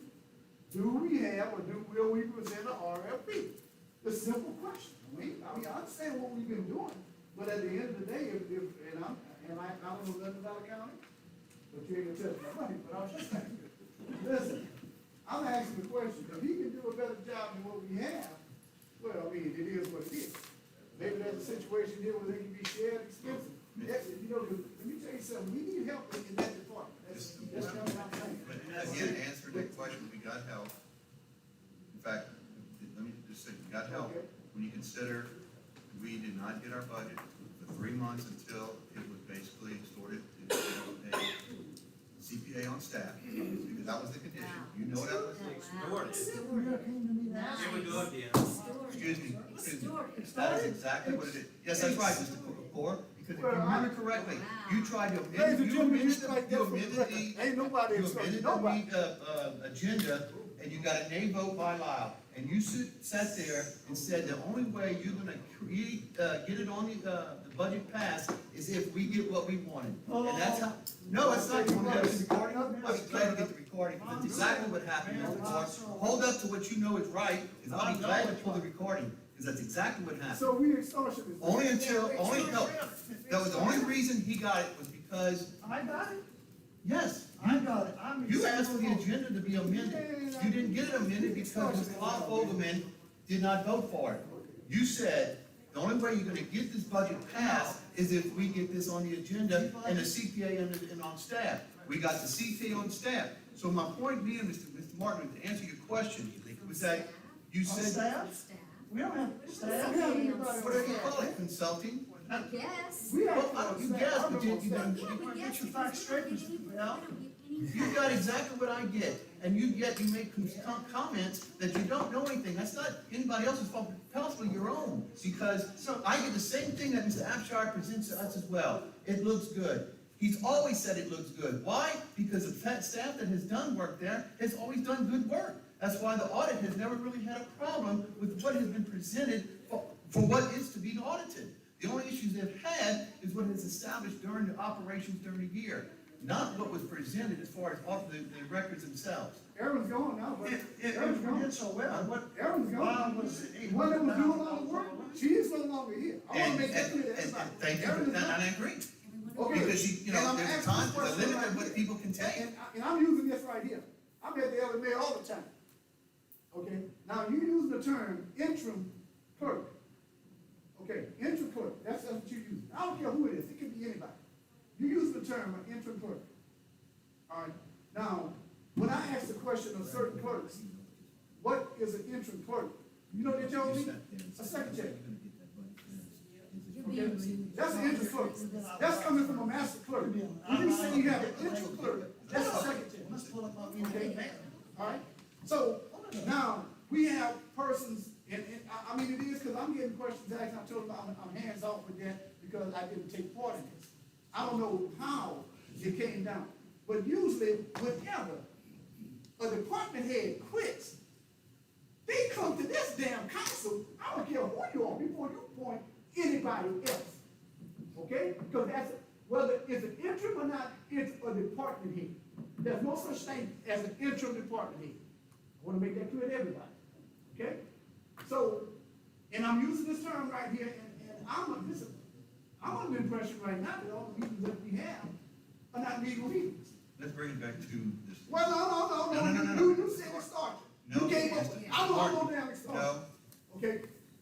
Do we have or will we present an RFP? The simple question. I mean, I understand what we've been doing, but at the end of the day, and I don't know nothing about accounting, but you ain't gonna touch my money, but I'm just saying, listen, I'm asking the question, if he can do a better job than what we have, well, I mean, it is what it is. Maybe there's a situation here where they can be shared expenses. Let me tell you something, we need help in that department. That's what I'm saying. But again, answer that question, we got help. In fact, let me just say, we got help. When you consider, we did not get our budget for 3 months until it was basically sorted to a CPA on staff, because that was the condition. You know that was. Here we go again. Excuse me. That is exactly what it is. Yes, that's right, Mr. Core, because if you remember correctly, you tried to amend, you amended the agenda, and you got a nay vote by Lyle. And you sat there and said the only way you're gonna get it on the budget passed is if we get what we wanted. And that's how, no, it's not, you wanna get the recording? I'll be glad to get the recording, because that's exactly what happened, Mr. Core. Hold up to what you know is right, because I'll be glad to pull the recording, because that's exactly what happened. So we extortionist. That was the only reason he got it was because, I got it, yes, I got it, you asked for the agenda to be amended. You didn't get it amended because Mr. Lyle Fogelman did not vote for it. You said, the only way you're gonna get this budget passed is if we get this on the agenda and the CPA and on staff. We got the CPA on staff. So my point being, Mr. Martin, to answer your question, was that you said. staff? We don't have staff. We don't have anybody. What do you call it, consulting? I guess. We have. Well, I don't, you guess, but you Yeah, don't. we guess Get your because facts we straight, don't get Mr. any- we Bell. don't get any You got exactly what I get, and you make comments that you don't know anything. That's not anybody else's fault, possibly your own. Because I get the same thing that Mr. Abshire presents to us as well. It looks good. He's always said it looks good. Why? Because the staff that has done work there has always done good work. That's why the audit has never really had a problem with what has been presented for what is to be audited. The only issues they've had is what is established during the operations during the year, not what was presented as far as the records themselves. Aaron's gone now, but If Aaron's we gone. did so well, what, Aaron's why gone. was it The one that was doing all the $800,000 work, she is no longer here. I wanna make that clear to everybody. Thank you, Aaron is and gone. I agree. Okay. Because And I'm there's a asking time, this there's a question limit right of what here. people can take. And I'm using this right here. I'm at the LMA all the time. Okay, now you use the term interim clerk. Okay, interim clerk, that's what you use. I don't care who it is, it can be anybody. You use the term an interim clerk. All right, now, when I ask the question of certain clerks, what is an interim clerk? You know what they told me? A secretary. Okay, that's an interim clerk. That's coming from a master clerk. When you say you have an interim clerk, that's a secretary. Okay, all right? So, now, we have persons, and I mean, it is, because I'm getting questions asked, I told them I'm hands off with that, because I didn't take part in this. I don't know how it came down, but usually, whenever a department head quits, they come to this damn council, I don't care who you are, before you appoint anybody else. Okay? Because that's, whether it's an interim or not, it's a department head. There's no such thing as an interim department head. I want to make that clear to everybody. Okay? So, and I'm using this term right here, and I'm under the impression right now that all the meetings that we have are not legal meetings. Let's bring it back to this. Well, no. You said it started. No, You came up, it's I don't Martin. know damn it started. No. Okay?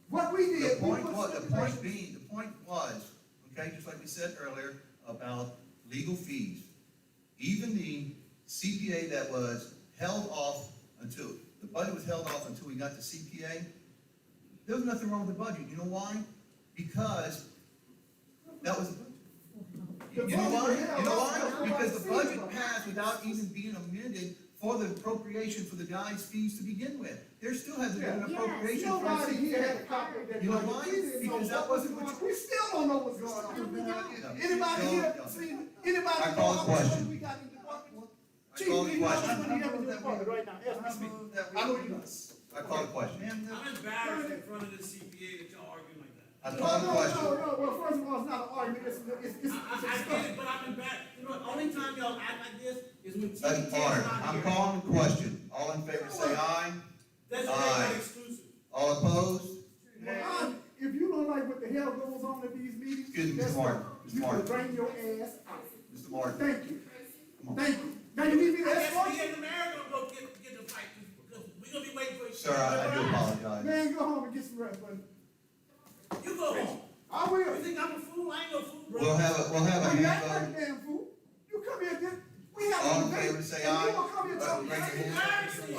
What we did, The we point put was, the stipulations. point was, okay, just like we said earlier, about legal fees. Even the CPA that was held off until, the budget was held off until we got the CPA, there was nothing wrong with the budget. You know why? Because that was, you know why? You know why? Because the budget passed without even being amended for the appropriation for the guys' fees to begin with. There still hasn't been an Yes. appropriation for a Nobody here had a CPA. copy of that. You know budget. why? We didn't know Because that what was wasn't going what on. We still don't know what's going on. No, we don't. Anybody here seen, anybody I know call the how much money question. we got in the department? I Chief, call do the you know how much question. money you have in the department right now? Yes, Mr. Speaker. I know you know. I call the question. I'm embarrassed in front of the CPA that y'all arguing like that. I call the question. No, well, first of all, it's not an argument, it's a I get discussion. it, but I'm embarrassed. You know, the only time y'all act like this is when That's TDK is order. not I'm here. calling the question. All in favor, say aye. That's Aye. why not exclusive. All opposed? Well, if you don't like what the hell goes on at these meetings, Excuse me, guess Mr. Martin. what? Mr. You can Martin. bring your ass out. Mr. Martin. Thank you. Come on. Thank you. Now you need me to I guess escort me you? and the mayor gonna go get the fight, because we gonna be waiting for you. Sir, I do apologize. Man, go home and get some rest, buddy. You go home. I will. You think I'm a fool? I ain't no fool, bro. We'll have a You act hand like a vote. damn fool. You come here, we have All a in debate. favor, say and aye. you gonna come here talking. Raise your hand.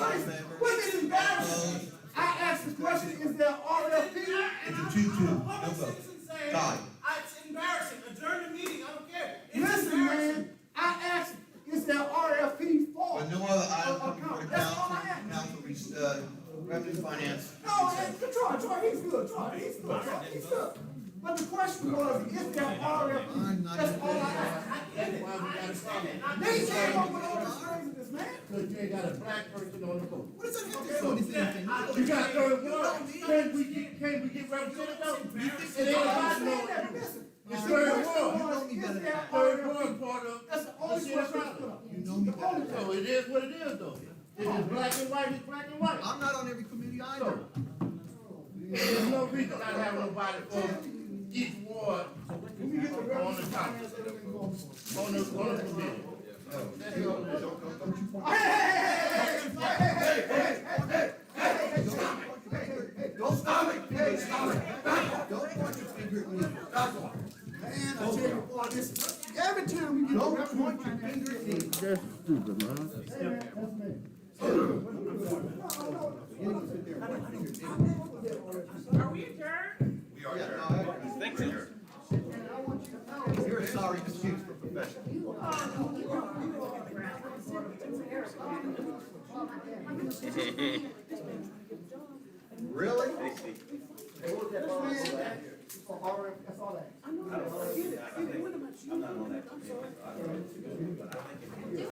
All in favor? What is embarrassing? I asked the question, is there RFP? It's a 2-2. No vote. Tie. It's embarrassing. Adjourn the meeting. I don't care. It's Listen, embarrassing. man, I asked, is there RFP for? With no other item coming before the That's all council, I asked. revenue finance. No, Troy, he's good, he's good. But the question was, is there RFP? That's all I asked. I get it. I understand it. I They understand came up with all this craziness, man. Cause you ain't got a black person on the board. What does that have to do with anything? You got 31, can we get represented though? It ain't about no, Listen, it's the 31. question was, is there 31 RFP? part of. That's the only question I put up. You know me better. So it is what it is though. If it's black and white, it's black and white. I'm not on every committee either. So, there's no reason not to have nobody for each ward When we get the on the revenue top, finance, everything goes. on the committee. That's all it is. Don't stop it. Don't point your finger at me. That's all. Man, I tell you, boy, this, every time we get the Don't revenue point your finance. finger at me. That's stupid, man. Hey, man, that's me. No, no, no. You need to sit there and point your finger at me. Really? That's all that. I don't, I get it, what am I? I'm not on that committee, so I don't know, but I think